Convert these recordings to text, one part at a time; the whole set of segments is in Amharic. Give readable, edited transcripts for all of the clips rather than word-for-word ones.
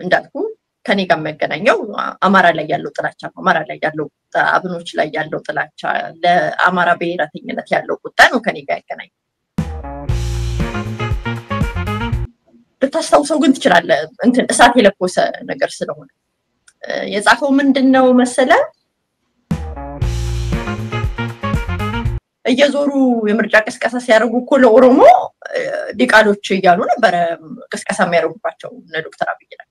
እንዳልኩ ከኔ ጋር መገናኛው አማራ ላይ ያለው ጥላቻ አማራ ላይ ያለው አብኖች ላይ ያለው ጥላቻ ለአማራ ብሔራተኝነት ያለው ቁጣ ነው ከኔ ጋር ያገናኝ ብታስታውሰው ግን ትችላለህ እንትን እሳት የለኮሰ ነገር ስለሆነ የጻፈው ምንድነው መሰለ እየዞሩ የምርጫ ቅስቀሳ ሲያደርጉ እኮ ለኦሮሞ ዲቃሎች እያሉ ነበር ቅስቀሳ የሚያደርጉባቸው ለዶክተር አብይ ላይ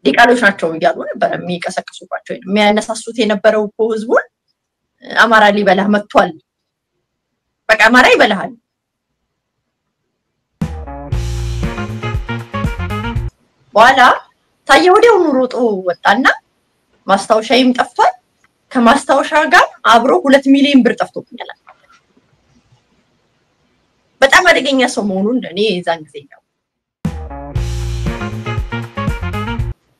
ዲቃሎች ናቸው እያሉ ነበር የሚቀሰቅሱባቸው የሚያነሳሱት የነበረው እኮ ህዝቡን አማራ ሊበላህ መጥቷል በቃ አማራ ይበላሃል በኋላ ታየ ወዲያው ሮጦ ወጣና ማስታወሻይም ጠፍቷል ከማስታወሻ ጋር አብሮ 2 ሚሊዮን ብር ጠፍቶብኛል በጣም አደገኛ ሰው መሆኑን እኔ ዛን ጊዜ ነው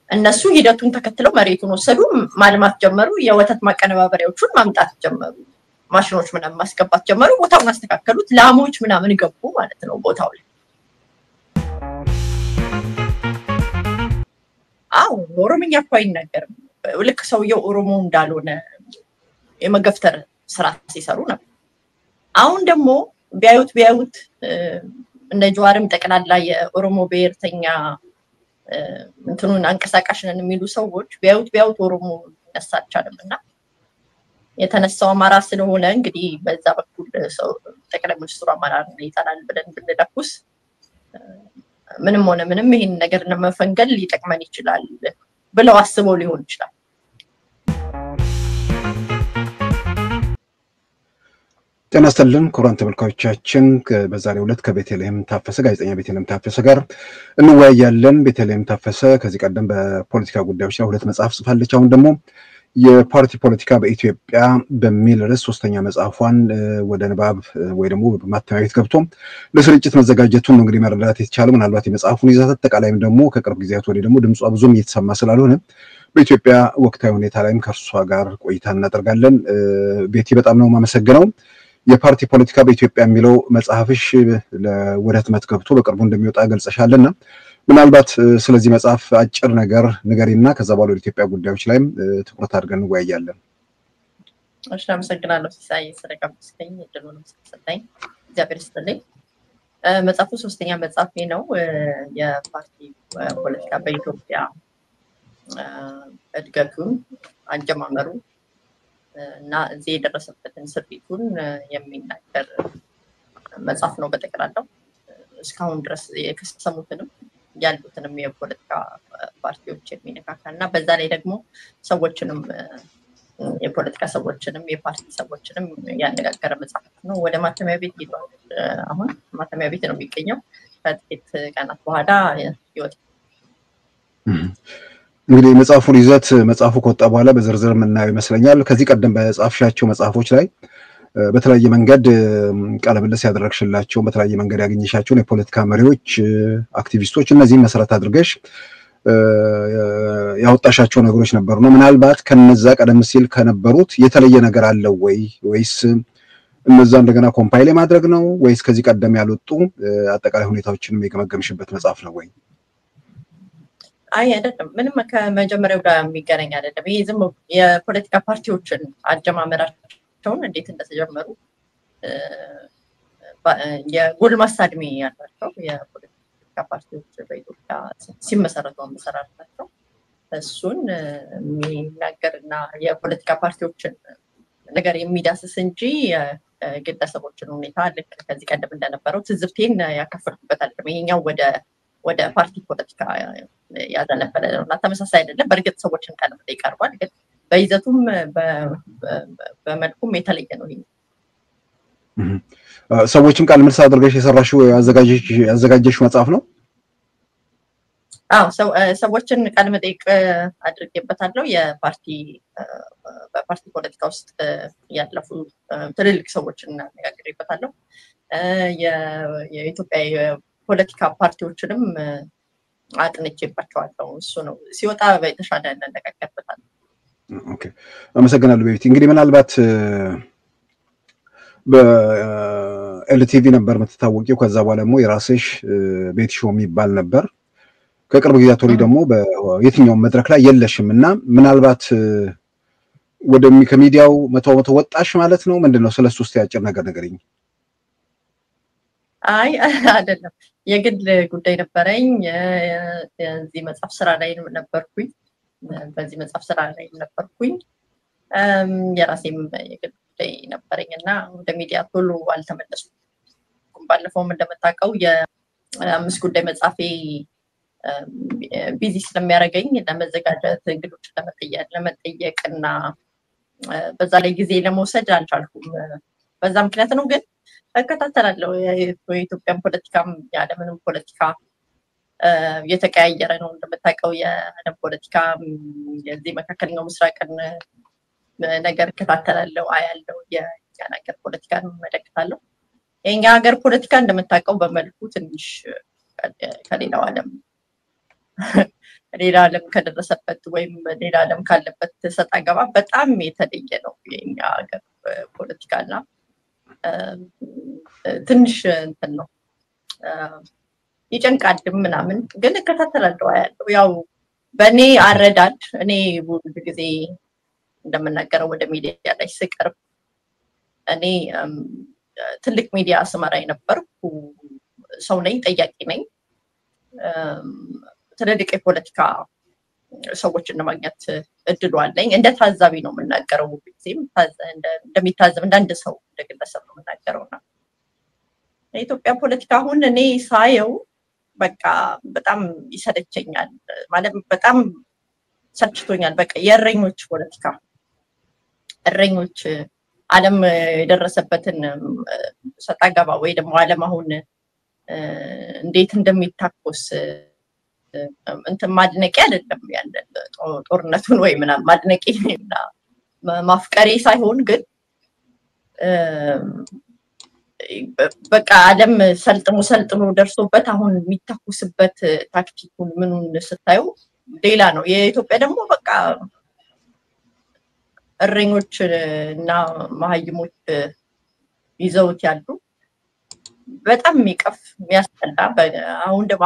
እነሱ ሂደቱን ተከትለው መሬቱን ወሰዱ ማልማት ጀመሩ የወተት ማቀነባበሪያዎቹን ማምጣት ጀመሩ ማሽኖች ምናምን ማስገባት ጀመሩ ቦታውን አስተካከሉት ላሞች ምናምን ገቡ ማለት ነው ቦታው ላይ አው ኦሮምኛ ቋይን ነገር ልክ ሰውየው ኦሮሞ እንዳልሆነ የመገፍተር ስራ ሲሰሩ ነበር አሁን ደግሞ ቢያዩት እነ ጀዋርም ጠቅላላ የኦሮሞ ብሔርተኛ እንትኑን አንቀሳቃሽነን የሚሉ ሰዎች ቢያዩት ኦሮሞ ያሳቻለምና የተነሳው አማራ ስለሆነ እንግዲህ በዛ በኩል ሰው ጠቅላይ ሚኒስትሩ አማራ ይጣላል ብለን ብንለኩስ ምንም ሆነ ምንም ይሄን ነገር ለመፈንገል ሊጠቅመን ይችላል ብለው አስበው ሊሆን ይችላል ጤና ይስጥልን ክቡራን ተመልካቾቻችን በዛሬው ዕለት ከቤተልሔም ታፈሰ ጋዜጠኛ ቤተልሔም ታፈሰ ጋር እንወያያለን ቤተልሔም ታፈሰ ከዚህ ቀደም በፖለቲካ ጉዳዮች ላይ ሁለት መጽሐፍ ጽፋለች አሁን ደግሞ የፓርቲ ፖለቲካ በኢትዮጵያ በሚል ርዕስ ሶስተኛ መጽሐፏን ወደ ንባብ ወይ ደግሞ በማተሚያ ቤት ገብቶ ለስርጭት መዘጋጀቱን ነው እንግዲህ መረዳት የተቻለው ምናልባት የመጽሐፉን ይዘት አጠቃላይም ደግሞ ከቅርብ ጊዜያት ወዲህ ደግሞ ድምጿ ብዙም እየተሰማ ስላልሆነ በኢትዮጵያ ወቅታዊ ሁኔታ ላይም ከርሷ ጋር ቆይታ እናደርጋለን ቤቲ በጣም ነው ማመሰግነው የፓርቲ ፖለቲካ በኢትዮጵያ የሚለው መጽሐፍሽ ወደ ህትመት ገብቶ በቅርቡ እንደሚወጣ ገልጸሻልና ምናልባት ስለዚህ መጽሐፍ አጭር ነገር ንገሪና ከዛ በኋላ ወደ ኢትዮጵያ ጉዳዮች ላይም ትኩረት አድርገን እንወያያለን እሺ አመሰግናለሁ ሲሳይ ስለጋበዝከኝ እድሉን ስለሰጠኝ እግዚአብሔር ይስጥልኝ መጽሐፉ ሶስተኛ መጽሐፌ ነው የፓርቲ ፖለቲካ በኢትዮጵያ እድገቱን አጀማመሩ እና እዚህ የደረሰበትን ስርጭቱን የሚናገር መጽሐፍ ነው በተቀራራው እስካሁን ድረስ የከሰሙትንም ያሉትንም የፖለቲካ ፓርቲዎች የሚነካካና በዛ ላይ ደግሞ ሰዎችንም የፖለቲካ ሰዎችንም የፓርቲ ሰዎችንም ያነጋገረ መጽሐፍ ነው ወደ ማተሚያ ቤት ሄዷል አሁን ማተሚያ ቤት ነው የሚገኘው ከጥቂት ቀናት በኋላ ይወጣል እንግዲህ መጽሐፉን ይዘት መጽሐፉ ከወጣ በኋላ በዝርዝር ምናየው ይመስለኛል ከዚህ ቀደም በጻፍሻቸው መጽሐፎች ላይ በተለያየ መንገድ ቃለ ምልልስ ያደረግሽላቸው በተለያየ መንገድ ያገኘሻቸው የፖለቲካ መሪዎች አክቲቪስቶች እነዚህ መሰረት አድርገሽ ያወጣሻቸው ነገሮች ነበሩ ነው ምናልባት ከነዛ ቀደም ሲል ከነበሩት የተለየ ነገር አለው ወይስ እነዛ እንደገና ኮምፓይል ማድረግ ነው ወይስ ከዚህ ቀደም ያልወጡ አጠቃላይ ሁኔታዎችንም የገመገምሽበት መጽሐፍ ነው ወይ አይደለም ምንም ከመጀመሪያው ጋር የሚገናኝ አይደለም ይሄ ዝም የፖለቲካ ፓርቲዎችን አጀማመራቸውን እንዴት እንደተጀመሩ የጎልማሳ እድሜ ያላቸው የፖለቲካ ፓርቲዎች በኢትዮጵያ ሲመሰረቱ መሰራታቸው እሱን የሚናገርና የፖለቲካ ፓርቲዎችን ነገር የሚዳስስ እንጂ ግለሰቦችን ሁኔታ ልክ ከዚህ ቀደም እንደነበረው ትዝብቴን ያካፈልኩበታል ይሄኛው ወደ ፓርቲ ፖለቲካ ያዘነበለ ነውና ተመሳሳይ አይደለም በርግጥ ሰዎችን ቀለም ይቀርባል ግን በይዘቱም በመልኩም የተለየ ነው ይሄ ሰዎችን ቃል ምልስ አድርገሽ የሰራሽው ያዘጋጀሽው መጽሐፍ ነው ሰዎችን ቃለ መጠይቅ አድርጌበታለሁ። በፓርቲ ፖለቲካ ውስጥ ያለፉ ትልልቅ ሰዎችን አነጋግሬበታለሁ። የኢትዮጵያ የፖለቲካ ፓርቲዎችንም አጥንቼባቸዋለሁ። እሱ ነው ሲወጣ በተሻለ እንነጋገርበታለን። ኦኬ፣ አመሰግናለሁ ቤቲ። እንግዲህ ምናልባት በኤልቲቪ ነበር የምትታወቂው። ከዛ በኋላ ደግሞ የራስሽ ቤት ሾው የሚባል ነበር። ከቅርብ ጊዜያት ወዲህ ደግሞ በየትኛውም መድረክ ላይ የለሽም እና ምናልባት ከሚዲያው መቶ ወጣሽ ማለት ነው? ምንድነው ስለሱ ውስጥ ያጭር ነገር ንገሪኝ። አይ አይደለም፣ የግል ጉዳይ ነበረኝ። የዚህ መጽሐፍ ስራ ላይ ነበርኩኝ። በዚህ መጽሐፍ ስራ ላይ ነበርኩኝ። የራሴም የግል ጉዳይ ነበረኝ እና ወደ ሚዲያ ቶሎ አልተመለስኩም። ባለፈውም እንደምታውቀው የአምስት ጉዳይ መጽሐፌ ቢዚ ስለሚያደርገኝ ለመዘጋጀት እንግዶችን ለመጠየቅ እና በዛ ላይ ጊዜ ለመውሰድ አልቻልኩም። በዛ ምክንያት ነው። ግን እከታተላለሁ። የኢትዮጵያን ፖለቲካም የዓለምንም ፖለቲካ እየተቀያየረ ነው እንደምታውቀው። የዓለም ፖለቲካ የዚህ መካከለኛው ምስራቅን ነገር እከታተላለሁ፣ አያለሁ። የእኛን ሀገር ፖለቲካን እመለከታለሁ። የእኛ ሀገር ፖለቲካ እንደምታውቀው በመልኩ ትንሽ ከሌላው ሌላ ዓለም ከደረሰበት ወይም ሌላ ዓለም ካለበት ሰጣ ገባ በጣም የተለየ ነው የኛ ሀገር ፖለቲካና ትንሽ እንትን ነው ይጨንቃልም ምናምን። ግን እከታተላለሁ፣ አያለሁ። ያው በእኔ አረዳድ እኔ ብዙ ጊዜ እንደምናገረው ወደ ሚዲያ ላይ ስቀርብ እኔ ትልቅ ሚዲያ ስመራ የነበርኩ ሰው ነኝ፣ ጠያቂ ነኝ። ትልልቅ የፖለቲካ ሰዎችን ለማግኘት እድሉ አለኝ። እንደ ታዛቢ ነው የምናገረው። ጊዜም እንደሚታዘብ እንዳንድ ሰው እንደግለሰብ ነው የምናገረውና የኢትዮጵያ ፖለቲካ አሁን እኔ ሳየው በቃ በጣም ይሰለቸኛል። ማለት በጣም ሰልችቶኛል። በቃ የእረኞች ፖለቲካ፣ እረኞች ዓለም የደረሰበትን ሰጣ ገባ ወይ ደግሞ ዓለም አሁን እንዴት እንደሚታኮስ እንትን ማድነቂ አይደለም ያለን ጦርነቱን ወይ ምናምን ማድነቂ እና ማፍቀሬ ሳይሆን ግን በቃ ዓለም ሰልጥኖ ደርሶበት አሁን የሚታኩስበት ታክቲኩን ምኑን ስታዩ ሌላ ነው። የኢትዮጵያ ደግሞ በቃ እረኞች እና መሀይሞች ይዘውት ያሉ በጣም የሚቀፍ የሚያስጠላ። አሁን ደግሞ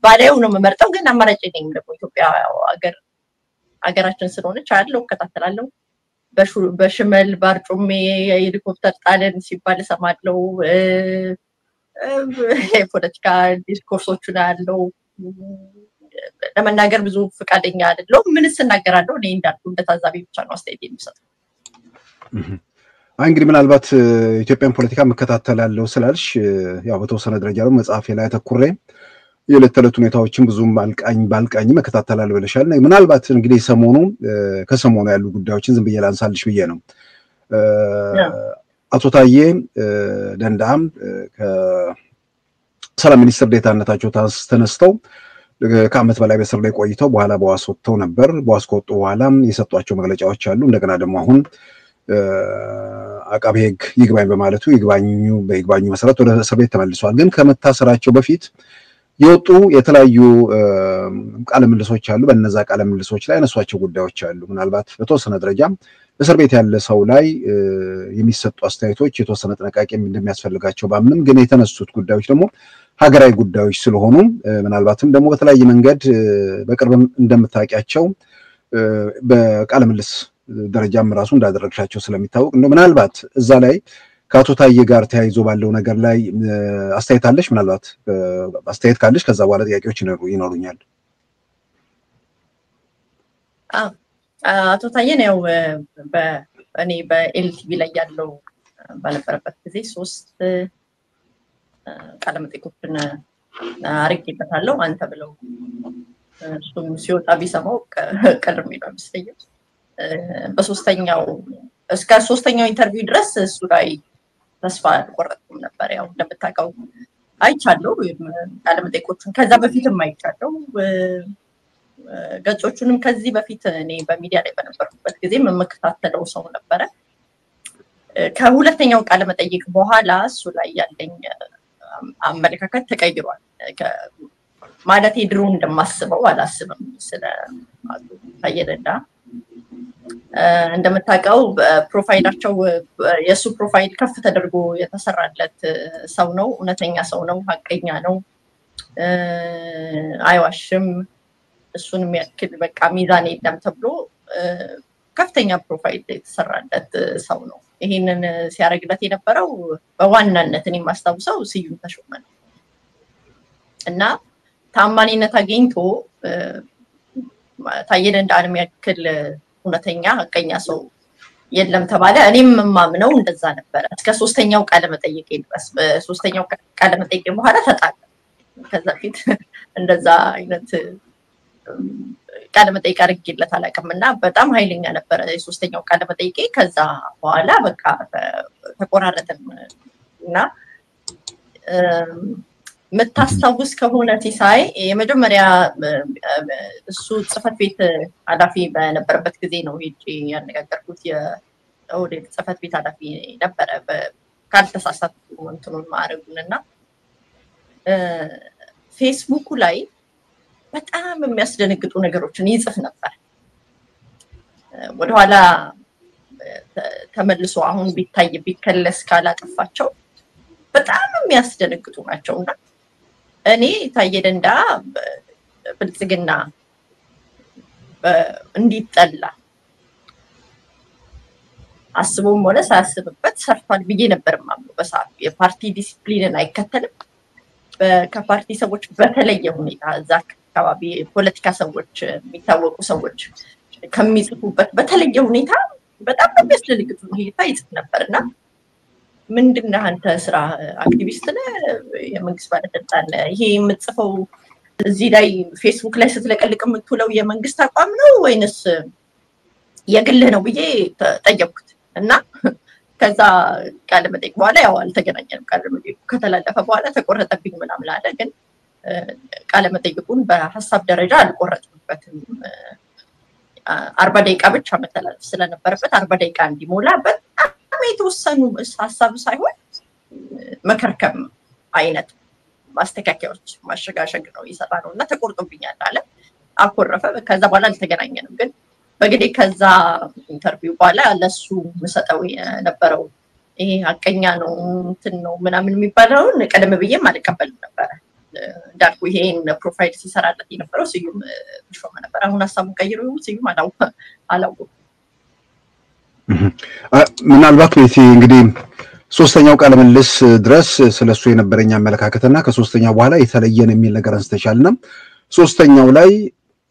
ባላዩ ነው የምመርጠው፣ ግን አማራጭ የለኝም። ደግሞ ኢትዮጵያ ሀገራችን ስለሆነች አያለው፣ እከታተላለሁ። በሽመል ባርጩሜ የሄሊኮፕተር ጣልን ሲባል እሰማለሁ። የፖለቲካ ዲስኮርሶቹን አያለው። ለመናገር ብዙ ፈቃደኛ አይደለሁም። ምንስ እናገራለሁ? እኔ እንዳልኩ እንደታዛቢ ብቻ ነው አስተያየት የሚሰጠው። እንግዲህ ምናልባት ኢትዮጵያን ፖለቲካ መከታተላለሁ ስላልሽ ያው በተወሰነ ደረጃ ነው መጽሐፌ ላይ አተኩሬ የዕለት ተዕለት ሁኔታዎችን ብዙም ባልቃኝ መከታተላለሁ ብለሻል። ምናልባት እንግዲህ ከሰሞኑ ያሉ ጉዳዮችን ዝም ብዬ ላንሳልሽ ብዬ ነው። አቶ ታዬ ደንዳም ከሰላም ሚኒስትር ዴታነታቸው ተነስተው ከዓመት በላይ በስር ላይ ቆይተው በኋላ በዋስ ወጥተው ነበር። በዋስ ከወጡ በኋላም የሰጧቸው መግለጫዎች አሉ። እንደገና ደግሞ አሁን አቃቤ ሕግ ይግባኝ በማለቱ በይግባኙ መሰረት ወደ እስር ቤት ተመልሷል። ግን ከመታሰራቸው በፊት የወጡ የተለያዩ ቃለ ምልሶች አሉ። በእነዛ ቃለ ምልሶች ላይ ያነሷቸው ጉዳዮች አሉ። ምናልባት በተወሰነ ደረጃ እስር ቤት ያለ ሰው ላይ የሚሰጡ አስተያየቶች የተወሰነ ጥንቃቄ እንደሚያስፈልጋቸው ባምንም፣ ግን የተነሱት ጉዳዮች ደግሞ ሀገራዊ ጉዳዮች ስለሆኑ ምናልባትም ደግሞ በተለያየ መንገድ በቅርብም እንደምታውቂያቸው በቃለ ምልስ ደረጃም ራሱ እንዳደረግሻቸው ስለሚታወቅ ምናልባት እዛ ላይ ከአቶ ታዬ ጋር ተያይዞ ባለው ነገር ላይ አስተያየት አለሽ? ምናልባት አስተያየት ካለሽ ከዛ በኋላ ጥያቄዎች ይኖሩኛል። አቶ ታዬን ያው እኔ በኤልቲቪ ላይ ያለው ባነበረበት ጊዜ 3 ቃለ መጠይቆችን አድርጌበታለሁ። አንተ ብለው እሱም ሲወጣ ቢሰማው ቅር የሚለው አይመስለኝም። እስከ 3ኛው ኢንተርቪው ድረስ እሱ ላይ ተስፋ አልቆረጥኩም ነበር። ያው እንደምታውቀው አይቻለሁ ቃለ መጠይቆቹን ከዛ በፊትም አይቻለሁ ገጾቹንም ከዚህ በፊት እኔ በሚዲያ ላይ በነበርኩበት ጊዜ መመከታተለው ሰው ነበረ ከሁለተኛው ቃለ መጠይቅ በኋላ እሱ ላይ ያለኝ አመለካከት ተቀይሯል ማለት ድሮ እንደማስበው አላስብም ስለ ታየ ደንዳ እንደምታውቀው ፕሮፋይላቸው የሱ ፕሮፋይል ከፍ ተደርጎ የተሰራለት ሰው ነው እውነተኛ ሰው ነው ሀቀኛ ነው አይዋሽም እሱን የሚያክል በቃ ሚዛን የለም ተብሎ ከፍተኛ ፕሮፋይል የተሰራለት ሰው ነው ይሄንን ሲያረግለት የነበረው በዋናነት እኔ ማስተዋወሰው ስዩም ተሾመ ነው እና ታማኝነት አግኝቶ ታየ ደንዳን የሚያክል እውነተኛ ሀቀኛ ሰው የለም ተባለ እኔም ማምነው እንደዛ ነበር እስከ ሶስተኛው ቃለ መጠይቅ ድረስ በሶስተኛው ቃለ መጠይቅ በኋላ ተጣጣ ከዛ ፊት እንደዛ አይነት ቃለ መጠይቅ አድርጌለት አላውቅምና በጣም ኃይለኛ ነበር የሶስተኛው ቃለ መጠይቅ ከዛ በኋላ በቃ ተቆራረጠን እና መታስተውስ ከሆነ ሲሳይ የመጀመሪያ እሱ ጽፈት ቤት ኃላፊ በነበረበት ጊዜ ነው ሄጄ ያነጋገርኩት የኦዴድ ጽፈት ቤት ኃላፊ ነበረ ካልተሳሳትኩ እንትኑን ማረጉንና ፌስቡክ ላይ በጣም የሚያስደነግጡ ነገሮችን ይጽፍ ነበር ወደኋላ ተመልሶ አሁን ቢታይ ቢከለስ ካላጠፋቸው በጣም የሚያስደነግጡ ናቸውና እኔ ታየ ደንዳ ብልጽግና እንዲጠላ አስቦም ሆነ ሳያስብበት ሰርቷል ብዬ ነበር ማምነው በሰዓቱ የፓርቲ ዲሲፕሊንን አይከተልም ከፓርቲ ሰዎች በተለየ ሁኔታ እዛ አካባቢ ፖለቲካ ሰዎች የሚታወቁ ሰዎች ከሚጽፉበት በተለየ ሁኔታ በጣም በሚያስደነግጥ ሁኔታ ይጽፍ ነበርና ምንድነው አንተ ስራ አክቲቪስት ነህ የመንግስት ባለስልጣን ይሄ የምትጽፈው እዚህ ላይ ፌስቡክ ላይ ስትለቀልቅ የምትውለው የመንግስት አቋም ነው ወይንስ የግልህ ነው ብዬ ጠየቅኩት እና ከዛ ቃለ መጠይቅ በኋላ ያው አልተገናኘንም ቃለ መጠይቁ ከተላለፈ በኋላ ተቆረጠብኝ ምናምን አለ ግን ቃለ መጠይቁን በሐሳብ ደረጃ አልቆረጥኩበትም 40 ደቂቃ ብቻ መተላለፍ ስለነበረበት 40 ደቂቃ እንዲሞላ በጣም የተወሰኑ ሐሳብ ሳይሆን መከርከም አይነት ማስተካከያዎች ማሸጋሸግ ነው ይሰራውና ተቆርጦብኛል አለ አኮረፈ ከዛ በኋላ አልተገናኘንም ግን በግዴ ከዛ ኢንተርቪው በኋላ ለሱ መሰጠው የነበረው ይሄ ሀቀኛ ነው እንትን ነው ምናምን የሚባለው ቀደም ብዬም አልቀበልም ነበር እንዳልኩ ይሄን ፕሮፋይል ሲሰራለት የነበረው ስዩም ተሾመ ነበር አሁን ሐሳቡን ቀይሮ ስዩም አላውቁ ምናልባት እንግዲህ ሶስተኛው ቃለ መልስ ድረስ ስለሱ የነበረኛ አመለካከትና ከሶስተኛው በኋላ የተለየን የሚል ነገር አንስተሻልና ሶስተኛው ላይ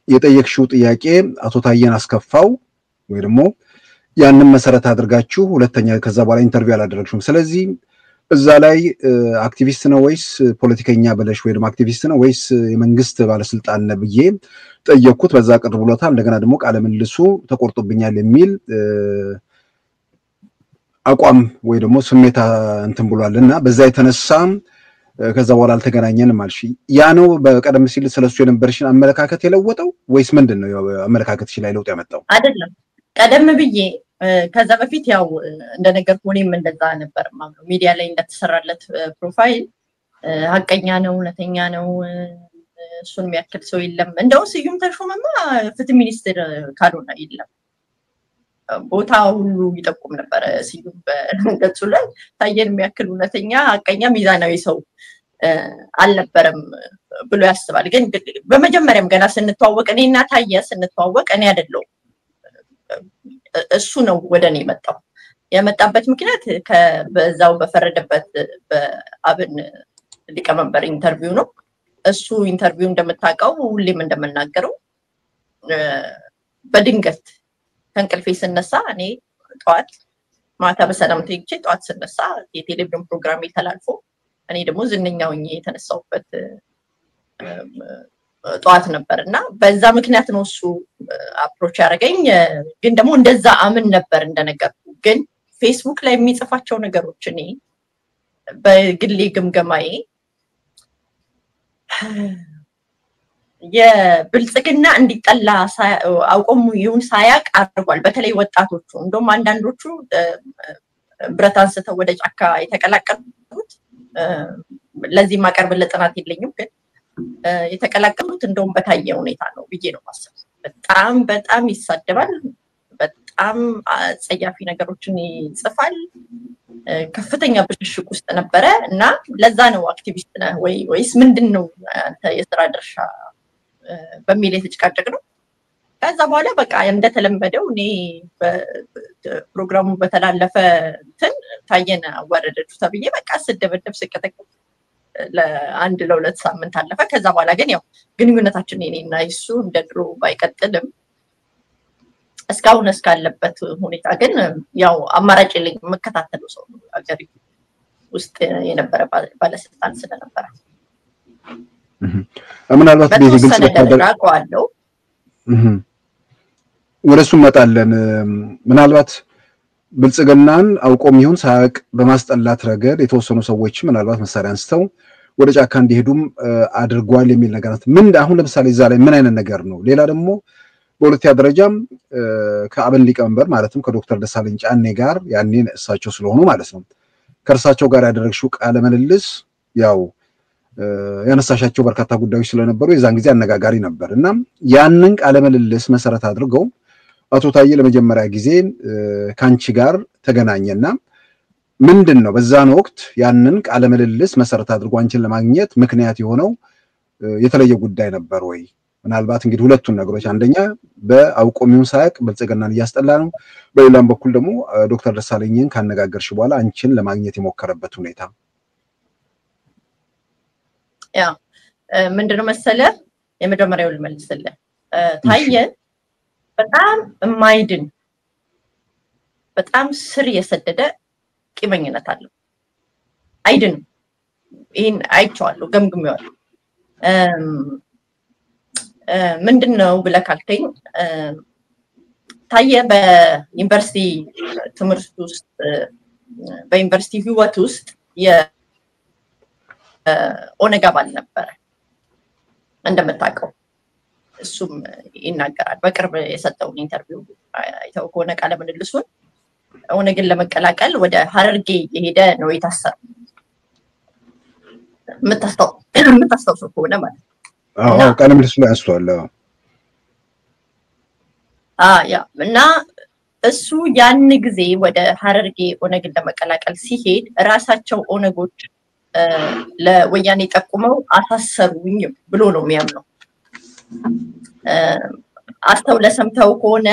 የጠየቅሽው ጥያቄ አቶ ታየን አስከፋው ወይ ደግሞ ያንን መሰረት አድርጋችሁ ሁለተኛ ከዛ በኋላ ኢንተርቪው አላደረግሽም ስለዚህ እዛ ላይ አክቲቪስት ነው ወይስ ፖለቲከኛ ብለሽ ወይ ደግሞ አክቲቪስት ነው ወይስ የመንግስት ባለስልጣን ነው ብዬ ጠየቅኩት በዛ ቅርብ ብሎታል እንደገና ደግሞ ቃለ መልሱ ተቆርጦብኛል የሚል አቋም ወይ ደግሞ ስሜታ እንትን ብሏልና በዛ የተነሳ ከዛ በኋላ አልተገናኘንም አልሽ ያ ነው በቀደም ሲል ስለሱ የነበርሽን አመለካከት የለወጠው ወይስ ምንድነው አመለካከትሽ ላይ ለውጥ ያመጣው አይደለም ቀደም ብዬ ከዛ በፊት ያው እንደነገርኩ እኔም እንደዛ ነበር ማለት ሚዲያ ላይ እንደተሰራለት ፕሮፋይል ሀቀኛ ነው እውነተኛ ነው እሱን የሚያክል ሰው የለም እንደው ስዩም ተሾመማ ፍትህ ሚኒስትር ካልሆነ የለም ቦታው ሁሉ ይጠቁም ነበር ስዩም በገጹ ላይ ታየን የሚያክል እውነተኛ ሀቀኛ ሚዛናዊ ሰው አልነበረም ብሎ ያስባል ግን በመጀመሪያም ገና ስንተዋወቅ እኔና ታየ ስንተዋወቅ እኔ አይደለው እሱ ነው ወደኔ የመጣበት ምክንያት ከበዛው በፈረደበት በአብን ሊቀመንበር ኢንተርቪው ነው እሱ ኢንተርቪው እንደምታውቀው ሁሌም እንደምናገረው በድንገት ከእንቅልፌ ስነሳ እኔ ጧት ማታ በሰላም ተይቼ ጧት ስነሳ የቴሌቪዥን ፕሮግራም ተላልፎ እኔ ደግሞ ዝነኛው የተነሳውበት ጧት ነበርና በዛ ምክንያት ነው እሱ አፕሮች ያደረገኝ ግን ደግሞ እንደዛ አምን ነበር እንደነገርኩ ግን ፌስቡክ ላይ የሚጽፋቸው ነገሮች እኔ በግሌ ግምገማዬ የብልጽግና እንዲጠላ አውቆም ይሁን ሳያቅ አድርጓል። በተለይ ወጣቶቹ እንደውም አንዳንዶቹ ብረት አንስተው ወደ ጫካ የተቀላቀሉት ለዚህ ማቀርብለት ጥናት የለኝም ግን የተቀላቀሉት እንደውም በታየ ሁኔታ ነው ብዬ ነው ማሰብ። በጣም ይሳደባል፣ በጣም አጸያፊ ነገሮችን ይጽፋል፣ ከፍተኛ ብሽሽቅ ውስጥ ነበረ እና ለዛ ነው አክቲቪስት ነህ ወይስ ምንድነው አንተ የሥራ ድርሻ በሚል የተጨቃጨቅ ነው። ከዛ በኋላ በቃ እንደተለመደው እኔ በፕሮግራሙ በተላለፈ እንትን ታየን አዋረደች ተብዬ በቃ ስደበደብ ስቀጠቅ ለአንድ ለሁለት ሳምንት አለፈ። ከዛ በኋላ ግን ያው ግንኙነታችን እኔና እሱ እንደድሮ ባይቀጥልም እስካሁን እስካለበት ሁኔታ ግን ያው አማራጭ የለኝ መከታተለው ሰው ነው አገሪቱ ውስጥ የነበረ ባለስልጣን ስለነበረ ምናልባት ቤት ግልጽ ተደረጋለው ወደሱ መጣለን። ምናልባት ብልጽግናን አውቆም ይሁን ሳያቅ በማስጠላት ረገድ የተወሰኑ ሰዎች ምናልባት መሳሪያ አንስተው ወደ ጫካ እንዲሄዱም አድርጓል የሚል ነገር ነው። ምን አሁን ለምሳሌ እዛ ላይ ምን አይነት ነገር ነው? ሌላ ደግሞ በሁለተኛ ደረጃም ከአብን ሊቀመንበር ማለትም ከዶክተር ደሳለኝ ጫኔ ጋር ያኔን እሳቸው ስለሆኑ ማለት ነው ከእርሳቸው ጋር ያደረግሽው ቃለ ምልልስ ያው ያነሳሻቸው በርካታ ጉዳዮች ስለነበሩ የዛን ጊዜ አነጋጋሪ ነበር እና ያንን ቃለ ምልልስ መሰረት አድርገው አቶ ታዬ ለመጀመሪያ ጊዜ ካንቺ ጋር ተገናኘና ምንድነው በዛን ወቅት ያንን ቃለ ምልልስ መሰረት አድርጎ አንቺን ለማግኘት ምክንያት የሆነው የተለየ ጉዳይ ነበር ወይ? ምናልባት እንግዲህ ሁለቱን ነገሮች አንደኛ በአውቆሚውን ሳያቅ ብልጽግናን እያስጠላ ነው፣ በሌላም በኩል ደግሞ ዶክተር ደሳለኝን ካነጋገርሽ በኋላ አንቺን ለማግኘት የሞከረበት ሁኔታ ያ ምንድነው መሰለ የመጀመሪያው ልመልስልህ ታየ በጣም የማይድን በጣም ስር የሰደደ ቂመኝነት አለው። አይድንም። ይሄን አይቼዋለሁ ገምግሜዋለሁ። ምንድነው ብለህ ካልከኝ ታየ በዩኒቨርሲቲ ትምህርት ውስጥ በዩኒቨርሲቲ ህይወት ውስጥ ኦነግ አባል ነበረ እንደምታውቀው እሱም ይናገራል። በቅርብ የሰጠውን ኢንተርቪው አይተው ከሆነ ቃለ ምልልሱን ኦነግን ለመቀላቀል ወደ ሐረርጌ የሄደ ነው የታሰረው። የምታስታውሰው ከሆነ ማለት ነው። ቃለ ምልልሱ ላይ አስተዋለ። ያ እና እሱ ያን ጊዜ ወደ ሐረርጌ ኦነግን ለመቀላቀል ሲሄድ ራሳቸው ኦነጎች ለወያኔ ጠቁመው አሳሰሩኝ ብሎ ነው የሚያምነው። አስተውለህ ሰምተው ከሆነ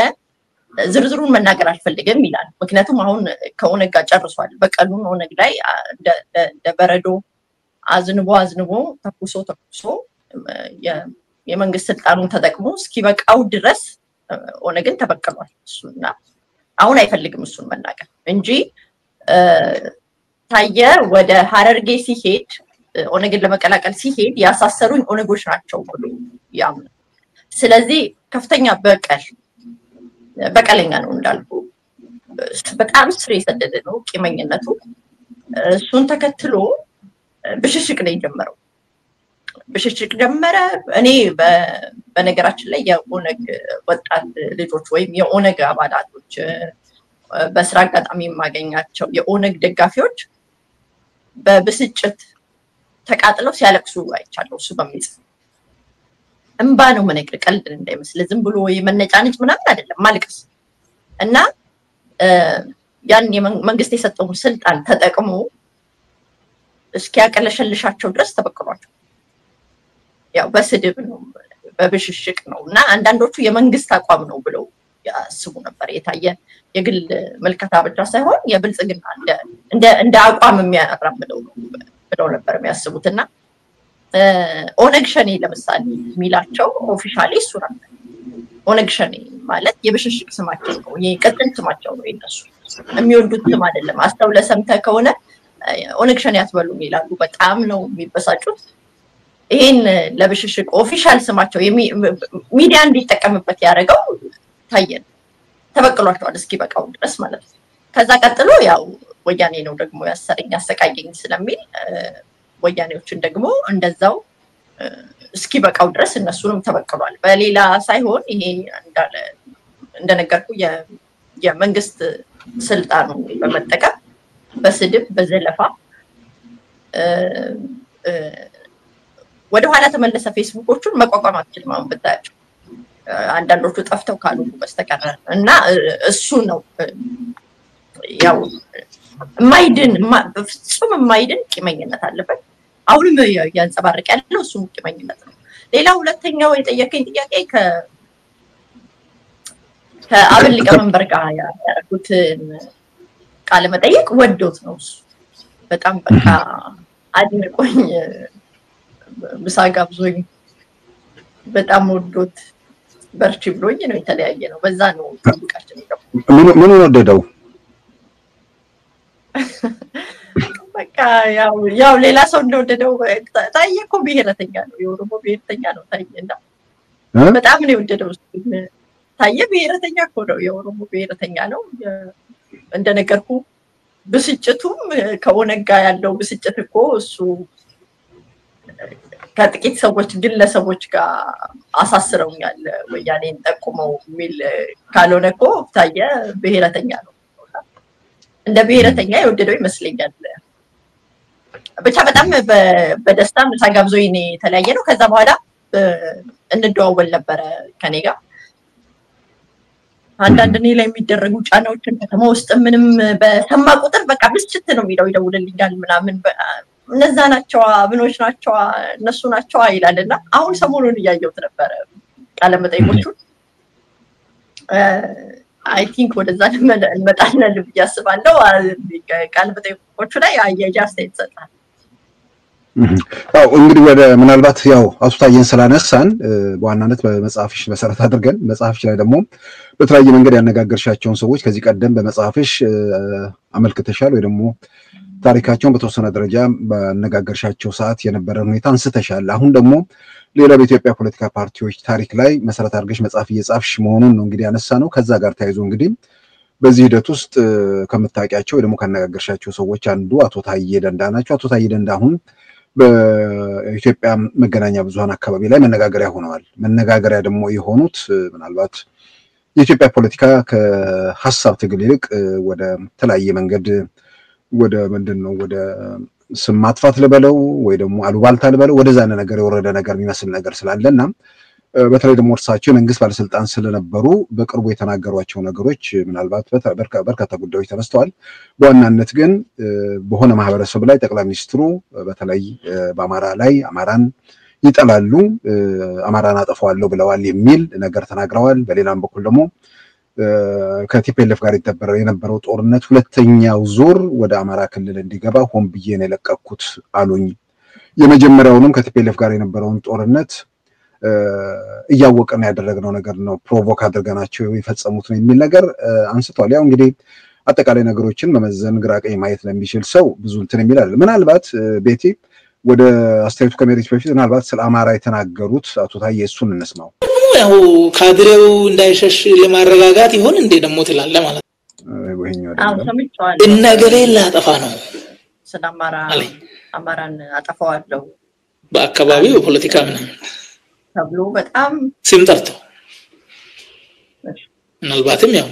ዝርዝሩን መናገር አልፈልግም ይላል። ምክንያቱም አሁን ከኦነግ ጋር ጨርሷል። በቀሉን ኦነግ ላይ በረዶ አዝንቦ ተኩሶ የመንግስት ስልጣኑን ተጠቅሞ እስኪበቃው ድረስ ኦነግን ተበቅሏል እሱና አሁን አይፈልግም እሱን መናገር እንጂ ታየ ወደ ሐረርጌ ሲሄድ ኦነግን ለመቀላቀል ሲሄድ ያሳሰሩኝ ኦነጎች ናቸው ብሎ ያምናል። ስለዚህ ከፍተኛ በቀለኛ ነው እንዳልኩ በጣም ስር የሰደደ ነው ቂመኝነቱ። እሱን ተከትሎ ብሽሽቅ ነው የጀመረው። ብሽሽቅ ጀመረ። እኔ በነገራችን ላይ የኦነግ ወጣት ልጆች ወይም የኦነግ አባላቶች በስራ አጋጣሚ የማገኛቸው የኦነግ ደጋፊዎች በብስጭት ተቃጥለው ሲያለቅሱ አይቻለሁ። እሱ በሚጽፍ እንባ ነው መነቅር ቀልድ እንዳይመስል ዝም ብሎ የመነጫነጭ ምናምን አይደለም ማልቀስ እና ያን መንግስት የሰጠውን ስልጣን ተጠቅሞ እስኪያቀለሸልሻቸው ድረስ ተበቅሏቸው ያው በስድብ ነው በብሽሽቅ ነው እና አንዳንዶቹ የመንግስት አቋም ነው ብለው ያስቡ ነበር። የታየ የግል መልከታ ብቻ ሳይሆን የብልጽግና እንደ አቋም የሚያራምደው ነው ብለው ነበር የሚያስቡትና ኦነግ ሸኔ ለምሳሌ የሚላቸው ኦፊሻሊ እሱ ነበር። ኦነግ ሸኔ ማለት የብሽሽቅ ስማቸው ነው፣ የቅጥል ስማቸው ነው። የነሱ የሚወዱት ስም አይደለም። አስተውለህ ሰምተህ ከሆነ ኦነግ ሸኔ አትበሉም ይላሉ። በጣም ነው የሚበሳጩት። ይሄን ለብሽሽቅ ኦፊሻል ስማቸው ሚዲያ እንዲጠቀምበት ያደረገው ታየን ተበቅሏቸዋል እስኪበቃው ድረስ ማለት ነው። ከዛ ቀጥሎ ያው ወያኔ ነው ደግሞ ያሰረኝ ያሰቃየኝ ስለሚል ወያኔዎችን ደግሞ እንደዛው እስኪ በቃው ድረስ እነሱንም ተበቅሏል በሌላ ሳይሆን ይሄ እንዳለ እንደነገርኩ የመንግስት ስልጣኑ በመጠቀም በስድብ በዘለፋ ወደ ኋላ ተመለሰ ፌስቡኮቹን መቋቋም አትችልም አሁን ብታያቸው አንዳንዶቹ ጠፍተው ካሉ በስተቀር እና እሱ ነው ያው ማይድን ፍጹም ማይድን ቂመኝነት አለበት አሁንም ያንጸባርቅ ያለው እሱ ቂመኝነት ነው ሌላ ሁለተኛው የጠየቀኝ ጥያቄ ከአብን ሊቀመንበር ጋር ያደረጉት ቃለ መጠይቅ ወዶት ነው በጣም በቃ አድንቆኝ ምሳ ጋብዞኝ በጣም ወዶት በርቺ ብሎኝ ነው የተለያየ ነው በዛ ነው ጥብቃችን ይገባል ምን ወደደው በቃ ያው ሌላ ሰው እንደወደደው ታየኮ ብሔረተኛ ነው የኦሮሞ ብሔረተኛ ነው ታየና በጣም ነው የወደደው ታየ ብሔረተኛ እኮ ነው የኦሮሞ ብሔረተኛ ነው እንደነገርኩ ብስጭቱም ከኦነጋ ያለው ብስጭት እኮ እሱ ከጥቂት ሰዎች ግለሰቦች ጋር አሳስረውኛል ወያኔን ጠቁመው ሚል ካልሆነ እኮ ታየ ብሔረተኛ ነው እንደ ብሔረተኛ የወደደው ይመስለኛል ብቻ በጣም በደስታ ምሳ ጋብዞኝ ነው የተለያየ ነው ከዛ በኋላ እንደዋወል ነበር ከኔ ጋር አንዳንድ እኔ ላይ የሚደረጉ ጫናዎችን ከተማ ውስጥ ምንም በሰማ ቁጥር በቃ ብስጭት ነው የሚለው ይደውልልኛል ምናምን እነዛ ናቸው አብኖች ናቸው እነሱ ናቸው አይላልና አሁን ሰሞኑን ያያዩት ነበር ቃለ መጠይቆቹን አይ ቲንክ ወደዛ እንመጣለን ብዬ አስባለሁ ቃለ መጠይቆቹ ላይ አያጃስተ ይተሰጣል እንግዲህ ወደ ምናልባት ያው አሱታየን ስላነሳን በዋናነት በመጽሐፍሽ መሰረት አድርገን መጽሐፍሽ ላይ ደግሞ በተለያየ መንገድ ያነጋገርሻቸውን ሰዎች ከዚህ ቀደም በመጽሐፍሽ አመልክተሻል ወይ ደግሞ ታሪካቸውን በተወሰነ ደረጃ በአነጋገርሻቸው ሰዓት የነበረ ሁኔታ አንስተሻል አሁን ደግሞ ሌላ በኢትዮጵያ ፖለቲካ ፓርቲዎች ታሪክ ላይ መሰረት አድርገሽ መጽሐፍ እየጻፍሽ መሆኑን ነው እንግዲህ ያነሳነው ከዛ ጋር ተያይዞ እንግዲህ በዚህ ሂደት ውስጥ ከምታውቂያቸው ወይ ደግሞ ካነጋገርሻቸው ሰዎች አንዱ አቶ ታዬ ደንዳ ናቸው አቶ ታዬ ደንዳ አሁን በኢትዮጵያ መገናኛ ብዙሃን አካባቢ ላይ መነጋገሪያ ሆነዋል መነጋገሪያ ደግሞ የሆኑት ምናልባት የኢትዮጵያ ፖለቲካ ከሐሳብ ትግል ይልቅ ወደ ተለያየ መንገድ ወደ ምንድነው ወደ ስም ማጥፋት ለበለው ወይ ደግሞ አሉባልታ ለበለው ወደዛ ነገር የወረደ ነገር የሚመስል ነገር ስላለና በተለይ ደግሞ እርሳቸው መንግስት ባለስልጣን ስለነበሩ በቅርቡ የተናገሯቸው ነገሮች ምናልባት በርካታ ጉዳዮች ተነስተዋል በዋናነት ግን በሆነ ማህበረሰብ ላይ ጠቅላይ ሚኒስትሩ በተለይ በአማራ ላይ አማራን ይጠላሉ አማራን አጠፋዋለሁ ብለዋል የሚል ነገር ተናግረዋል በሌላም በኩል ደግሞ ከቲፒኤልኤፍ ጋር የነበረው ጦርነት ሁለተኛው ዙር ወደ አማራ ክልል እንዲገባ ሆን ብዬ ነው የለቀኩት አሉኝ የመጀመሪያውንም ከቲፒኤልኤፍ ጋር የነበረውን ጦርነት እያወቀን ያደረግነው ነገር ነው ፕሮቮክ አድርገናቸው የፈጸሙት ነው የሚል ነገር አንስቷል ያው እንግዲህ አጠቃላይ ነገሮችን መመዘን ግራቀኝ ማየት ለሚችል ሰው ብዙ እንትን የሚል አይደለም ምናልባት ቤቲ ወደ አስተያየቱ ከመሬት በፊት ምናልባት ስለ አማራ የተናገሩት አቶ ታዬ እሱን እንስማው ያው ካድሬው እንዳይሸሽ ለማረጋጋት ይሆን እንዴ ደሞ ትላለ ማለት አው ሰምቻለሁ እነገሌ ላጠፋ ነው ስለ አማራን አጠፋዋለሁ በአካባቢው ፖለቲካ ምናምን ተብሎ በጣም ሲምጠርቶ ምናልባትም ያው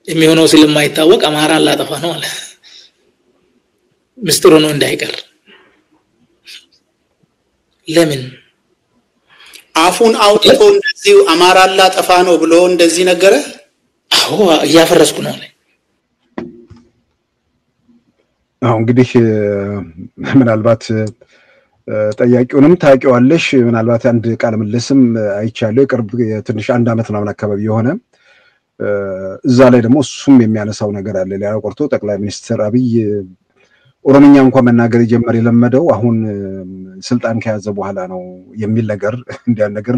የሚሆነው ስለማይታወቅ አማራን ላጠፋ ነው አለ ምስጢሩ ነው እንዳይቀር ለምን አፉን አውጥቶ እንደዚህ አማራን ላጠፋ ነው ብሎ እንደዚህ ነገረ አዎ ያፈረስኩ ነው አለ እንግዲህ ምናልባት ጠያቂውንም ታውቂዋለሽ ምናልባት አንድ ቃል መልስም አይቻለሁ ቅርብ ትንሽ አንድ አመት ምናምን አካባቢ የሆነ እዛ ላይ ደግሞ እሱም የሚያነሳው ነገር አለ ሊያው ቆርጦ ጠቅላይ ሚኒስትር አብይ ኦሮምኛ እንኳን መናገር ጀመር የለመደው አሁን ስልጣን ከያዘ በኋላ ነው የሚል ነገር እንዲያን ነገር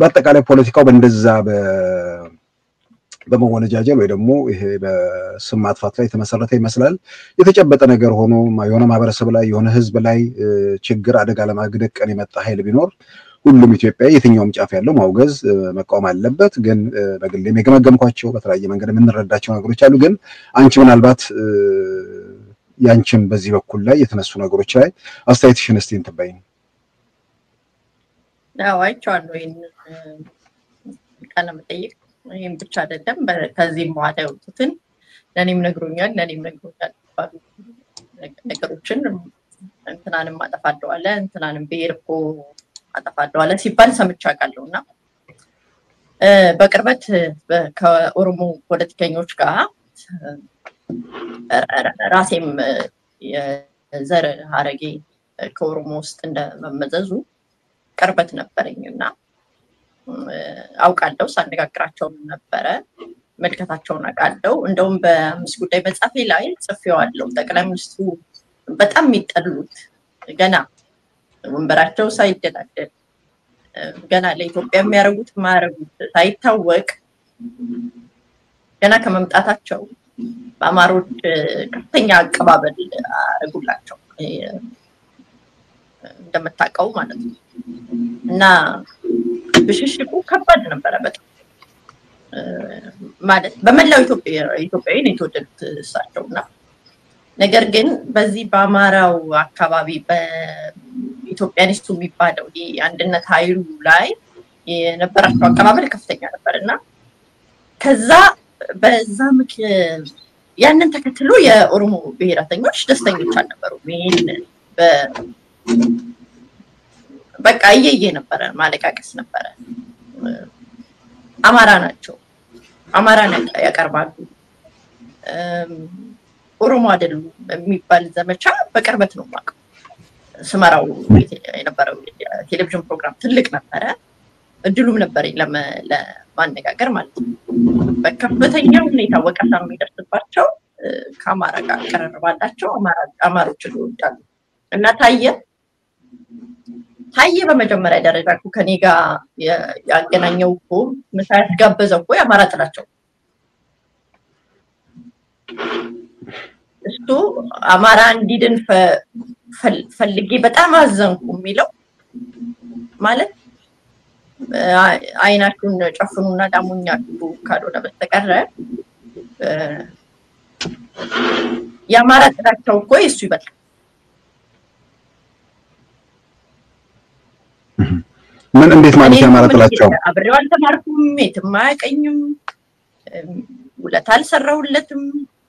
በአጠቃላይ ፖለቲካው በእንደዛ በመወነጃጀል ወይ ደግሞ ይሄ በስም ማጥፋት ላይ ተመሰረተ ይመስላል የተጨበጠ ነገር ሆኖ የሆነ ማህበረሰብ ላይ የሆነ ህዝብ ላይ ችግር አደጋ ለማግደቀን የመጣ ኃይል ቢኖር ሁሉም ኢትዮጵያዊ የትኛውም ጫፍ ያለው ማውገዝ መቃወም አለበት ግን በግሌም የገመገምኳቸው በተለያየ መንገድ የምንረዳቸው ነገሮች አሉ ግን አንቺ ምናልባት ያንቺም በዚህ በኩል ላይ የተነሱ ነገሮች ላይ አስተያየትሽን እስቲ እንትበይኝ ነው አይቻለሁ ይሄን ቃለ መጠይቅ ይሄን ብቻ አይደለም ከዚህም በኋላ ያወጡትን ለኔም ነግሮኛል ባሉ ነገሮችን እንትናንም አጠፋለሁ አለ እንትናንም ብሄርኮ አጠፋለሁ አለ ሲባል ሰምቻ አውቃለሁና በቅርበት ከኦሮሞ ፖለቲከኞች ጋር ራሴም የዘር ሀረጌ ከኦሮሞ ውስጥ እንደመመዘዙ ቅርበት ነበረኝና አውቃለሁ ሳነጋግራቸው ነበረ መልከታቸውን አውቃለሁ እንደውም በአምስት ጉዳይ መጻፌ ላይ ጽፌዋለሁ ጠቅላይ ሚኒስትሩ በጣም የሚጠሉት ገና ወንበራቸው ሳይደላደል ገና ለኢትዮጵያ የሚያረጉት ማረጉት ሳይታወቅ ገና ከመምጣታቸው በአማሮች ከፍተኛ አቀባበል አረጉላቸው እንደምታውቀው ማለት ነው እና ብሽሽቁ ከባድ ነበረ በጣም ማለት በመላው ኢትዮጵያዊ ነው የተወደዱት እሳቸውና ነገር ግን በዚህ በአማራው አካባቢ በኢትዮጵያኒስቱ የሚባለው የአንድነት ኃይሉ ላይ የነበራቸው አቀባበል ከፍተኛ ነበርና ከዛ በዛ ያንን ተከትሎ የኦሮሞ ብሔረተኞች ደስተኞች አልነበሩም ይሄን በቃ እየየ ነበረ ማለቃቀስ ነበረ አማራ ናቸው አማራን ያቀርባሉ ኦሮሞ አይደሉም የሚባል ዘመቻ በቅርበት ነው ማለት ስመራው የነበረው ቴሌቪዥን ፕሮግራም ትልቅ ነበረ እድሉም ነበረኝ ለማነጋገር ማለት ነው በከፍተኛ ሁኔታ ወቀሳ የሚደርስባቸው ከአማራ ጋር ቀረርባላቸው አማሮችን ይወዳሉ እና ታየ በመጀመሪያ ደረጃ ከኔ ጋር ያገናኘው እኮ ምሳት ጋበዘው እኮ አማራ ጥላቸው እሱ አማራ እንዲድን ፈልጌ በጣም አዘንኩ የሚለው ማለት አይናችሁን ጨፍኑና ዳሙኛችሁ ካልሆነ በስተቀር የአማራ ጥላቸው እኮ እሱ ይበቃል ምን እንዴት ማለት የአማራ ጥላቸው አብሬው አልተማርኩም የትም አያቀኝም ውለታ አልሰራሁለትም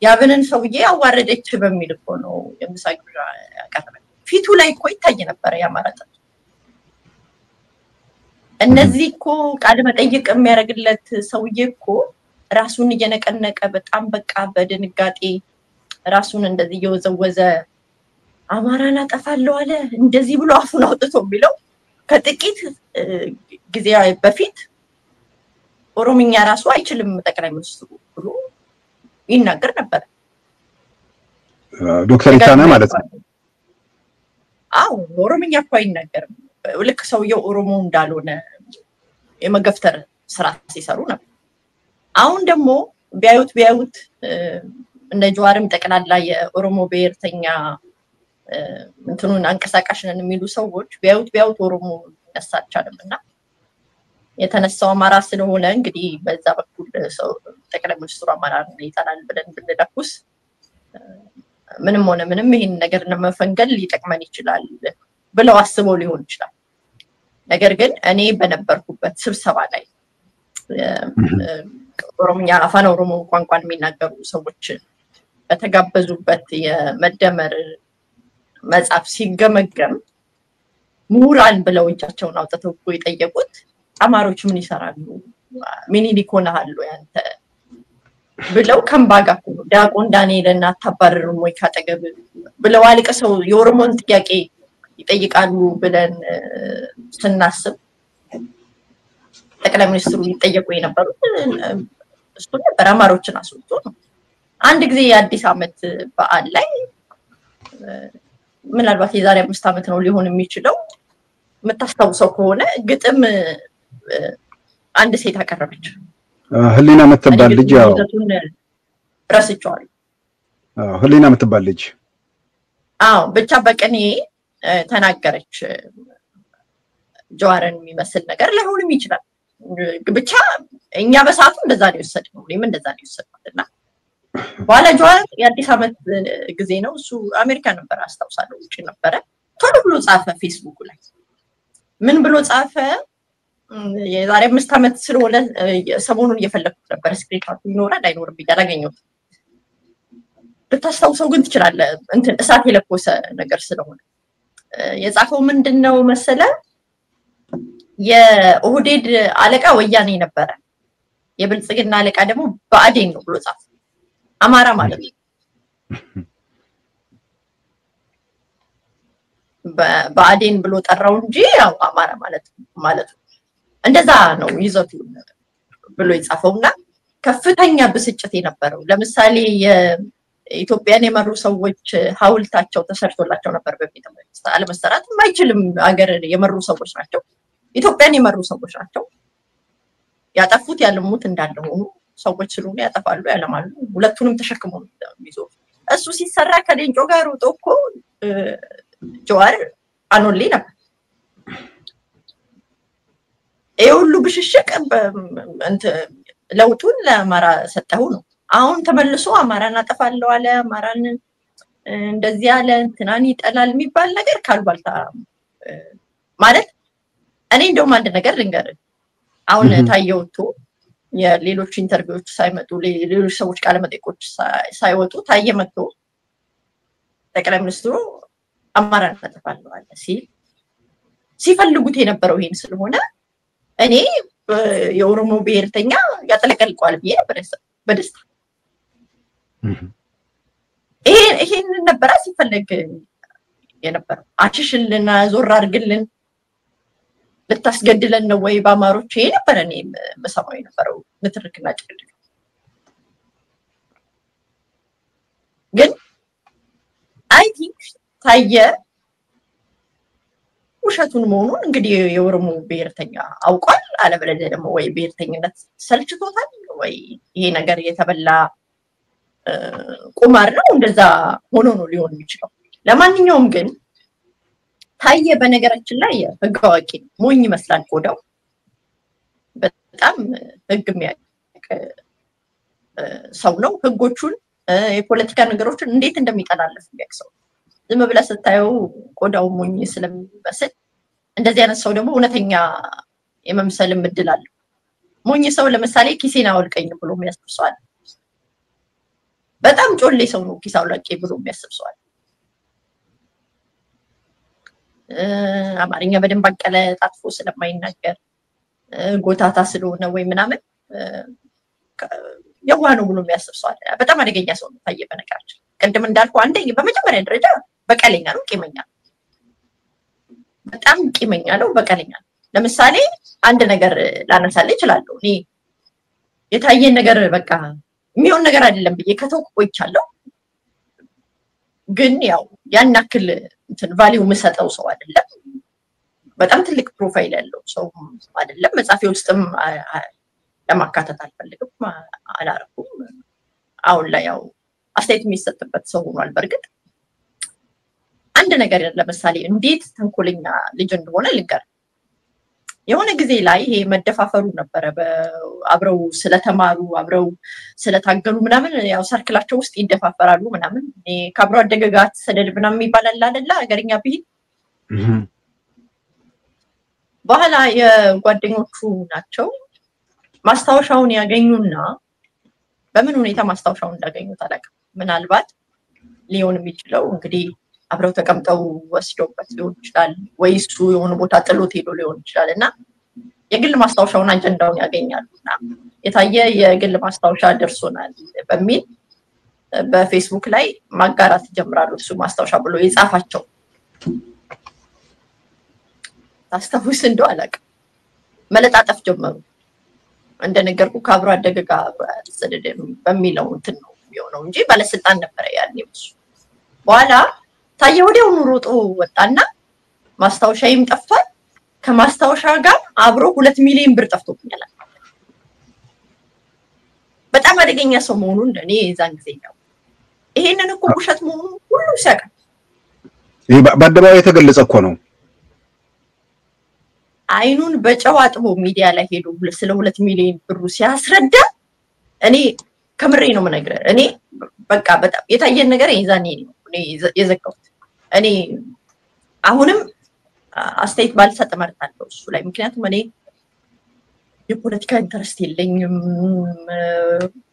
ያብንን ሰውዬ አዋረደች በሚል እኮ ነው የምሳግራ ያቀረበ ፊቱ ላይ እኮ ይታይ ነበር የአማራ ጥላቸው እነዚህ እኮ ቃል መጠይቅ የሚያደርግለት ሰውዬ እኮ ራሱን እየነቀነቀ በጣም በቃ በድንጋጤ ራሱን እንደዚህ እየወዘወዘ አማራን አጠፋለሁ አለ እንደዚህ ብሎ አፉን አውጥቶ ቢለው ከጥቂት ጊዜ በፊት ኦሮምኛ ራሱ አይችልም ጠቅላይ ሚኒስትሩ ብሎ ይናገር ነበር ዶክተር ኢታና ማለት ነው አው ኦሮምኛ እኮ አይናገርም ልክ ሰውየው ኦሮሞ እንዳልሆነ የመገፍተር ስራ ሲሰሩ ነበር አሁን ደግሞ ቢያዩት እንደ ጀዋርም ጠቅላላ የኦሮሞ ብሔርተኛ እንትኑን አንቀሳቃሽ ነን የሚሉ ሰዎች ቢያዩት ኦሮሞ ያሳቻለምና የተነሳው አማራ ስለሆነ እንግዲህ በዛ በኩል ሰው ጠቅላይ ሚኒስትሩ አማራ ይጣላል ብለን ብንደኩስ ምንም ሆነ ምንም ይሄን ነገር ለመፈንገል ሊጠቅመን ይችላል ብለው አስበው ሊሆን ይችላል ነገር ግን እኔ በነበርኩበት ስብሰባ ላይ ኦሮምኛ አፋን ኦሮሞ ቋንቋን የሚናገሩ ሰዎች በተጋበዙበት የመደመር መጽሐፍ ሲገመገም ምሁራን ብለው እጃቸውን አውጥተው እኮ የጠየቁት አማሮች ምን ይሰራሉ ሚኒሊክ ሆነሃል ያንተ ብለው ከምባጋ ነው ዳቆን ዳንኤልና አታባረሩም ወይ ካጠገብ ብለው አልቀሰው የኦሮሞን ጥያቄ ይጠይቃሉ ብለን ስናስብ ጠቅላይ ሚኒስትሩ ይጠየቁ የነበሩት እሱ ነበር አማሮችን አስወጡ ነው አንድ ጊዜ የአዲስ አመት በዓል ላይ ምናልባት የዛሬ 5 አመት ነው ሊሆን የሚችለው መታስተውሰው ከሆነ ግጥም አንድ ሴት አቀረበች ህሊና መተባል ልጅ ያው ራስቸዋል ህሊና መተባል ልጅ አው ብቻ በቀኔ ተናገረች ጀዋርን የሚመስል ነገር ላይሆንም ይችላል ብቻ እኛ በሰዓቱ እንደዛ ነው የወሰድነው እኔም እንደዛ ነው የወሰድኩትና በኋላ ጀዋር የአዲስ አመት ጊዜ ነው እሱ አሜሪካ ነበር አስተውሳለሁ ውጪ ነበር ቶሎ ብሎ ጻፈ ፌስቡክ ላይ ምን ብሎ ጻፈ? የዛሬ 5 ዓመት ስለሆነ ሰሞኑን እየፈለኩት ነበር ስክሪንሾት ይኖራል አይኖርም ያላገኘሁት ልታስታውሰው ግን ትችላለህ እንትን እሳት የለኮሰ ነገር ስለሆነ የጻፈው ምንድነው መሰለ የኦህዴድ አለቃ ወያኔ ነበረ የብልጽግና አለቃ ደግሞ ብአዴን ነው ብሎ ጻፈ አማራ ማለት ነው ብአዴን ብሎ ጠራው እንጂ ያው አማራ ማለት ነው እንደዛ ነው ይዘቱ ብሎ ይጻፈውና ከፍተኛ ብስጭት የነበረው ለምሳሌ የኢትዮጵያን የመሩ ሰዎች ሐውልታቸው ተሰርቶላቸው ነበር በቤተ መንግስት አለመሰራት የማይችልም ሀገር የመሩ ሰዎች ናቸው ኢትዮጵያን የመሩ ሰዎች ናቸው ያጠፉት ያለሙት እንዳለ ሆኖ ሰዎች ስለሆነ ያጠፋሉ ያለማሉ ሁለቱንም ተሸክመው ይዞ እሱ ሲሰራ ከሌንጮ ጋር ወጥቶ ጀዋር አኖሌ ነበር ሁሉ ብሽሽቅ እንት ለውጡን ለአማራ ሰጠው ነው አሁን ተመልሶ አማራን አጠፋለው አለ አማራን እንደዚህ ያለ እንትናን ይጠላል የሚባል ነገር ካልባልታ ማለት እኔ እንደውም አንድ ነገር ልንገር አሁን ታየውቱ የሌሎች ኢንተርቪዎች ሳይመጡ ሌሎች ሰዎች ቃለ መጠይቆች ሳይወጡ ታየመጡ ጠቅላይ ሚኒስትሩ አማራን አጠፋለው አለ ሲፈልጉት የነበረው ይሄን ስለሆነ እኔ የኦሮሞ ብሔርተኛ ያጠለቀልቋል ብዬ በደስታ ይሄን ነበር ሲፈልግ የነበረው አሽሽልን ዞር አድርግልን ልታስገድለን ነው ወይ በአማሮች ይሄ ነበር እኔ መሰማው የነበረው ንትርክና ጭቅድቅ ግን አይ ቲንክ ታየ ውሸቱን መሆኑን እንግዲህ የኦሮሞ ብሔርተኛ አውቋል አለበለዚያ ደግሞ ወይ ብሔርተኝነት ሰልችቶታል ወይ ይሄ ነገር የተበላ ቁማር ነው እንደዛ ሆኖ ነው ሊሆን የሚችለው ለማንኛውም ግን ታየ በነገራችን ላይ ህግ አዋቂ ሞኝ ይመስላል ቆዳው በጣም ህግ የሚያውቅ ሰው ነው ህጎቹን የፖለቲካ ነገሮችን እንዴት እንደሚጠላለፍ የሚያውቅ ዝም ብለህ ስታየው ቆዳው ሞኝ ስለሚመስል እንደዚህ አይነት ሰው ደግሞ እውነተኛ የመምሰል ምድል አለው ሞኝ ሰው ለምሳሌ ኪሴና አውልቀኝ ብሎ የሚያስብሰዋል በጣም ጮሌ ሰው ነው ኪሳው ለቄ ብሎ የሚያስብሰዋል አማርኛ በደንብ አቀለ ጣጥፎ ስለማይናገር ጎታታ ስለሆነ ወይ ምናምን የዋ ነው ብሎ የሚያስብሰዋል በጣም አደገኛ ሰው ነው ታየ በነገራችን ቅድም እንዳልኩ አንደኛ በመጀመሪያ ደረጃ በቀለኛ ነው ቂመኛ በጣም ቂመኛ ነው በቀለኛ ለምሳሌ አንድ ነገር ላነሳልህ ይችላል እኔ የታየን ነገር በቃ የሚሆን ነገር አይደለም ብዬ ከተውኩ ቆይቻለሁ ግን ያው ያን ያክል እንትን ቫልዩ መሰጠው ሰው አይደለም በጣም ትልቅ ፕሮፋይል ያለው ሰው አይደለም መጻፊ ውስጥም ለማካተት አልፈልግም አላረኩም አሁን ላይ ያው አስተያየት የሚሰጥበት ሰው ሆኗል በርግጥ አንድ ነገር ለምሳሌ እንዴት ተንኮለኛ ልጅ እንደሆነ ልንገር የሆነ ጊዜ ላይ ይሄ መደፋፈሩ ነበር አብረው ስለተማሩ አብረው ስለታገሉ ምናምን ያው ሰርክላቸው ውስጥ ይደፋፈራሉ ምናምን ከአብሮ አደገጋት ሰደድ ምናምን ይባላል አይደል አገርኛ ቢል በኋላ የጓደኞቹ ናቸው ማስታወሻውን ያገኙና በምን ሁኔታ ማስታወሻውን እንዳገኙት አላውቅም ምናልባት ሊሆን የሚችለው እንግዲህ አብረው ተቀምጠው ወስዶበት ሊሆን ይችላል ወይ እሱ የሆነ ቦታ ጥሎት ሄዶ ሊሆን ይችላልና የግል ማስታወሻውን አጀንዳውን ያገኛሉና የታየ የግል ማስታወሻ ደርሶናል በሚል በፌስቡክ ላይ ማጋራት ጀምራሉ እሱ ማስታወሻ ብሎ የጻፋቸው ታስታውስ እንደው አላውቅም መለጣጠፍ ጀመሩ እንደነገርኩ ከአብሮ አደገጋ ሰደደ በሚለው እንትን ነው የሆነው እንጂ ባለስልጣን ነበር ያኔ እሱ በኋላ ታየ ወዲያው ሮጦ ወጣና ማስታወሻይም ጠፍቷል ከማስታወሻ ጋር አብሮ 2 ሚሊዮን ብር ጠፍቶብኛል በጣም አደገኛ ሰው መሆኑን እኔ የዛን ጊዜ ነው ይሄንን እኮ ውሸት መሆኑን ሁሉ ሲያውቅ ይሄ በአደባባይ የተገለጸ እኮ ነው አይኑን በጨው አጥቦ ሚዲያ ላይ ሄዶ ስለ 2 ሚሊዮን ብሩ ሲያስረዳ እኔ ከምሬ ነው የምነግርህ እኔ በቃ በጣም የታየን ነገር የዛኔ ነው እኔ የዘጋሁት እኔ አሁንም አስተያየት ባልሰጥ እመርጣለሁ እሱ ላይ። ምክንያቱም እኔ የፖለቲካ ኢንተረስት የለኝም፣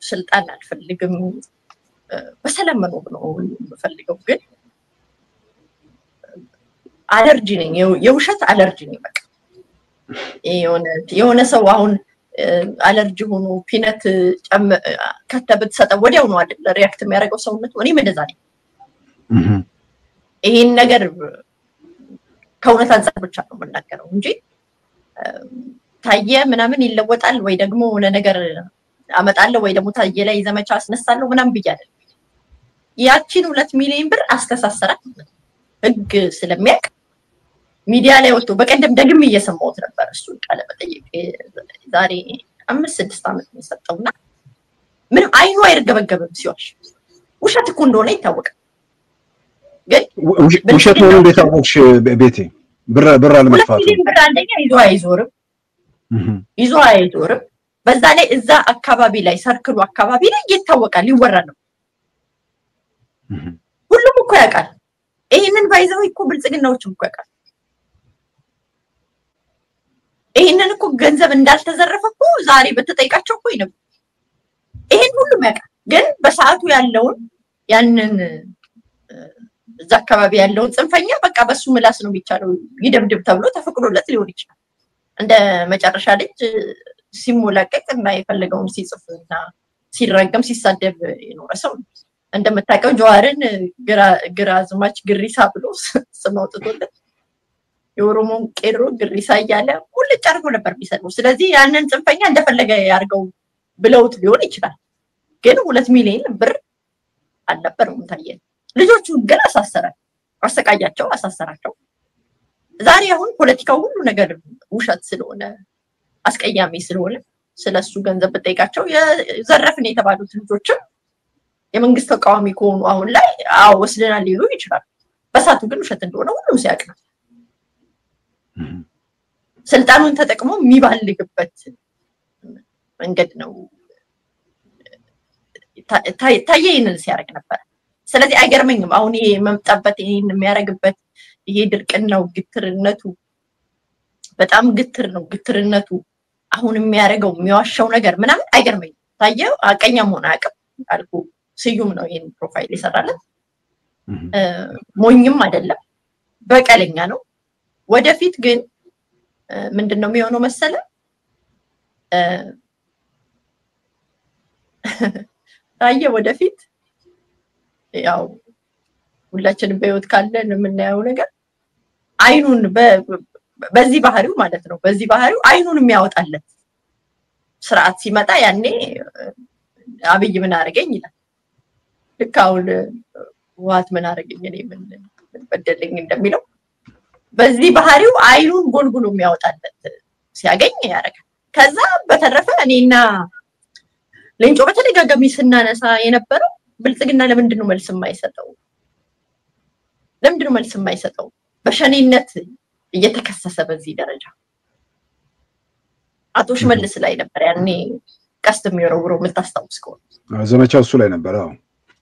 ስልጣን አልፈልግም፣ በሰላም መኖር ነው የምፈልገው። ግን አለርጂ ነኝ፣ የውሸት አለርጂ ነኝ። በቃ የሆነ ሰው አሁን አለርጂ ሆኖ ፒነት ከተብት ሰጠው ወዲያው ነው አይደል ሪአክት የሚያደርገው ሰውነት። እኔም እንደዛ ነኝ። ይሄን ነገር ከእውነት አንፃር ብቻ ነው የምናገረው እንጂ ታየ ምናምን ይለወጣል ወይ ደግሞ ሆነ ነገር አመጣለሁ ወይ ደግሞ ታየ ላይ ዘመቻ አስነሳለሁ ምናምን ብያለሁ። ያቺን 2 ሚሊዮን ብር አስተሳሰራት ህግ ስለሚያውቅ ሚዲያ ላይ ወጥቶ በቀደም ደግም እየሰማሁት ነበር እሱን ቃለ መጠይቅ ዛሬ 5-6 ዓመት ነው የሰጠውና ምንም አይኑ አይርገበገብም ሲዋሽ። ውሸት እኮ እንደሆነ ይታወቃል። ግን ውሸት ነው እንዴት አወቅሽ ቤቴ? ብር አለመጥፋቱ ብር አንደኛ ይዞ አይዞርም። በዛ ላይ እዛ አካባቢ ላይ ሰርክሉ አካባቢ ላይ ይታወቃል፣ ይወራል ነው። ሁሉም እኮ ያውቃል። ይሄንን ባይዘው እኮ ብልጽግናዎችም እኮ ያውቃል። ይሄንን እኮ ገንዘብ እንዳልተዘረፈ እኮ ዛሬ በተጠይቃቸው እኮ ይነብ ይሄን ሁሉም ያውቃል። ግን በሰዓቱ ያለውን ያንን እዛ አካባቢ ያለውን ጽንፈኛ በቃ በሱ ምላስ ነው የሚቻለው ይደብድብ ተብሎ ተፈቅዶለት ሊሆን ይችላል። እንደ መጨረሻ ልጅ ሲሞላቀቅ እና የፈለገውን ሲጽፍና ሲረገም ሲሳደብ የኖረ ሰው ነው። እንደምታውቀው ጀዋርን ግራዝማች ግሪሳ ብሎ ስም አውጥቶለት የኦሮሞን ቄሮ ግሪሳ እያለ ሁልጭ አድርጎ ነበር የሚሰድበው። ስለዚህ ያንን ጽንፈኛ እንደፈለገ ያርገው ብለውት ሊሆን ይችላል። ግን 2 ሚሊዮን ብር አልነበረውም ታየ። ልጆቹን ግን አሰቃያቸው፣ አሳሰራቸው። ዛሬ አሁን ፖለቲካው ሁሉ ነገር ውሸት ስለሆነ አስቀያሚ ስለሆነ ስለሱ ገንዘብ በጠይቃቸው የዘረፍን የተባሉት ልጆችም የመንግስት ተቃዋሚ ከሆኑ አሁን ላይ ወስደናል ሊሉ ይችላል። በሳቱ ግን ውሸት እንደሆነ ሁሉም ሲያውቅ ነው። ስልጣኑን ተጠቅሞ የሚባልግበት መንገድ ነው። ታየ ይሄንን ሲያደርግ ነበር። ስለዚህ አይገርመኝም አሁን ይሄ መምጣበት ይሄን የሚያደርግበት ይሄ ድርቅናው ግትርነቱ በጣም ግትር ነው። ግትርነቱ አሁን የሚያደርገው የሚዋሻው ነገር ምናምን አይገርመኝም። ታየ አቀኛ መሆን አያውቅም አልኩ። ስዩም ነው ይሄን ፕሮፋይል ይሰራለት። ሞኝም አይደለም፣ በቀለኛ ነው። ወደፊት ግን ምንድነው የሚሆነው መሰለ? ታየ ወደፊት ያው ሁላችንም በህይወት ካለን የምናየው ነገር አይኑን በዚህ ባህሪው ማለት ነው። በዚህ ባህሪው አይኑን የሚያወጣለት ስርዓት ሲመጣ ያኔ አብይ ምን አረገኝ ይላል። ልክ አሁን ዋት ምን አረገኝ እኔ ምን በደለኝ እንደሚለው በዚህ ባህሪው አይኑን ጎልጉሎ የሚያወጣለት ሲያገኝ ያረጋል። ከዛ በተረፈ እኔና ለንጮ በተደጋጋሚ ስናነሳ የነበረው ብልጽግና ለምንድን ነው መልስ የማይሰጠው? ለምንድን ነው መልስ የማይሰጠው? በሸኔነት እየተከሰሰ በዚህ ደረጃ አቶ ሽመልስ ላይ ነበር ያኔ ቀስት የሚወረውረው የምታስታውስ ከሆነ ዘመቻው እሱ ላይ ነበር።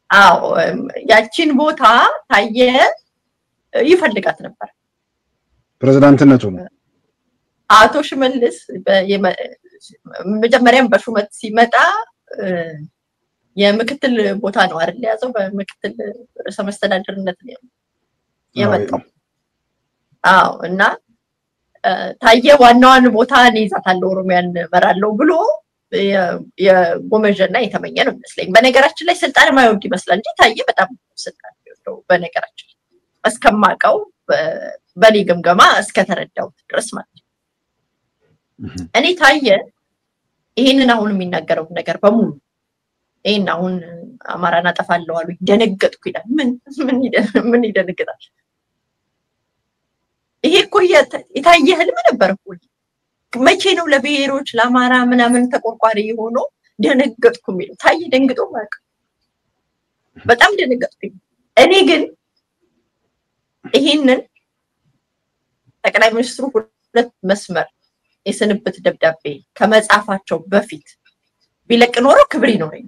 አዎ ያቺን ቦታ ታየ ይፈልጋት ነበር ፕሬዝዳንትነቱ ነው። አቶ ሽመልስ መጀመሪያም በሹመት ሲመጣ የምክትል ቦታ ነው አይደል ያዘው። በምክትል ርዕሰ መስተዳድርነት ነው የመጣው። አዎ እና ታየ ዋናዋን ቦታ ይዛታለሁ ኦሮሚያን መራለው ብሎ የጎመጀና የተመኘ ነው መስለኝ። በነገራችን ላይ ስልጣን ማይወድ ይመስላል እንጂ ታየ በጣም ስልጣን ይወደው በነገራችን እስከማቀው በኔ ግምገማ እስከተረዳው ድረስ ማለት ነው። እኔ ታየ ይሄንን አሁን የሚናገረው ነገር በሙሉ ይሄን አሁን አማራን አጠፋለሁ አሉ ደነገጥኩ ይላል። ምን ይደነግጣል? ይሄ እኮ የታየ ህልም ነበር እኮ። መቼ ነው ለብሔሮች ለአማራ ምናምን ተቆርቋሪ ሆኖ ደነገጥኩ የሚለው? ታየ ደንግጦ ማለት በጣም ደነገጥኩ። እኔ ግን ይሄንን ጠቅላይ ሚኒስትሩ 2 መስመር የስንብት ደብዳቤ ከመጻፋቸው በፊት ቢለቅ ኖሮ ክብር ይኖረኝ።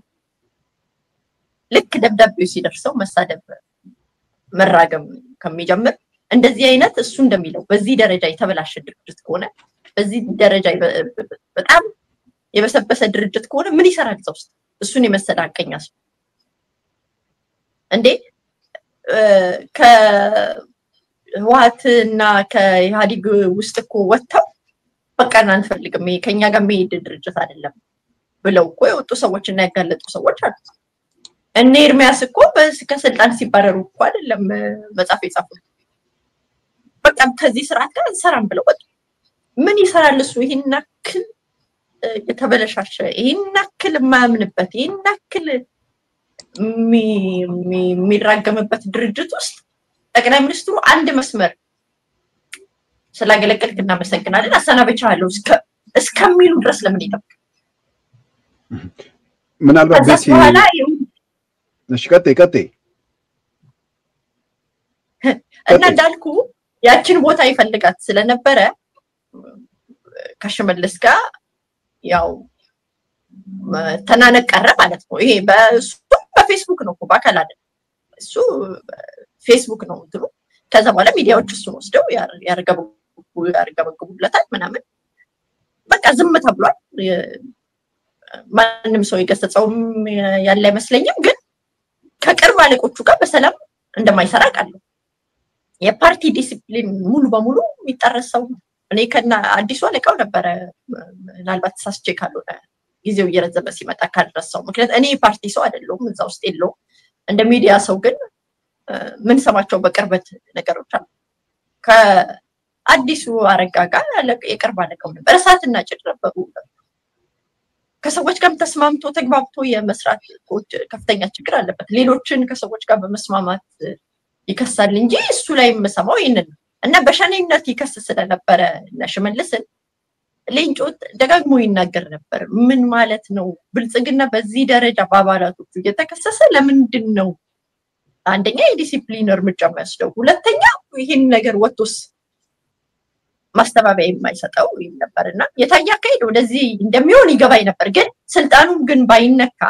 ልክ ደብዳቤው ሲደርሰው መሳደብ መራገም ከሚጀምር እንደዚህ አይነት እሱ እንደሚለው በዚህ ደረጃ የተበላሸ ድርጅት ከሆነ በዚህ ደረጃ በጣም የበሰበሰ ድርጅት ከሆነ ምን ይሰራል እዛ ውስጥ? እሱን የመሰለ አቀኛ ሰው እንዴ ከህወሓትና ከኢህአዴግ ውስጥ እኮ ወጥተው በቃ አንፈልግም ከኛ ጋር መሄድ ድርጅት አይደለም ብለው እኮ የወጡ ሰዎችና ያጋለጡ ሰዎች አሉ። እነ ኤርሚያስ እኮ ከስልጣን ሲባረሩ እኮ አይደለም መጻፍ የጻፉት በቃ ከዚህ ስርዓት ጋር እንሰራም ብለው ወጡ። ምን ይሰራል እሱ? ይሄን ያክል የተበለሻሸ ይሄን ያክል የማያምንበት ይሄን ያክል የሚራገምበት ድርጅት ውስጥ ጠቅላይ ሚኒስትሩ አንድ መስመር ስላገለገልክ እናመሰግናለን አሰናበቻለሁ እስከሚሉ ድረስ ለምን ይጠብቅ? ምናልባት ቤት እሺ ቀጥይ እና እንዳልኩ ያችን ቦታ ይፈልጋት ስለነበረ ከሽመልስ ጋር ያው ተናነቀረ ማለት ነው። ይሄ በፌስቡክ ነው በአካል አይደል እሱ ፌስቡክ ነው እንትሩ ከዛ በኋላ ሚዲያዎች እሱን ወስደው ያርገበግቡለታል ምናምን በቃ ዝም ተብሏል። ማንንም ሰው ይገሰጸውም ያለ አይመስለኝም። ግን ከቅርብ አለቆቹ ጋር በሰላም እንደማይሰራ ቃለው የፓርቲ ዲሲፕሊን ሙሉ በሙሉ የሚጠረሰው እኔ ከና አዲሱ አለቃው ነበረ ምናልባት ሳስቼ ካልሆነ ጊዜው እየረዘመ ሲመጣ ካልረሳው ምክንያት እኔ ፓርቲ ሰው አይደለሁም እዛ ውስጥ የለው እንደ ሚዲያ ሰው ግን ምን ሰማቸው በቅርበት ነገሮች አሉ። ከአዲሱ አረጋ ጋር የቅርብ አለቃው ነበር እሳትና ጭድ ነበሩ። ከሰዎች ጋር ተስማምቶ ተግባብቶ የመስራት ከፍተኛ ችግር አለበት። ሌሎችን ከሰዎች ጋር በመስማማት ይከሳል እንጂ እሱ ላይ የምሰማው ይሄንን እና በሸኔነት ይከስ ስለነበረ ለሽመልስን ሌንጮ ደጋግሞ ይናገር ነበር። ምን ማለት ነው ብልጽግና በዚህ ደረጃ በአባላቶቹ እየተከሰሰ ለምንድን ነው አንደኛ የዲሲፕሊን እርምጃ የማይወስደው፣ ሁለተኛ ይሄን ነገር ወጥቶስ ማስተባበያ የማይሰጠው ነበርና የታየ አካሄድ ወደዚህ እንደሚሆን ይገባኝ ነበር። ግን ስልጣኑን ግን ባይነካ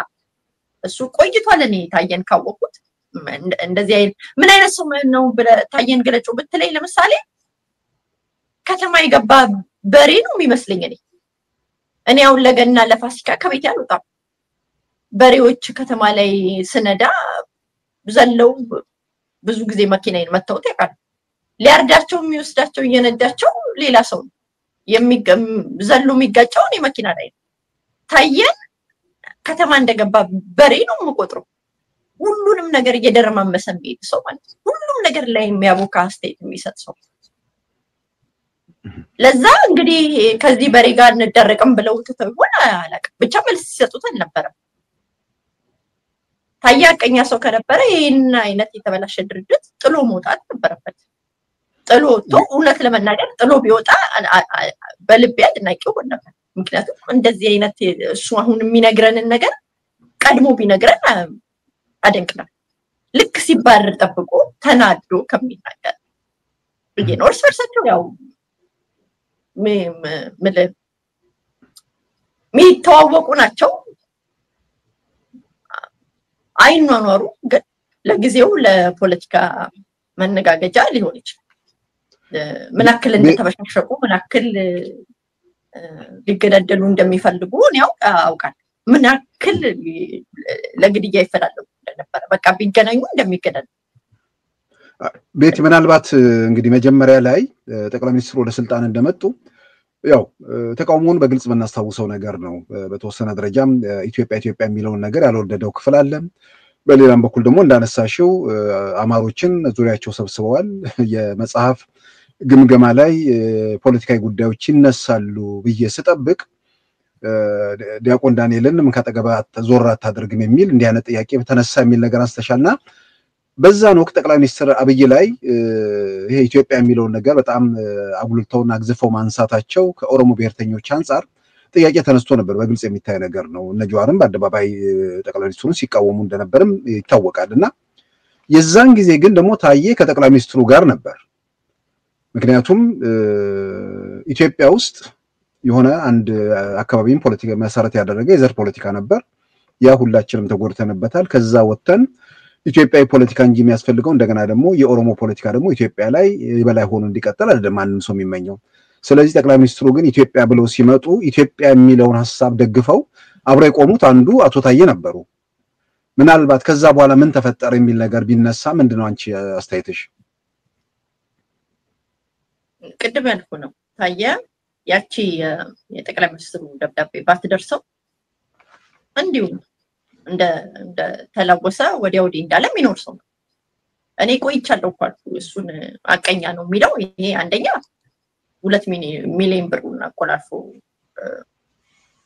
እሱ ቆይቷል። እኔ ታየን ካወቁት እንደዚህ ምን አይነት ሰው ነው ታየን ገለጮ ብትለኝ ለምሳሌ ከተማ የገባ በሬ ነው የሚመስለኝ። እኔ አሁን ለገና ለፋሲካ ከቤት ያልወጣም በሬዎች ከተማ ላይ ስነዳ ዘለው ብዙ ጊዜ መኪናዬን መተውት ያውቃል። ሊያርዳቸው የሚወስዳቸው እየነዳቸው ሌላ ሰው ዘሎ የሚጋጨው እኔ መኪና ላይ ታየን ከተማ እንደገባ በሬ ነው የምቆጥረው። ሁሉንም ነገር እየደረማመሰ የሚሄድ ሰው ማለት ነው። ሁሉም ነገር ላይ የሚያቦካ አስተያየት የሚሰጥ ሰው። ለዛ እንግዲህ ከዚህ በሬ ጋር እንደረቀም ብለው ተተውና አላውቅም ብቻ መልስ ሲሰጡት አልነበረም። ታያ ቀኛ ሰው ከነበረ ይሄን አይነት የተበላሸ ድርጅት ጥሎ መውጣት ነበረበት። ጥሎ እውነት ለመናገር ጥሎ ቢወጣ በልቤ አድናቂው ነበር። ምክንያቱም እንደዚህ አይነት እሱ አሁን የሚነግረንን ነገር ቀድሞ ቢነግረን አደንቅናል። ልክ ሲባረር ጠብቆ ተናዶ ከሚናገር በየኖርስ ፈርሰቸው ያው የሚተዋወቁ ናቸው። አይኗኗሩ ግን ለጊዜው ለፖለቲካ መነጋገጃ ሊሆን ይችላል። ምን ያክል እንደተበሻሸቁ ምን ያክል ሊገዳደሉ እንደሚፈልጉ ነው አውቃለሁ። ምን ያክል ለግድያ ይፈልጋሉ እንደነበረ በቃ ቢገናኙ እንደሚገዳደሉ ቤት ምናልባት እንግዲህ መጀመሪያ ላይ ጠቅላይ ሚኒስትሩ ወደ ስልጣን እንደመጡ ያው ተቃውሞውን በግልጽ በእናስታውሰው ነገር ነው። በተወሰነ ደረጃም ኢትዮጵያ የሚለውን ነገር ያልወደደው ክፍል አለ። በሌላም በኩል ደግሞ እንዳነሳሽው አማሮችን ዙሪያቸው ሰብስበዋል። የመጽሐፍ ግምገማ ላይ ፖለቲካዊ ጉዳዮች ይነሳሉ ብዬ ስጠብቅ ዲያቆን ዳንኤልን ምን ካጠገባ ዞር አታደርግም የሚል እንዲህ አይነት ጥያቄ ተነሳ የሚል ነገር አንስተሻልና በዛን ወቅት ጠቅላይ ሚኒስትር አብይ ላይ ይሄ ኢትዮጵያ የሚለውን ነገር በጣም አጉልተውና አግዝፈው ማንሳታቸው ከኦሮሞ ብሔርተኞች አንፃር ጥያቄ ተነስቶ ነበር። በግልጽ የሚታይ ነገር ነው። እነ ጀዋርም በአደባባይ ጠቅላይ ሚኒስትሩን ሲቃወሙ እንደነበርም ይታወቃልና የዛን ጊዜ ግን ደግሞ ታዬ ከጠቅላይ ሚኒስትሩ ጋር ነበር። ምክንያቱም ኢትዮጵያ ውስጥ የሆነ አንድ አካባቢን ፖለቲካ መሰረት ያደረገ የዘር ፖለቲካ ነበር። ያ ሁላችንም ተጎድተንበታል። ከዛ ወጥተን ኢትዮጵያዊ ፖለቲካ እንጂ የሚያስፈልገው እንደገና ደግሞ የኦሮሞ ፖለቲካ ደግሞ ኢትዮጵያ ላይ የበላይ ሆኖ እንዲቀጥል አይደለም ማንም ሰው የሚመኘው። ስለዚህ ጠቅላይ ሚኒስትሩ ግን ኢትዮጵያ ብለው ሲመጡ ኢትዮጵያ የሚለውን ሐሳብ ደግፈው አብረው የቆሙት አንዱ አቶ ታዬ ነበሩ። ምናልባት ከዛ በኋላ ምን ተፈጠረ የሚል ነገር ቢነሳ ምንድነው አንቺ አስተያየትሽ? ቅድም ያልኩ ነው ታዬ ያቺ የጠቅላይ ሚኒስትሩ ደብዳቤ ባትደርሰው እንዲሁ እንደ ተላወሰ ወዲያ ወዲህ እንዳለ የሚኖር ሰው ነው። እኔ ቆይቻለሁ እኮ እሱን አቀኛ ነው የሚለው ይሄ አንደኛ 2 ሚሊዮን ብሩን አቆላልፎ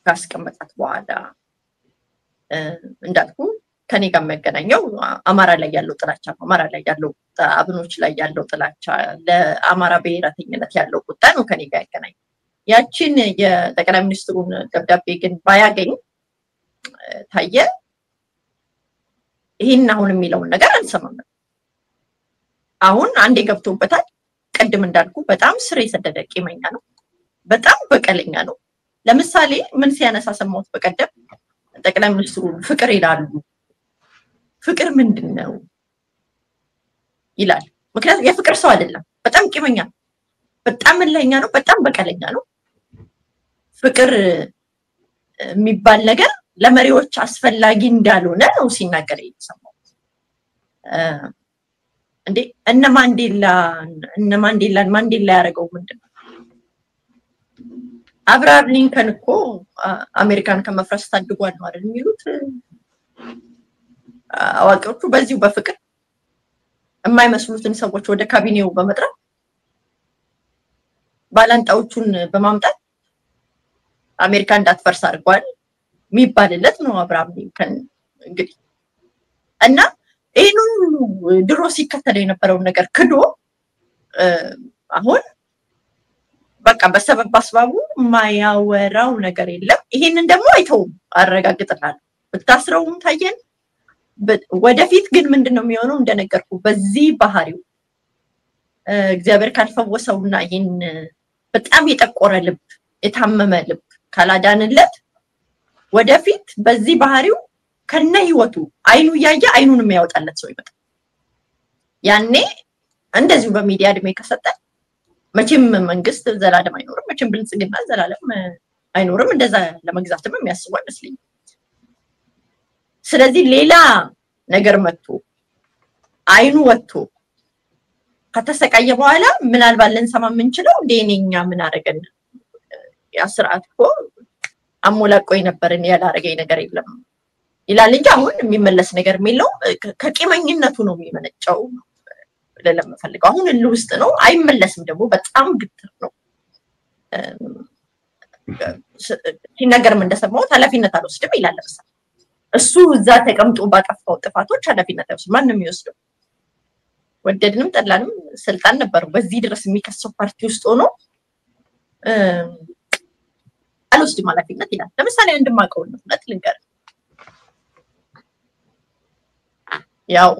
ካስቀመጣት በኋላ እንዳልኩ ከኔ ጋር የሚያገናኘው አማራ ላይ ያለው ጥላቻ ነው። አማራ ላይ ያለው አብኖች ላይ ያለው ጥላቻ ለአማራ ብሔረተኝነት ያለው ቁጣ ነው ከኔ ጋር ያገናኘው። ያቺን የጠቅላይ ሚኒስትሩን ደብዳቤ ግን ባያገኝ ታየ ይሄን አሁን የሚለውን ነገር አንሰማም። አሁን አንዴ ገብቶበታል። ቀድም እንዳልኩ በጣም ስር የሰደደ ቂመኛ ነው። በጣም በቀለኛ ነው። ለምሳሌ ምን ሲያነሳ ሰማሁት በቀደም ጠቅላይ ሚኒስትሩ ፍቅር ይላሉ። ፍቅር ምንድነው ይላል። ምክንያቱም የፍቅር ሰው አይደለም። በጣም ቂመኛ ነው። በጣም ለኛ ነው። በጣም በቀለኛ ነው። ፍቅር የሚባል ነገር ለመሪዎች አስፈላጊ እንዳልሆነ ነው ሲናገር የሰማሁት። እንዴ እነ ማንዴላ ያደረገው ምንድነው? አብርሃም ሊንከን እኮ አሜሪካን ከመፍረስ ታድጓል ነው አይደል የሚሉት አዋቂዎቹ። በዚሁ በፍቅር የማይመስሉትን ሰዎች ወደ ካቢኔው በመጥራት ባላንጣዎቹን በማምጣት አሜሪካ እንዳትፈርስ አድርጓል የሚባልለት ነው አብርሃም ሊንከን እንግዲህ። እና ይሄን ሁሉ ድሮ ሲከተል የነበረውን ነገር ክዶ አሁን በቃ በሰበብ አስባቡ ማያወራው ነገር የለም። ይሄንን ደግሞ አይተውም አረጋግጥላለሁ። ብታስረውም ታየን። ወደፊት ግን ምንድነው የሚሆነው? እንደነገርኩ በዚህ ባህሪው እግዚአብሔር ካልፈወሰውና ይሄን በጣም የጠቆረ ልብ የታመመ ልብ ካላዳንለት ወደፊት በዚህ ባህሪው ከነ ህይወቱ አይኑ ያያ አይኑን የሚያወጣለት ሰው ይመጣል። ያኔ እንደዚሁ በሚዲያ እድሜ ከሰጠ መቼም መንግስት ዘላለም አይኖርም። መቼም ብልጽግና ዘላለም አይኖርም። እንደዛ ለመግዛትም የሚያስቡ አይመስልኝም። ስለዚህ ሌላ ነገር መጥቶ አይኑ ወጥቶ ከተሰቃየ በኋላ ምናልባት ልንሰማ የምንችለው እንደኔኛ ምን አደረገን ያስራት እኮ አሞላቆይ ነበርን ያላረገኝ ነገር የለም ይላል እንጂ አሁን የሚመለስ ነገር የለው። ከቂመኝነቱ ነው የሚመነጨው ለለምፈልገው አሁን ውስጥ ነው። አይመለስም ደግሞ በጣም ግትር ነው። ሲነገርም እንደሰማሁት ኃላፊነት አልወስድም ይላል። ለምሳሌ እሱ እዛ ተቀምጦ ባጠፋው ጥፋቶች ኃላፊነት አይወስድም። ማንም የሚወስደው ወደድንም ጠላንም ስልጣን ነበረው በዚህ ድረስ የሚከሰው ፓርቲ ውስጥ ሆኖ አልወስድም ኃላፊነት ይላል። ለምሳሌ እንደማቀው ነው ልንገር። ያው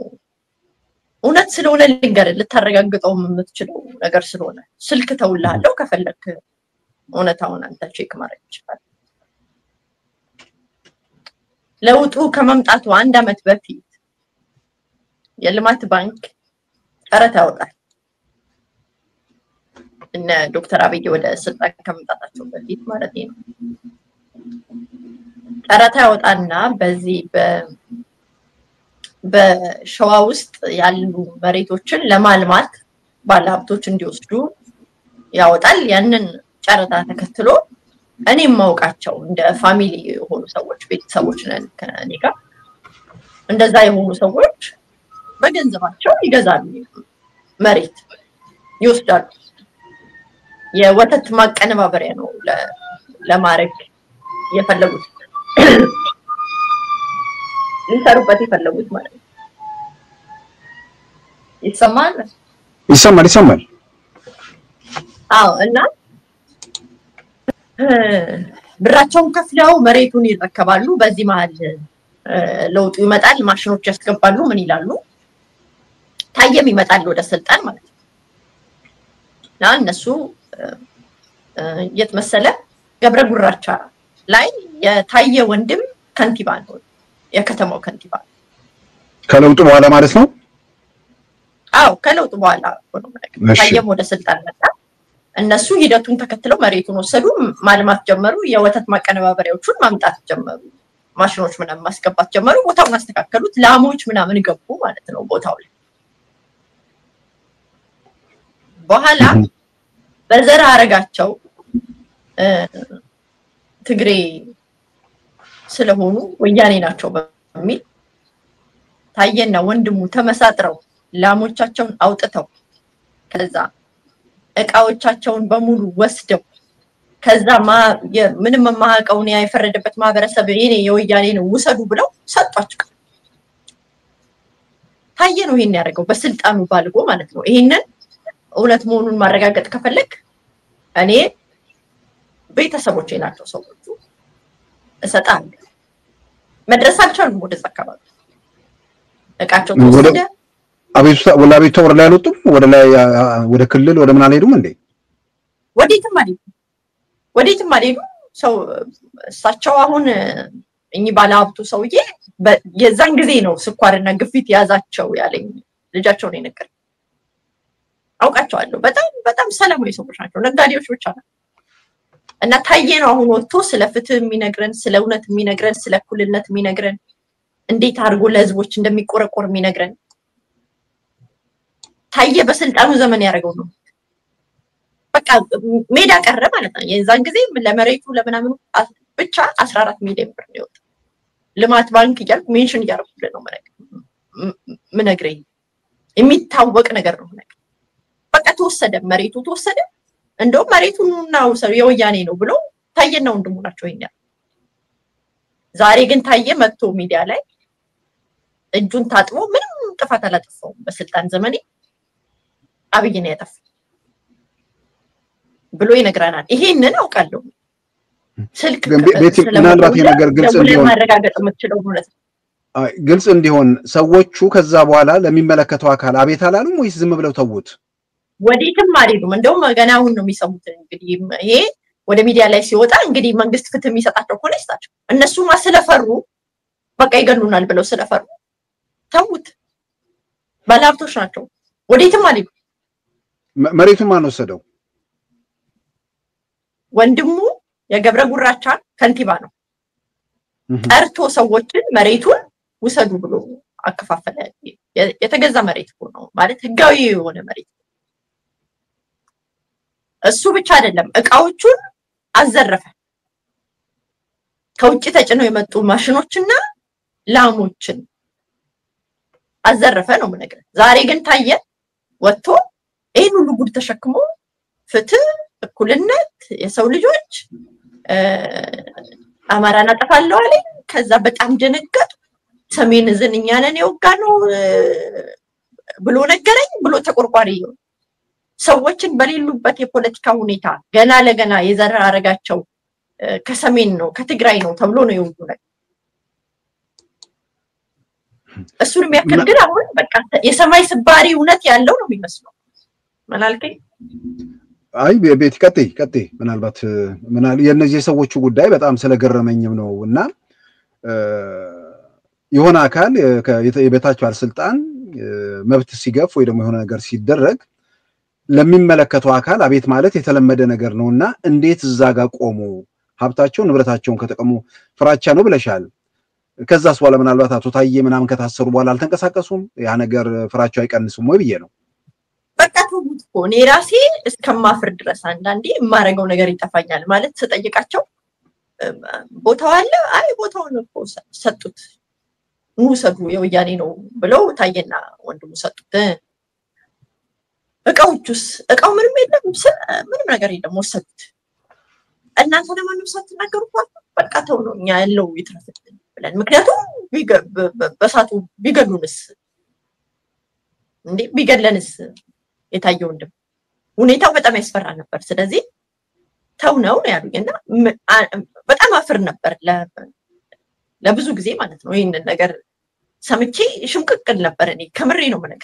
እውነት ስለሆነ ልንገር ልታረጋግጠው የምትችለው ነገር ስለሆነ ስልክ ተውልሃለሁ ከፈለክ እውነታውን አንተ ቼክ ማድረግ ይችላል። ለውጡ ከመምጣቱ 1 አመት በፊት የልማት ባንክ ጨረታ ያወጣል። እነ ዶክተር አብይ ወደ ስልጣን ከመምጣታቸው በፊት ማለት ነው። ጨረታ ያወጣና በዚህ በሸዋ ውስጥ ያሉ መሬቶችን ለማልማት ባለሀብቶች እንዲወስዱ ያወጣል። ያንን ጨረታ ተከትሎ እኔም ማውቃቸው እንደ ፋሚሊ የሆኑ ሰዎች ቤተሰቦች ነን ከኔ ጋር እንደዛ የሆኑ ሰዎች በገንዘባቸው ይገዛሉ፣ መሬት ይወስዳሉ። የወተት ማቀነባበሪያ ነው ለማረግ የፈለጉት ሊሰሩበት የፈለጉት ማለት ነው። ይሰማል። አዎ እና ብራቸውን ከፍለው መሬቱን ይረከባሉ። በዚህ መሃል ለውጡ ይመጣል፣ ማሽኖች ያስገባሉ። ምን ይላሉ? ታየም ይመጣል ወደ ስልጣን ማለት ነው። እነሱ የት መሰለ ገብረ ጉራቻ ላይ የታየ ወንድም ከንቲባ ነው፣ የከተማው ከንቲባ። ከለውጡ በኋላ ማለት ነው አው ከለውጡ በኋላ ሆኖ ታየም ወደ ስልጣን መጣ እነሱ ሂደቱን ተከትለው መሬቱን ወሰዱ ማልማት ጀመሩ የወተት ማቀነባበሪያዎቹን ማምጣት ጀመሩ ማሽኖች ምናምን ማስገባት ጀመሩ ቦታውን አስተካከሉት ላሞች ምናምን ገቡ ማለት ነው ቦታው ላይ በኋላ በዘር አረጋቸው ትግሬ ስለሆኑ ወያኔ ናቸው በሚል ታየና ወንድሙ ተመሳጥረው ላሞቻቸውን አውጥተው ከዛ እቃዎቻቸውን በሙሉ ወስደው ከዛ ምንም ማሃቀውን ያይፈረደበት ማህበረሰብ የኔ የወያኔ ነው ወሰዱ ብለው ሰጧቸው ታየ ነው ይሄን ያደርገው በስልጣኑ ባልጎ ማለት ነው ይሄንን እውነት መሆኑን ማረጋገጥ ከፈለክ እኔ ቤተሰቦቼ ናቸው ሰዎቹ እሰጣለሁ መድረስ አልቻሉም ወደ አካባቢ እቃቸው ተወሰደ አቤቱ ወደ ላይ አልወጡም ወደ ላይ ወደ ክልል ወደ ምን አልሄዱም እንዴ ወዴትም አልሄዱ ሰው እሳቸው አሁን እኚ ባለሀብቱ ሰውዬ የዛን ጊዜ ነው ስኳርና ግፊት ያዛቸው ያለኝ ልጃቸው ነው የነገር አውቃቸዋለሁ በጣም ሰላማዊ ሰዎች ናቸው ነጋዴዎች ብቻ ናቸው እና ታየ ነው አሁን ወጥቶ ስለ ፍትህ የሚነግረን ስለ እውነት የሚነግረን ስለ እኩልነት የሚነግረን እንዴት አድርጎ ለህዝቦች እንደሚቆረቆር የሚነግረን ታየ በስልጣኑ ዘመን ያደረገው ነው በቃ ሜዳ ቀረ ማለት ነው የዛን ጊዜ ለመሬቱ ለምናምን ብቻ 14 ሚሊዮን ብር ነው የወጣው ልማት ባንክ ይያል ሜንሽን ያደርጉልህ ነው ምነግረኝ የሚታወቅ ነገር ነው ነገር በቃ ተወሰደ መሬቱ ተወሰደ እንደው መሬቱና ሰው የወያኔ ነው ብሎ ታየና ወንድሙ ናቸው ይኛ ዛሬ ግን ታየ መጥቶ ሚዲያ ላይ እጁን ታጥቦ ምንም ጥፋት አላጠፋው በስልጣን ዘመኔ አብይ ነው ያጠፋው ብሎ ይነግራናል ይሄንን አውቃለሁ ስልክ ምናልባት የነገር ግልጽ እንዲሆን ማረጋገጥ የምትችለው ማለት ነው ግልጽ እንዲሆን ሰዎቹ ከዛ በኋላ ለሚመለከተው አካል አቤት አላሉም ወይስ ዝም ብለው ተውት ወዴትም አልሄዱም እንደውም ገና አሁን ነው የሚሰሙት እንግዲህ ይሄ ወደ ሚዲያ ላይ ሲወጣ እንግዲህ መንግስት ፍትህ የሚሰጣቸው ኮነ ይስጣቸው እነሱማ ስለፈሩ በቃ ይገሉናል ብለው ስለፈሩ ተውት ባለሀብቶች ናቸው ወዴትም አልሄዱ መሬቱን ማን ወሰደው ወንድሙ የገብረ ጉራቻ ከንቲባ ነው ጠርቶ ሰዎችን መሬቱን ውሰዱ ብሎ አከፋፈለ የተገዛ መሬት ነው ማለት ህጋዊ የሆነ መሬት እሱ ብቻ አይደለም እቃዎቹን አዘረፈ ከውጭ ተጭነው የመጡ ማሽኖችና ላሞችን አዘረፈ ነው ነገር ዛሬ ግን ታየ ወጥቶ ይሄን ሁሉ ጉድ ተሸክሞ ፍትህ እኩልነት የሰው ልጆች አማራና ጠፋለው አለ ከዛ በጣም ደነገጡ ሰሜን ዝንኛ ነን የወጋነው ብሎ ነገረኝ ብሎ ተቆርቋሪ ሰዎችን በሌሉበት የፖለቲካ ሁኔታ ገና ለገና የዘራ አረጋቸው ከሰሜን ነው ከትግራይ ነው ተብሎ ነው የወጡ ነገር እሱን የሚያከልግል አሁን በቃ የሰማይ ስባሪ እውነት ያለው ነው የሚመስለው ማላልከኝ አይ ቤት ቀጤ ምናልባት የነዚህ ሰዎቹ ጉዳይ በጣም ስለገረመኝም ነውና የሆነ አካል የበታች ባለስልጣን መብት ሲገፍ ወይ ደግሞ የሆነ ነገር ሲደረግ ለሚመለከተው አካል አቤት ማለት የተለመደ ነገር ነውና እንዴት እዛ ጋር ቆሙ ሀብታቸው ንብረታቸውን ከተቀሙ ፍራቻ ነው ብለሻል ከዛስ በኋላ ምናልባት አቶ ታዬ ምናምን ከታሰሩ በኋላ አልተንቀሳቀሱም ያ ነገር ፍራቻው አይቀንስም ወይ ብዬ ነው በቃ ተውት እኔ ራሴ እስከማፍር ድረስ አንዳንዴ የማረገው ነገር ይጠፋኛል ማለት ተጠይቃቸው ቦታው አለ አይ ቦታውን እኮ ሰጡት ሙሰዱ የወያኔ ነው ብለው ታየና ወንድሙ ሰጡት እቃው ምንም የለም ምንም ነገር የለም ወሰዱት እናንተ ለማንም ሳትናገሩ በቃ ተው ነው እኛ ያለው ይተረፈልን ብለን ምክንያቱም በሳቱ ቢገሉንስ እንዴ ቢገለንስ የታየው ወንድም ሁኔታው በጣም ያስፈራ ነበር ስለዚህ ተው ነው ያሉኝና በጣም አፍር ነበር ለብዙ ጊዜ ማለት ነው ይሄን ነገር ሰምቼ ሽምቅቅል ነበር እኔ ከምሬ ነው ማለት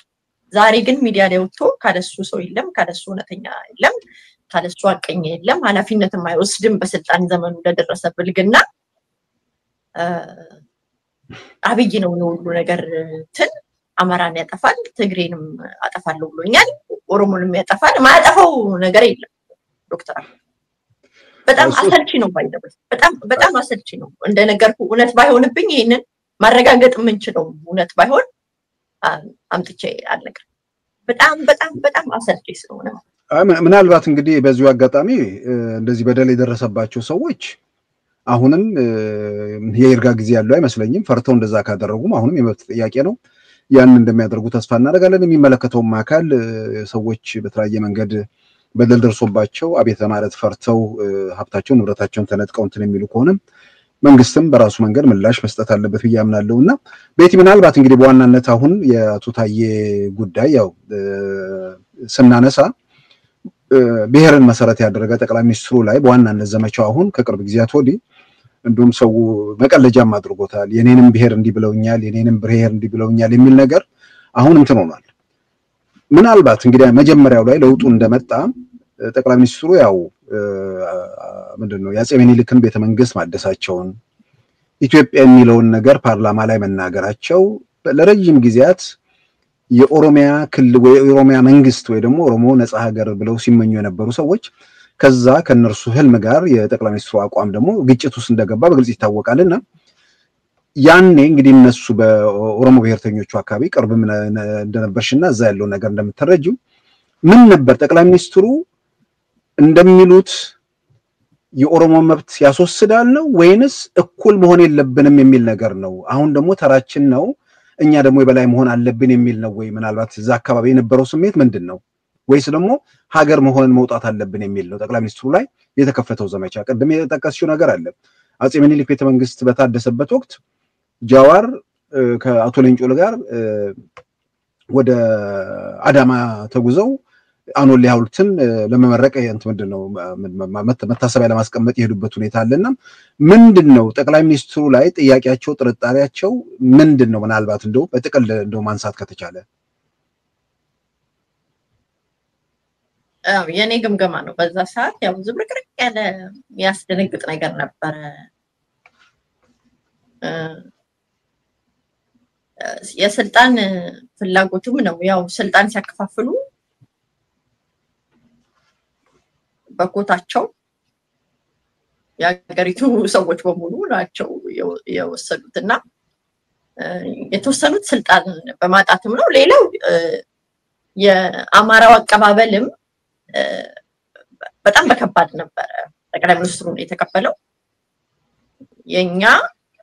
ዛሬ ግን ሚዲያ ላይ ወጥቶ ካለሱ ሰው የለም ካለሱ እውነተኛ የለም ካለሱ አቀኝ የለም ኃላፊነትም አይወስድም በስልጣን ዘመኑ ለደረሰ ብልግና አብይ ነው ሁሉ ነገር ትን አማራን ያጠፋል ትግሬንም አጠፋለሁ ብሎኛል ኦሮሞንም ያጠፋል ማያጠፋው ነገር የለም ዶክተር በጣም አሰልቺ ነው ባይደበ በጣም አሰልቺ ነው እንደነገርኩ እውነት ባይሆንብኝ ይሄንን ማረጋገጥ የምንችለው እውነት ባይሆን አምጥቼ አለቀ በጣም አሰልቺ ስለሆነ ምናልባት እንግዲህ በዚሁ አጋጣሚ እንደዚህ በደል የደረሰባቸው ሰዎች አሁንም የይርጋ ጊዜ ያለው አይመስለኝም ፈርተው እንደዛ ካደረጉም አሁንም የመብት ጥያቄ ነው ያን እንደሚያደርጉ ተስፋ እናደርጋለን የሚመለከተውም አካል ሰዎች በተለያየ መንገድ በደል ደርሶባቸው አቤት ለማለት ፈርተው ሀብታቸውን ንብረታቸውን ተነጥቀው እንትን የሚሉ ከሆነ መንግስትም በራሱ መንገድ ምላሽ መስጠት አለበት ብያምናለሁና ቤቲ ምናልባት እንግዲህ በዋናነት አሁን የአቶ ታዬ ጉዳይ ያው ስናነሳ ብሔርን መሰረት ያደረገ ጠቅላይ ሚኒስትሩ ላይ በዋናነት ዘመቻው አሁን ከቅርብ ጊዜያት ወዲህ እንደውም ሰው መቀለጃም አድርጎታል የኔንም ብሔር እንዲብለውኛል የኔንም ብሔር እንዲብለውኛል የሚል ነገር አሁን እንትን ሆኗል ምናልባት እንግዲህ መጀመሪያው ላይ ለውጡ እንደመጣ ጠቅላይ ሚኒስትሩ ያው ምንድነው ያጼ ምኒልክን ቤተ መንግስት ማደሳቸውን ኢትዮጵያ የሚለውን ነገር ፓርላማ ላይ መናገራቸው ለረጅም ጊዜያት የኦሮሚያ ክልል ወይ የኦሮሚያ መንግስት ወይ ደግሞ ኦሮሞ ነፃ ሀገር ብለው ሲመኙ የነበሩ ሰዎች ከዛ ከነርሱ ህልም ጋር የጠቅላይ ሚኒስትሩ አቋም ደግሞ ግጭት ውስጥ እንደገባ በግልጽ ይታወቃልና ያኔ እንግዲህ እነሱ በኦሮሞ ብሔርተኞቹ አካባቢ ቅርብ እንደነበርሽና እዛ ያለው ነገር እንደምትረጂው ምን ነበር ጠቅላይ ሚኒስትሩ እንደሚሉት የኦሮሞ መብት ያስወስዳል ነው ወይንስ እኩል መሆን የለብንም የሚል ነገር ነው አሁን ደግሞ ተራችን ነው እኛ ደግሞ የበላይ መሆን አለብን የሚል ነው ወይ ምናልባት እዛ አካባቢ የነበረው ስሜት ምንድነው ወይስ ደግሞ ሀገር መሆንን መውጣት አለብን የሚል ነው ጠቅላይ ሚኒስትሩ ላይ የተከፈተው ዘመቻ ቀደም የተጠቀሰው ነገር አለ አጼ ምኒልክ ቤተ መንግስት በታደሰበት ወቅት ጃዋር ከአቶ ሌንጮ ጋር ወደ አዳማ ተጉዘው አኖሌ ሐውልትን ለመመረቅ እንት ምንድነው መታሰቢያ ለማስቀመጥ የሄዱበት ሁኔታ አለና ምንድነው ጠቅላይ ሚኒስትሩ ላይ ጥያቄያቸው ጥርጣሬያቸው ምንድነው ምናልባት እንደው በጥቅል እንደው ማንሳት ከተቻለ የኔ ግምገማ ነው በዛ ሰዓት ያው ዝብርቅርቅ ያለ ያስደነግጥ ነገር ነበር የስልጣን ፍላጎቱም ነው ያው ስልጣን ሲያከፋፍሉ በኮታቸው ያገሪቱ ሰዎች በሙሉ ናቸው የወሰዱትና የተወሰኑት ስልጣን በማጣትም ነው ሌላው የአማራው አቀባበልም በጣም በከባድ ነበር ጠቅላይ ሚኒስትሩን የተቀበለው የኛ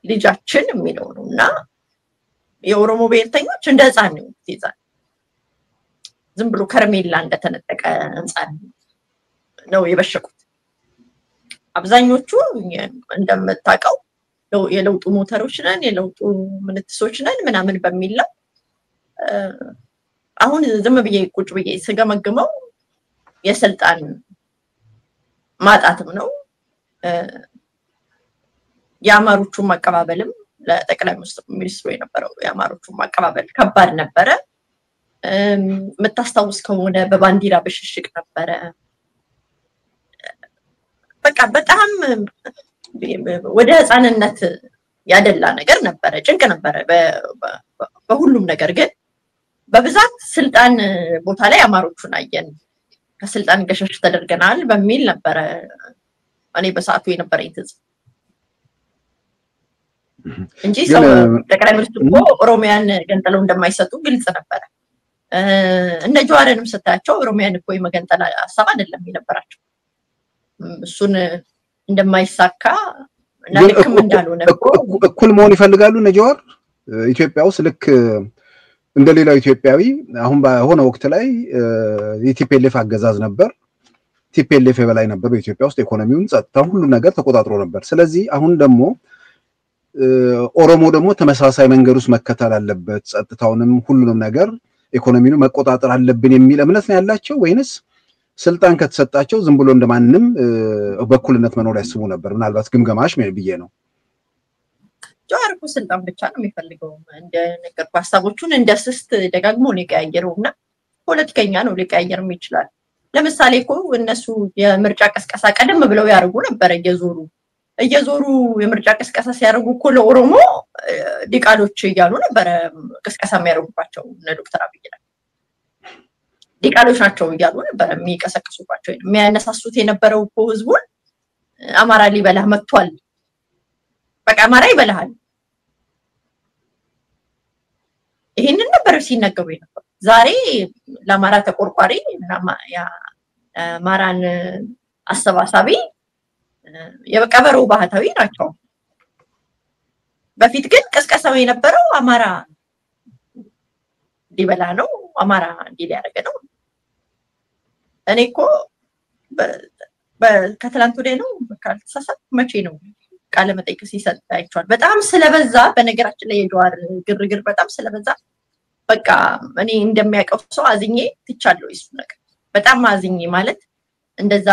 ልጃችን የሚለው ነውና የኦሮሞ ብሔርተኞች እንደ ህፃን ነው ይዛል ዝም ብሎ ከረሜላ እንደተነጠቀ ህፃን ነው የበሸቁት አብዛኞቹ እንደምታውቀው የለውጡ ሞተሮች ነን የለውጡ ምንትሶች ነን ምናምን በሚለው አሁን ዝም ብዬ ቁጭ ብዬ ስገመግመው የስልጣን ማጣትም ነው ያማሩቹ ማቀባበልም ለጠቅላይ ሚኒስትሩ የነበረው ያማሩቹ ማቀባበል ከባድ ነበረ መታስተውስ ከሆነ በባንዲራ በሽሽቅ ነበረ በቃ በጣም ወደ ህፃንነት ያደላ ነገር ነበረ ጭንቅ ነበረ በሁሉም ነገር ግን በብዛት ስልጣን ቦታ ላይ አማሮቹን አየን ከስልጣን ገሸሽ ተደርገናል በሚል ነበር እኔ በሰዓቱ የነበረኝ ትዝ እንጂ ሰው ጠቅላይ ሚኒስትሩ ኦሮሚያን ገንጥለው እንደማይሰጡ ግልጽ ነበር እነ ጀዋርንም ስታያቸው ኦሮሚያን እኮ የመገንጠል ሐሳብ አይደለም የነበራቸው እሱን እንደማይሳካ እና ልክም እንዳልሆነ እኩል መሆን ይፈልጋሉ እነ ጀዋር ኢትዮጵያ ውስጥ ልክ እንደሌላው ኢትዮጵያዊ አሁን በሆነ ወቅት ላይ የቲፒኤልኤፍ አገዛዝ ነበር ቲፒኤልኤፍ በላይ ነበር በኢትዮጵያ ውስጥ ኢኮኖሚውን ጸጥታው ሁሉ ነገር ተቆጣጥሮ ነበር ስለዚህ አሁን ደግሞ ኦሮሞ ደግሞ ተመሳሳይ መንገድ ውስጥ መከተል አለበት ጸጥታውንም ሁሉንም ነገር ኢኮኖሚውን መቆጣጠር አለብን የሚል እምነት ነው ያላቸው ወይንስ ስልጣን ከተሰጣቸው ዝም ብሎ እንደማንንም በኩልነት መኖር ያስቡ ነበር ምናልባት ግምገማሽ ብዬ ነው ጀዋር እኮ ስልጣን ብቻ ነው የሚፈልገው እንደ ነገር ሐሳቦቹን እንደስስት ደጋግሞ ነው የቀያየረውና ፖለቲከኛ ነው ሊቀያየርም ይችላል ለምሳሌ እኮ እነሱ የምርጫ ቀስቀሳ ቀደም ብለው ያርጉ ነበር የዞሩ እየዞሩ የምርጫ ቅስቀሳ ሲያደርጉ እኮ ለኦሮሞ ዲቃሎች እያሉ ነበር ቅስቀሳ የሚያደርጉባቸው እነ ዶክተር አብይ ዲቃሎች ናቸው እያሉ ነበር የሚቀሰቅሱባቸው የሚያነሳሱት የነበረው እኮ ህዝቡን አማራ ሊበላህ መጥቷል በቃ አማራ ይበላሃል ይሄንን ነበር ሲነገሩ ነበር ዛሬ ለአማራ ተቆርቋሪ ማራን አሰባሳቢ የበቀበሩ ባህታዊ ናቸው በፊት ግን ቅስቀሳው የነበረው አማራ ሊበላ ነው አማራ ሊያረገ ነው እኔኮ ከትላንት ወዲያ ነው ካልተሳሳት መቼ ነው ቃለ መጠይቅ ሲሰጥ አይቻል በጣም ስለበዛ በነገራችን ላይ የጀዋር ግርግር በጣም ስለበዛ በቃ እኔ እንደሚያቀፍ ሰው አዝኜ ትቻለሁ እሱ ነገር በጣም አዝኜ ማለት እንደዛ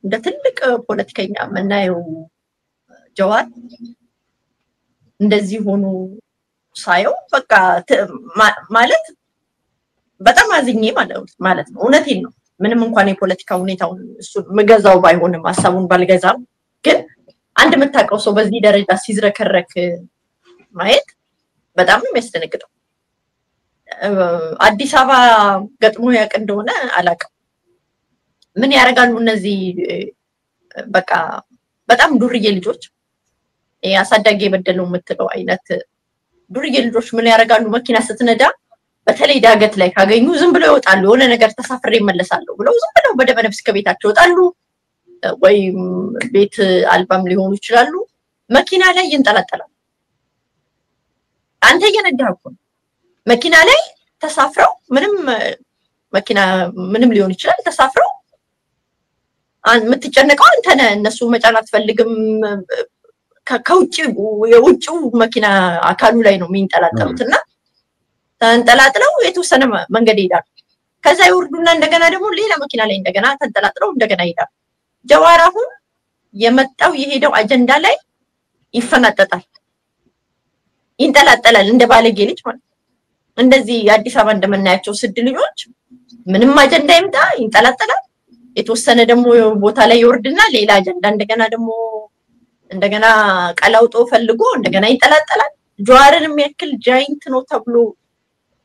እንደ ትልቅ ፖለቲከኛ መናየው ጀዋር እንደዚህ ሆኖ ሳየው በቃ ማለት በጣም አዝኜ ማለት ነው እውነቴን ነው ምንም እንኳን የፖለቲካ ሁኔታውን እሱ መገዛው ባይሆንም ሐሳቡን ባልገዛም ግን አንድ መታቀው ሰው በዚህ ደረጃ ሲዝረከረክ ማየት በጣም ነው የሚያስደነግጠው አዲስ አበባ ገጥሞ ያቅ እንደሆነ አላቀም ምን ያረጋሉ እነዚህ በቃ በጣም ዱርዬ ልጆች ያሳዳጊ የበደለው የምትለው አይነት ዱርዬ ልጆች ምን ያረጋሉ መኪና ስትነዳ በተለይ ዳገት ላይ ካገኙ ዝም ብለው ይወጣሉ የሆነ ነገር ተሳፍሬ ይመለሳሉ ብለው ዝም ብለው በደበነፍስ ከቤታቸው ይወጣሉ ወይ ቤት አልባም ሊሆኑ ይችላሉ መኪና ላይ ይንጠላጠላሉ አንተ እየነዳህ መኪና ላይ ተሳፍረው ምንም መኪና ምንም ሊሆን ይችላል ተሳፍረው የምትጨነቀው አንተ ነህ እነሱ መጫናት ፈልግም ከውጪ የውጪው መኪና አካሉ ላይ ነው የሚንጠላጠሉትና ተንጠላጥለው የተወሰነ መንገድ ይሄዳሉ ከዛ ይወርዱና እንደገና ደግሞ ሌላ መኪና ላይ እንደገና ተንጠላጥለው እንደገና ይሄዳሉ ጀዋር አሁን የመጣው የሄደው አጀንዳ ላይ ይፈናጠጣል ይንጠላጠላል እንደ ባለጌ ልጅ ማለት እንደዚህ አዲስ አበባ እንደምናያቸው ስድ ልጆች ምንም አጀንዳ ይምጣ ይንጠላጠላል የተወሰነ ደግሞ ቦታ ላይ ይወርድና ሌላ አጀንዳ እንደገና ቀላውጦ ፈልጎ እንደገና ይንጠላጠላል ጀዋርን የሚያክል ጃይንት ነው ተብሎ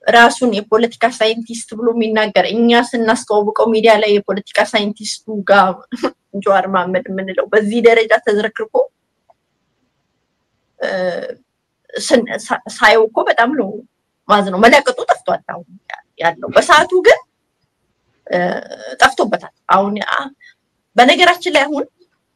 ራሱን የፖለቲካ ሳይንቲስት ብሎ የሚናገር እኛ ስናስተዋውቀው ሚዲያ ላይ የፖለቲካ ሳይንቲስቱ ጋር ጀዋር መሐመድ ምንለው በዚህ ደረጃ ተዝረክርኮ ሳይው እኮ በጣም ነው ማዝነው መለቀጡ ጠፍቷል አሁን ያለው በሰዓቱ ግን ጠፍቶበታል አሁን በነገራችን ላይ አሁን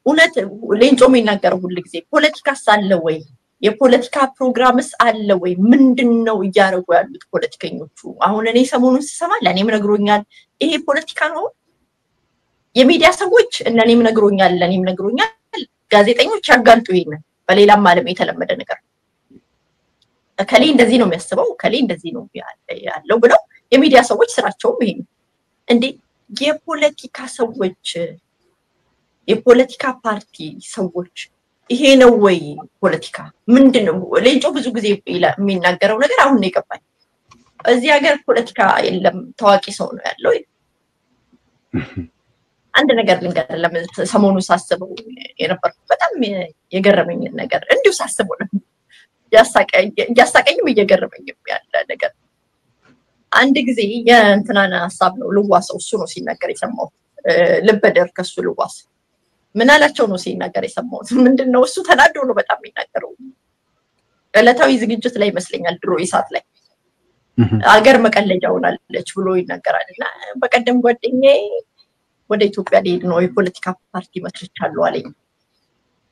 እውነት ሌንጮ የሚናገረው ሁሉ ጊዜ ፖለቲካ ሳለ ወይ የፖለቲካ ፕሮግራምስ አለ ወይ ምንድነው እያረጉ ያሉት ፖለቲከኞቹ አሁን እኔ ሰሞኑን ሲሰማ ለኔም ነግሮኛል ይሄ ፖለቲካ ነው የሚዲያ ሰዎች ለኔም ነግሮኛል ጋዜጠኞች ያጋልጡ ይሄን በሌላም ዓለም የተለመደ ነገር ከሌ እንደዚህ ነው የሚያስበው ከሌ እንደዚህ ነው ያለው ብለው የሚዲያ ሰዎች ስራቸው ይሄ እንዴ የፖለቲካ ሰዎች የፖለቲካ ፓርቲ ሰዎች ይሄ ነው ወይ ፖለቲካ ምንድነው ሌንጮ ብዙ ጊዜ የሚናገረው ነገር አሁን ነው የገባኝ እዚህ ሀገር ፖለቲካ የለም ታዋቂ ሰው ነው ያለው አንድ ነገር ልንገር ለሰሞኑን ሳስበው የነበርኩ በጣም የገረመኝ ነገር እንዲሁ ሳስበው ነው ያሳቀኝም እየገረመኝም ያለ ነገር አንድ ጊዜ የእንትናና ሐሳብ ነው ልዋሰው እሱ ነው ሲናገር የሰማው ልበደር ከሱ ልዋስ ምን አላቸው ነው ሲናገር የሰማው ምንድነው እሱ ተናዶ ነው በጣም የሚናገረው ዕለታዊ ዝግጅት ላይ ይመስለኛል ድሮ ኢሳት ላይ አገር መቀለጃ ሆናለች ብሎ ይናገራልና በቀደም ጓደኛዬ ወደ ኢትዮጵያ ሊሄድ ነው የፖለቲካ ፓርቲ መስርቻለሁ አለኝ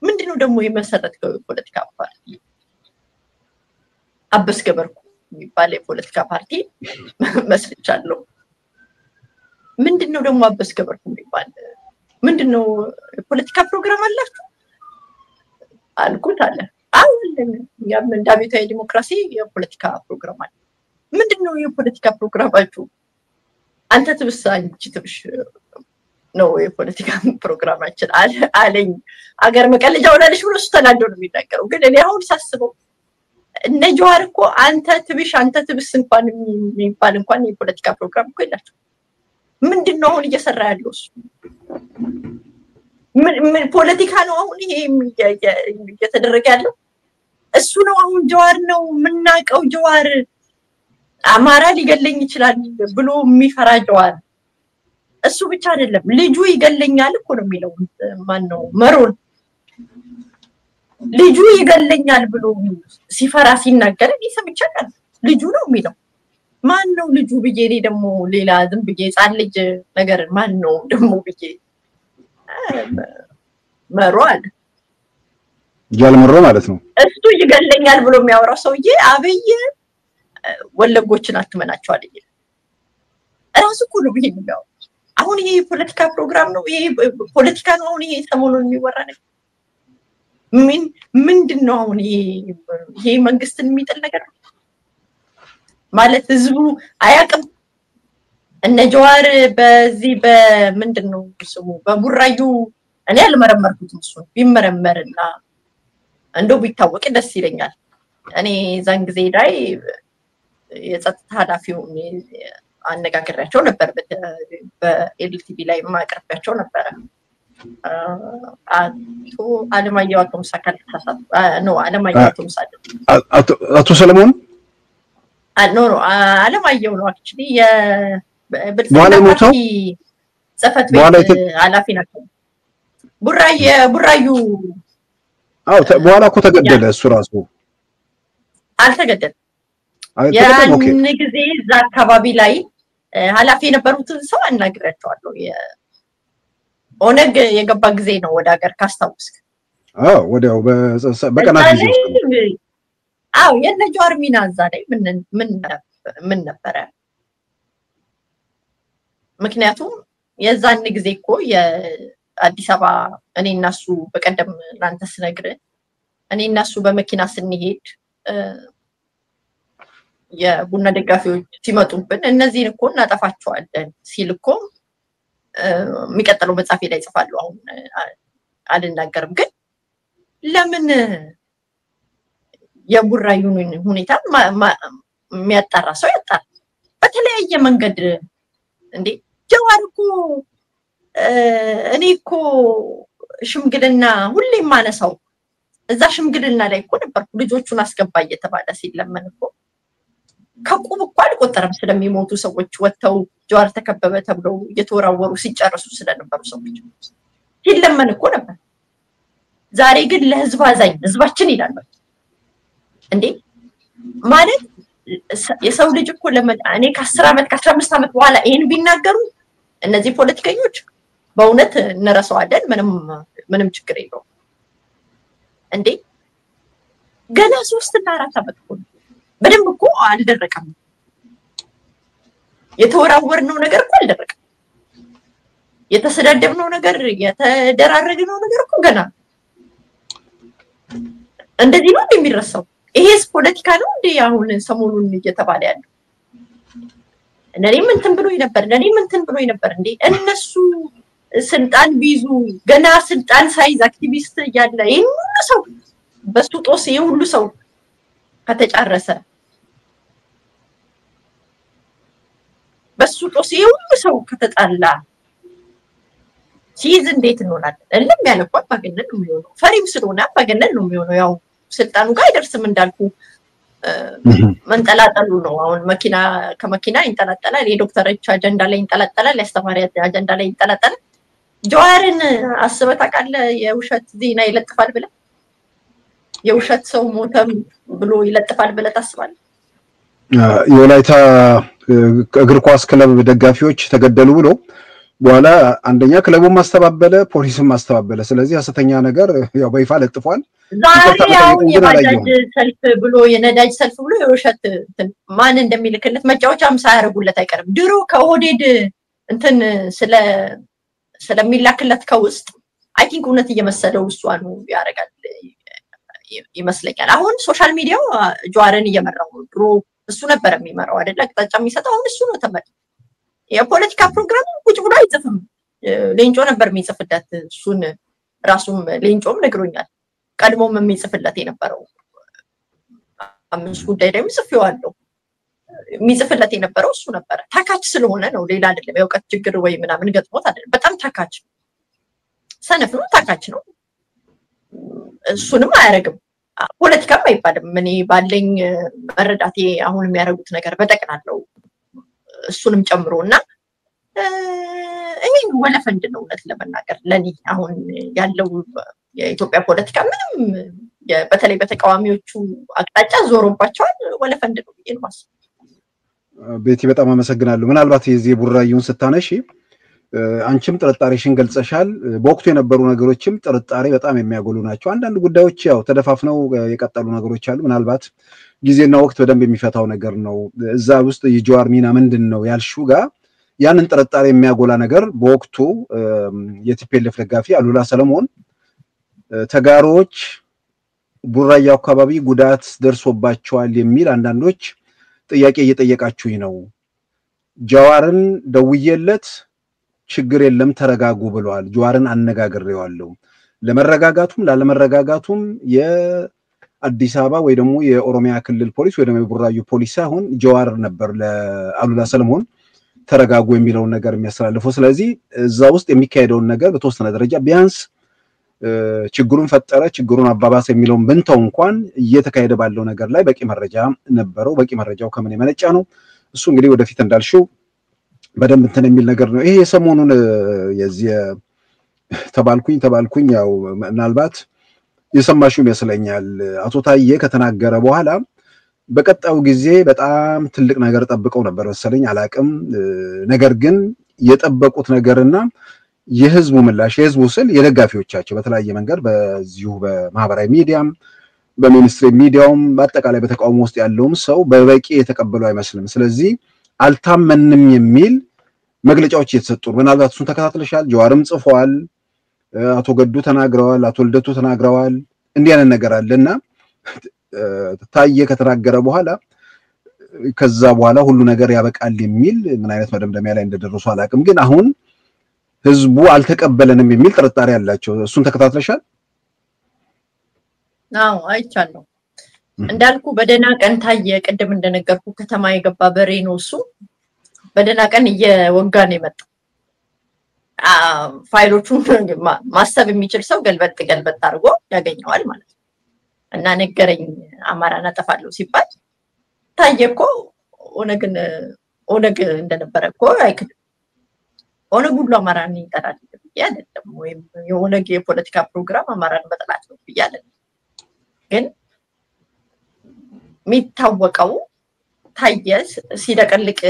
ምንድነው ደግሞ የመሰረተው የፖለቲካ ፓርቲ አበስ ገበርኩ የሚባል የፖለቲካ ፓርቲ መስርቻለሁ ምንድነው ደግሞ አበስ ገበርኩ የሚባል ምንድነው የፖለቲካ ፕሮግራም አላችሁ አልኩት አለ አሁን ያም እንዳቤታዊ ዲሞክራሲ የፖለቲካ ፕሮግራም አለ ምንድነው የፖለቲካ ፕሮግራማችሁ አንተ ትብስ አንቺ ትብሽ ነው የፖለቲካ ፕሮግራማችን አለኝ አገር መቀለጃ ሆናለሽ ብሎ ተናዶ ነው የሚናገረው ግን እኔ አሁን ሳስበው እነ ጀዋር እኮ አንተ ትብስ እንኳን የሚባል እንኳን የፖለቲካ ፕሮግራም እኮ የላቸው ምንድነው አሁን እየሰራ ያለው ምን ፖለቲካ ነው አሁን ይሄ እየተደረገ ያለው? እሱ ነው አሁን ጀዋር ነው የምናውቀው። ጀዋር አማራ ሊገለኝ ይችላል ብሎ የሚፈራ ጀዋር እሱ ብቻ አይደለም፣ ልጁ ይገለኛል እኮ ነው የሚለው። ማን ነው መሮን ልጁ ይገለኛል ብሎ ሲፈራ ሲናገር ይሰምቻለሁ። ልጁ ነው የሚለው። ማን ነው ልጁ ብዬ እኔ ደግሞ ሌላ ዝም ብዬ ህፃን ልጅ ነገር ማን ነው ደግሞ ብዬ መሮ አለ ጃልመሮ ማለት ነው። እሱ ይገለኛል ብሎ የሚያወራው ሰውዬ አብይ ወለጎችን አትመናቸው አለኝ። ራሱ እኮ ነው ይሄ ነው። አሁን ይሄ ፖለቲካ ፕሮግራም ነው፣ ይሄ ፖለቲካ ነው። አሁን ይሄ ሰሞኑን የሚወራ ነገር ምንድነው? አሁን ይሄ መንግስትን የሚጥል ነገር ማለት ህዝቡ አያውቅም። እነ ጀዋር በዚህ በምንድነው ስሙ በቡራዩ እኔ አልመረመርኩትም። እሱ ቢመረመርና እንደው ቢታወቅ ደስ ይለኛል። እኔ ዛን ጊዜ ላይ የጸጥታ ኃላፊውን አነጋግሬያቸው ነበር፣ በኤልቲቪ ላይ ማቅረቢያቸው ነበር። አቶ አለማየሁ አቶምሳ ካልተሳሳት ነው አለማየሁ አቶምሳ አቶ ሰለሞን ኖ አለማየሁ ነው አክቹሊ በኋላ ሞተው ጽፈት ቤት ኃላፊ ናቸው። ቡራዩ በኋላ እኮ ተገደለ። እሱ ራሱ አልተገደለም። ያን ጊዜ እዛ አካባቢ ላይ ኃላፊ የነበሩትን ሰው አናግሬያቸዋለሁ። ኦነግ የገባ ጊዜ ነው ወደ ሀገር ካስታውስክ። ወዲያው በቀናት ጊዜ የነ ጀዋር ሚና እዛ ላይ ምን ነበረ? ምክንያቱም የዛን ጊዜ እኮ የአዲስ አበባ እኔ እና እሱ በቀደም ላንተ ስነግርህ እኔ እና እሱ በመኪና ስንሄድ የቡና ደጋፊዎች ሲመጡብን እነዚህን እኮ እናጠፋቸዋለን ሲል እኮ የሚቀጥለው መጽሐፌ ላይ ጽፋለሁ። አሁን አልናገርም፣ ግን ለምን የቡራዩን ሁኔታ የሚያጣራ ሰው ያጣራ በተለያየ መንገድ እንዴ? ጀዋር እኮ እኔ እኮ ሽምግልና ሁሌም ማነሳው እዛ ሽምግልና ላይ እኮ ነበርኩ። ልጆቹን አስገባ እየተባለ ሲለመን እኮ ከቁብ እኮ አልቆጠረም። ስለሚሞቱ ሰዎች ወጥተው ጀዋር ተከበበ ተብለው እየተወራወሩ ሲጨርሱ ስለነበሩ ሰዎች ሲለመን እኮ ነበር። ዛሬ ግን ለህዝብ አዛኝ ህዝባችን ይላል እንዴ? ማለት የሰው ልጅ እኮ እኔ ከ10 ዓመት ከ15 ዓመት በኋላ ይሄን ቢናገሩ እነዚህ ፖለቲከኞች በእውነት እንረሳዋለን። ምንም ችግር የለውም እንዴ? ገና 3 እና 4 ዓመት እኮ በደንብ እኮ አልደረቀም። የተወራወርነው ነገር እኮ አልደረቀም። የተሰዳደብነው ነገር የተደራረግነው ነገር እኮ ገና እንደዚህ ነው የሚረሳው። ይሄስ ፖለቲካ ነው እንዴ? አሁን ሰሞኑን እየተባለ ያለው እነኔም እንትን ብሎኝ ነበር እንዴ? እነሱ ስልጣን ቢይዙ ገና ስልጣን ሳይዝ አክቲቪስት እያለ ይሄን ሁሉ ሰው በሱ ጦስ ይሄ ሁሉ ሰው ከተጫረሰ በሱ ጦስ ይሄ ሁሉ ሰው ከተጣላ ሲይዝ እንዴት እንሆናለን? እልም ያለቆ አባገነን ነው የሚሆነው። ፈሪም ስለሆነ አባገነን ነው የሚሆነው። ያው ስልጣኑ ጋር አይደርስም እንዳልኩ መንጠላጠሉ ነው። አሁን ከመኪና ይንጠላጠላል፣ የዶክተሮች አጀንዳ ላይ ይንጠላጠላል፣ የአስተማሪ አጀንዳ ላይ ይንጠላጠላል። ጀዋርን አስበህ ታውቃለህ? የውሸት ዜና ይለጥፋል ብለህ የውሸት ሰው ሞተም ብሎ ይለጥፋል ብለህ ታስባለህ? የወላይታ እግር ኳስ ክለብ ደጋፊዎች ተገደሉ ብሎ በኋላ አንደኛ ክለቡን ማስተባበለ ፖሊስም ማስተባበለ። ስለዚህ ሐሰተኛ ነገር ያው በይፋ ለጥፏል። ዛሬው የባጃጅ ሰልፍ ብሎ የነዳጅ ሰልፍ ብሎ የውሸት ማን እንደሚልክለት መጫወቻም ሳያረጉለት አይቀርም። ድሮ ከኦህዴድ እንትን ስለሚላክለት ከውስጥ አይ ቲንክ እውነት እየመሰለው እሷን ያረጋል ይመስለኛል። አሁን ሶሻል ሚዲያው ጀዋርን እየመራው ነው። ድሮ እሱ ነበር የሚመራው አይደል? አቅጣጫ የሚሰጠው አሁን እሱ ነው ተመልሶ። የፖለቲካ ፕሮግራም ቁጭ ብሎ አይጽፍም። ሌንጮ ነበር የሚጽፍለት። እሱን ራሱም ሌንጮም ነግሮኛል። ቀድሞም የሚጽፍለት የነበረው 5 ጉዳይ ላይ ጽፌዋለሁ። የሚጽፍለት የነበረው እሱ ነበር። ታካች ስለሆነ ነው፣ ሌላ አይደለም። የእውቀት ችግር ወይ ምናምን ገጥሞት አይደለም። በጣም ታካች ሰነፍ ነው ታካች ነው እሱንም አያረግም ፖለቲካም አይባልም እኔ ባለኝ መረዳቴ አሁን የሚያረጉት ነገር በጠቅላላው እሱንም ጨምሮና እኔ ወለፈንድ ነው እውነት ለመናገር ለኔ አሁን ያለው የኢትዮጵያ ፖለቲካ ምንም በተለይ በተቃዋሚዎቹ አቅጣጫ ዞሮባቸዋል ወለፈንድ ነው ይልማስ ቤቲ በጣም አመሰግናለሁ ምናልባት የዚህ ቡራዩን ስታነሺ አንቺም ጥርጣሬሽን ገልጸሻል በወቅቱ የነበሩ ነገሮችም ጥርጣሬ በጣም የሚያጎሉ ናቸው አንዳንድ ጉዳዮች ያው ተደፋፍነው የቀጠሉ ነገሮች አሉ ምናልባት ጊዜና ወቅት በደንብ የሚፈታው ነገር ነው እዛ ውስጥ የጆዋር ሚና ምንድነው ያልሽው ጋር ያንን ጥርጣሬ የሚያጎላ ነገር በወቅቱ የቲፒኤልኤፍ ደጋፊ አሉላ ሰለሞን ተጋሮች ቡራዩ አካባቢ ጉዳት ደርሶባቸዋል የሚል አንዳንዶች ጥያቄ እየጠየቃችሁኝ ነው ጆዋርን ደውዬለት ችግር የለም ተረጋጉ ብለዋል ጆዋርን አነጋግሬዋለሁ ለመረጋጋቱም ላለመረጋጋቱም የአዲስ አበባ ወይ ደግሞ የኦሮሚያ ክልል ፖሊስ ወይ ደግሞ የቡራዩ ፖሊስ ሳይሆን ጆዋር ነበር ለአሉላ ሰለሞን ተረጋጉ የሚለው ነገር የሚያስተላልፈው ስለዚህ እዛ ውስጥ የሚካሄደው ነገር በተወሰነ ደረጃ ቢያንስ ችግሩን ፈጠረ ችግሩን አባባሰ የሚለውን ብንተው እንኳን እየተካሄደ ባለው ነገር ላይ በቂ መረጃ ነበረው በቂ መረጃው ከምን የመነጫ ነው እሱ እንግዲህ ወደፊት እንዳልሽው በደንብ እንትን የሚል ነገር ነው ይሄ የሰሞኑን የዚህ ተባልኩኝ ያው ምናልባት የሰማሽው ይመስለኛል አቶ ታዬ ከተናገረ በኋላ በቀጣው ጊዜ በጣም ትልቅ ነገር ጠብቀው ነበር መሰለኝ አላቅም ነገር ግን የጠበቁት ነገርና የህዝቡ ምላሽ የህዝቡ ስል የደጋፊዎቻቸው በተለያየ መንገድ በዚሁ በማህበራዊ ሚዲያም በሚኒስትሪ ሚዲያውም በአጠቃላይ በተቃውሞ ውስጥ ያለውም ሰው በበቂ የተቀበለው አይመስልም ስለዚህ አልታመንም የሚል መግለጫዎች እየተሰጡ ምናልባት እሱን ተከታትለሻል ጆዋርም ጽፏል አቶ ገዱ ተናግረዋል አቶ ልደቱ ተናግረዋል እንዲህ አይነት ነገር አለና ታዬ ከተናገረ በኋላ ከዛ በኋላ ሁሉ ነገር ያበቃል የሚል ምን አይነት መደምደሚያ ላይ እንደደረሱ አላቅም ግን አሁን ህዝቡ አልተቀበለንም የሚል ጥርጣሬ ያላቸው እሱን ተከታትለሻል አዎ አይቻለሁ እንዳልኩ በደና ቀን ታየ ቀደም እንደነገርኩ ከተማ የገባ በሬ ነው እሱ በደና ቀን እየወጋን የመጣ ፋይሎቹን ማሰብ የሚችል ሰው ገልበጥ አድርጎ ያገኘዋል ማለት ነው እና ነገረኝ አማራን አጠፋለሁ ሲባል ታየኮ ኦነግ እንደነበረኮ አይክድ ኦነግ ሁሉ አማራን ይጠራል አይደለም ወይም የኦነግ የፖለቲካ ፕሮግራም አማራን በጥላት ነው ይያለን ግን ሚታወቀው ታየስ ሲደቀልቅ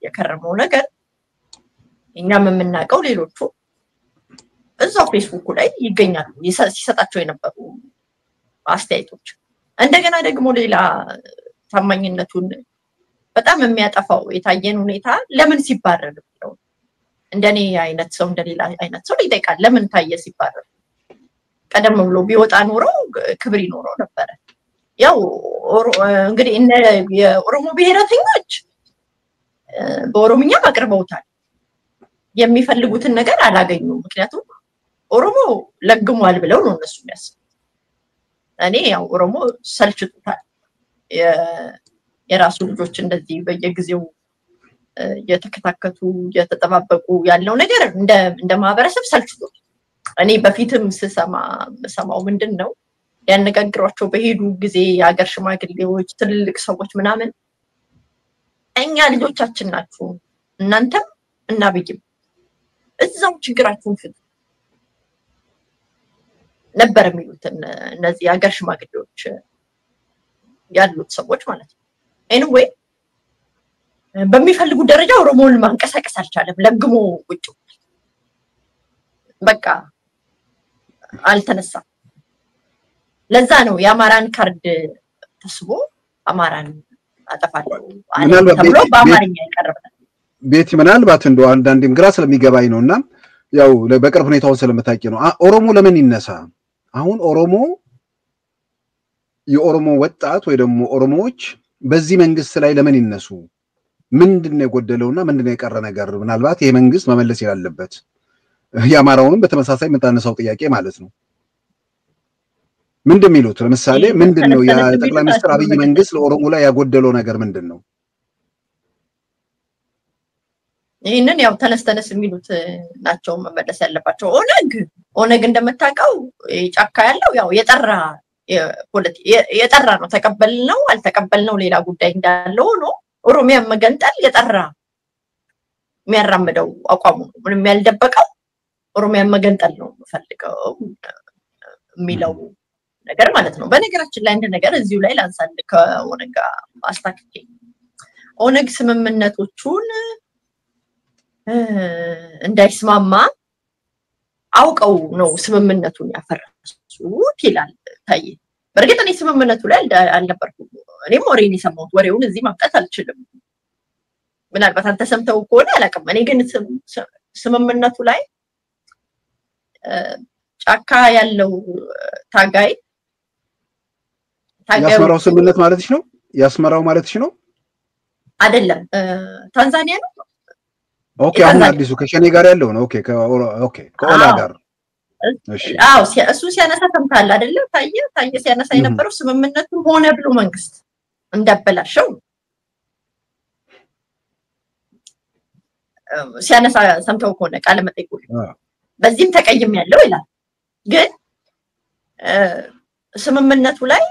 የከረመው ነገር እኛም የምናቀው ሌሎቹ እዛው ፌስቡክ ላይ ይገኛሉ ሲሰጣቸው የነበሩ አስተያየቶች እንደገና ደግሞ ሌላ ታማኝነቱን በጣም የሚያጠፋው የታየን ሁኔታ ለምን ሲባረር ነው እንደኔ አይነት ሰው እንደሌላ አይነት ሰው ይጠይቃል ለምን ታየ ሲባረር ቀደም ብሎ ቢወጣ ኖሮ ክብር ይኖረው ነበር ያው እንግዲህ የኦሮሞ ብሔረተኞች በኦሮምኛ አቅርበውታል የሚፈልጉትን ነገር አላገኙም ምክንያቱም ኦሮሞ ለግሟል ብለው ነው እነሱ የሚያስቡት እኔ ያው ኦሮሞ ሰልችቷል የራሱ ልጆች እንደዚህ በየጊዜው የተከታከቱ የተጠባበቁ ያለው ነገር እንደ ማህበረሰብ ሰልችቷል እኔ በፊትም ስሰማው ምንድነው ያነጋግሯቸው በሄዱ ጊዜ የሀገር ሽማግሌዎች ትልልቅ ሰዎች ምናምን እኛ ልጆቻችን ናችሁ እናንተም እናብይም እዛው ችግራችሁን ፍቱ ነበር የሚሉት እነዚህ የሀገር ሽማግሌዎች ያሉት ሰዎች ማለት ነው anyway በሚፈልጉ ደረጃ ኦሮሞን ማንቀሳቀስ አልቻለም ለግሞ ቁጭ በቃ አልተነሳ ለዛ ነው የአማራን ካርድ ተስቦ አማራን አጠፋለሁ ተብሎ በአማርኛ ይቀርባል ቤት ምናልባት እንደው አንዳንዴም ግራ ስለሚገባኝ ነውና ያው በቅርብ ሁኔታውን ስለምታቂ ነው ኦሮሞ ለምን ይነሳ አሁን ኦሮሞ የኦሮሞ ወጣት ወይ ደግሞ ኦሮሞዎች በዚህ መንግስት ላይ ለምን ይነሱ ምንድነው የጎደለውና ምንድነው የቀረ ነገር ምናልባት ይሄ መንግስት መመለስ ያለበት ያማራውንም በተመሳሳይ መጣነሳው ጥያቄ ማለት ነው ምንድነው የሚሉት ለምሳሌ ምንድነው ያ ጠቅላይ ሚኒስትር አብይ መንግስት ለኦሮሞ ላይ ያጎደለው ነገር ምንድነው ይሄንን ያው ተነስተነስ የሚሉት ናቸው መመለስ ያለባቸው። ኦነግ እንደምታውቀው ጫካ ያለው ያው የጠራ ነው። ተቀበልነው አልተቀበልነው ሌላ ጉዳይ እንዳለው ነው። ኦሮሚያ መገንጠል የጠራ የሚያራምደው አቋሙ ነው። ምንም ያልደበቀው ኦሮሚያ መገንጠል ነው ፈልገው የሚለው ነገር ማለት ነው። በነገራችን ላይ አንድ ነገር እዚሁ ላይ ላንሳል ከኦነግ አስታክኬ ኦነግ ስምምነቶቹን እንዳይስማማ አውቀው ነው ስምምነቱን ያፈረሱት ይላል ታዬ። በርግጥ እኔ ስምምነቱ ላይ አልነበርኩም። እኔም ወሬን የሰማሁት ወሬውን እዚህ ማምጣት አልችልም። ምናልባት አንተ ሰምተው ከሆነ አላውቅም። እኔ ግን ስምምነቱ ላይ ጫካ ያለው ታጋይ ያስመራው ስምምነት ማለትሽ ነው? ያስመራው ማለትሽ ነው? አይደለም ታንዛኒያ ነው። ኦኬ አሁን አዲሱ ከሸኔ ጋር ያለው ነው። ኦኬ ከኦላ ጋር እሺ። እሱ ሲያነሳ ሰምታል አይደለ? ታየ ሲያነሳ የነበረው ስምምነቱን ሆነ ብሎ መንግስት እንዳበላሸው ሲያነሳ ሰምተው ከሆነ ቃለ መጠይቁ በዚህም ተቀይም ያለው ይላል። ግን ስምምነቱ ላይ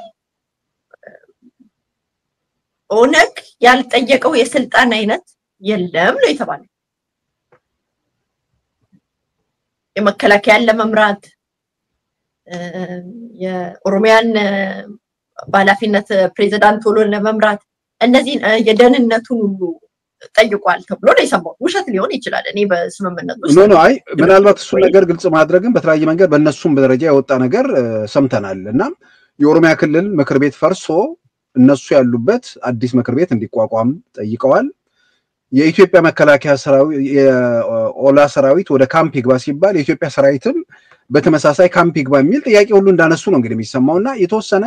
ኦነግ ያልጠየቀው የስልጣን አይነት የለም ነው የተባለው። የመከላከያን ለመምራት የኦሮሚያን ባላፊነት ፕሬዝዳንት ሆኖ ለመምራት እነዚህ የደህንነቱን ሁሉ ጠይቋል ተብሎ ነው የሰማው። ውሸት ሊሆን ይችላል። እኔ በስምምነቱ ነው አይ ምናልባት እሱ ነገር ግልጽ ማድረግን በተለያየ መንገድ በእነሱም ደረጃ የወጣ ነገር ሰምተናል። እና የኦሮሚያ ክልል ምክር ቤት ፈርሶ እነሱ ያሉበት አዲስ ምክር ቤት እንዲቋቋም ጠይቀዋል። የኢትዮጵያ መከላከያ ሰራዊት የኦላ ሰራዊት ወደ ካምፕ ይግባ ሲባል የኢትዮጵያ ሰራዊትም በተመሳሳይ ካምፕ ይግባ የሚል ጥያቄ ሁሉ እንዳነሱ ነው እንግዲህ የሚሰማውና የተወሰነ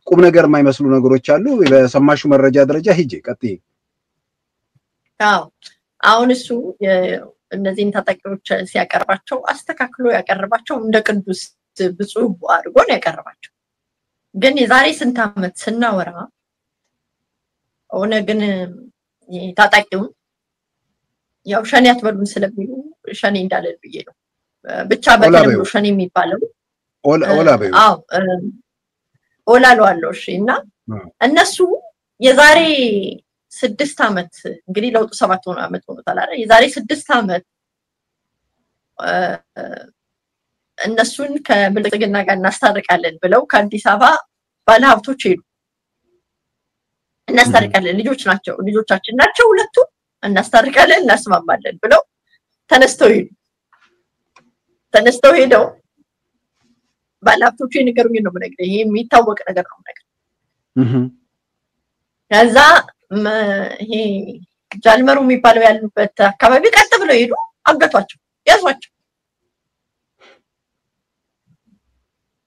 ቁም ነገር የማይመስሉ ነገሮች አሉ። በሰማሹ መረጃ ደረጃ ሂጄ ቀጥይ። አሁን እሱ እነዚህን ታጣቂዎች ሲያቀርባቸው አስተካክሎ ያቀርባቸው እንደ ቅዱስ ብፁዕ አድርጎ ነው ያቀርባቸው። ግን የዛሬ ስንት ዓመት ስናወራ ኦነግን ታጣቂውን ያው ሸኔ አትበሉን ስለሚሉ ሸኔ እንዳለል ብዬ ነው ብቻ በተለምዶ ሸኔ የሚባለው ኦላ ለዋለው። እሺ እና እነሱ የዛሬ 6 ዓመት እንግዲህ ለውጡ 7 ዓመት ሆኖታል አይደል? የዛሬ 6 ዓመት እነሱን ከብልጽግና ጋር እናስታርቃለን ብለው ከአዲስ አበባ ባለሀብቶች ሄዱ። እናስታርቃለን ልጆቻችን ናቸው ሁለቱ እናስታርቃለን እናስማማለን ብለው ተነስተው ሄደው ባለሀብቶቹ የነገሩኝ ነው ነገር ይሄ የሚታወቅ ነገር ነው ነገር ከዛ ይሄ ጃልመሩ የሚባለው ያሉበት አካባቢ ቀጥ ብለው ሄዱ። አገቷቸው፣ ያዟቸው።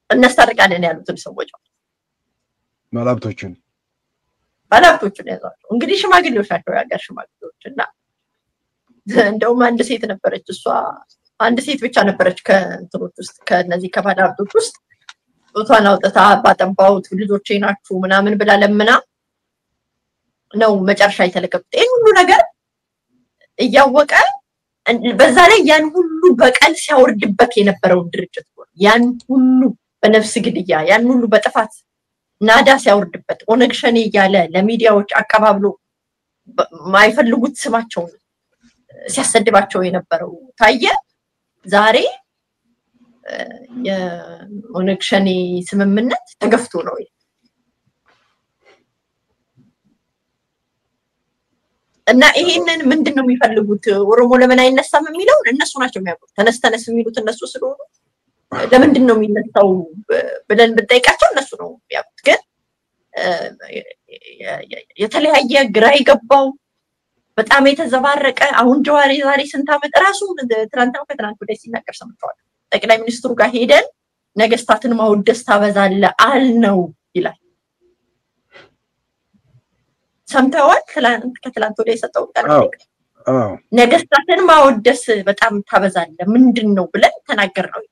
እናስታርቃለን ያሉትን ሰዎች ባለሀብቶቹን ያዟቸው። እንግዲህ ሽማግሌዎች ናቸው ያገር ሽማግሌዎች እና እንደውም አንድ ሴት ነበረች። እሷ አንድ ሴት ብቻ ነበረች ከእንትኖች ውስጥ ከነዚህ ከባለሀብቶች ውስጥ ጡቷን አውጥታ ባጠባውት ልጆቼ ናችሁ ምናምን ብላ ለምና ነው መጨረሻ የተለቀቁት። ይሄን ሁሉ ነገር እያወቀ በዛ ላይ ያን ሁሉ በቀል ሲያወርድበት የነበረው ድርጅት ያን ሁሉ በነፍስ ግድያ ያን ሁሉ በጥፋት ናዳ ሲያወርድበት ኦነግ ሸኔ እያለ ለሚዲያዎች አቀባብሎ ማይፈልጉት ስማቸውን ሲያሰድባቸው የነበረው ታየ ዛሬ የኦነግ ሸኔ ስምምነት ተገፍቶ ነው። እና ይሄንን ምንድነው የሚፈልጉት? ኦሮሞ ለምን አይነሳም የሚለው እነሱ ናቸው የሚያውቁት። ተነስተነስ የሚሉት እነሱ ስለሆኑ ለምንድን ነው የሚነሳው ብለን ብንጠይቃቸው እነሱ ነው የሚያውቁት። ግን የተለያየ ግራ ይገባው በጣም የተዘባረቀ አሁን ጀዋሪ ዛሬ ስንት ዓመት ራሱ ትናንትና ከትናንት ወዲያ ሲናገር ሰምተዋል። ጠቅላይ ሚኒስትሩ ጋር ሄደን ነገስታትን ማውደስ ታበዛለ አልነው ይላል። ሰምተዋል? ከትላንት ወዲያ የሰጠው ቃል ነገስታትን ማውደስ በጣም ታበዛለ ምንድነው ብለን ተናገርነው።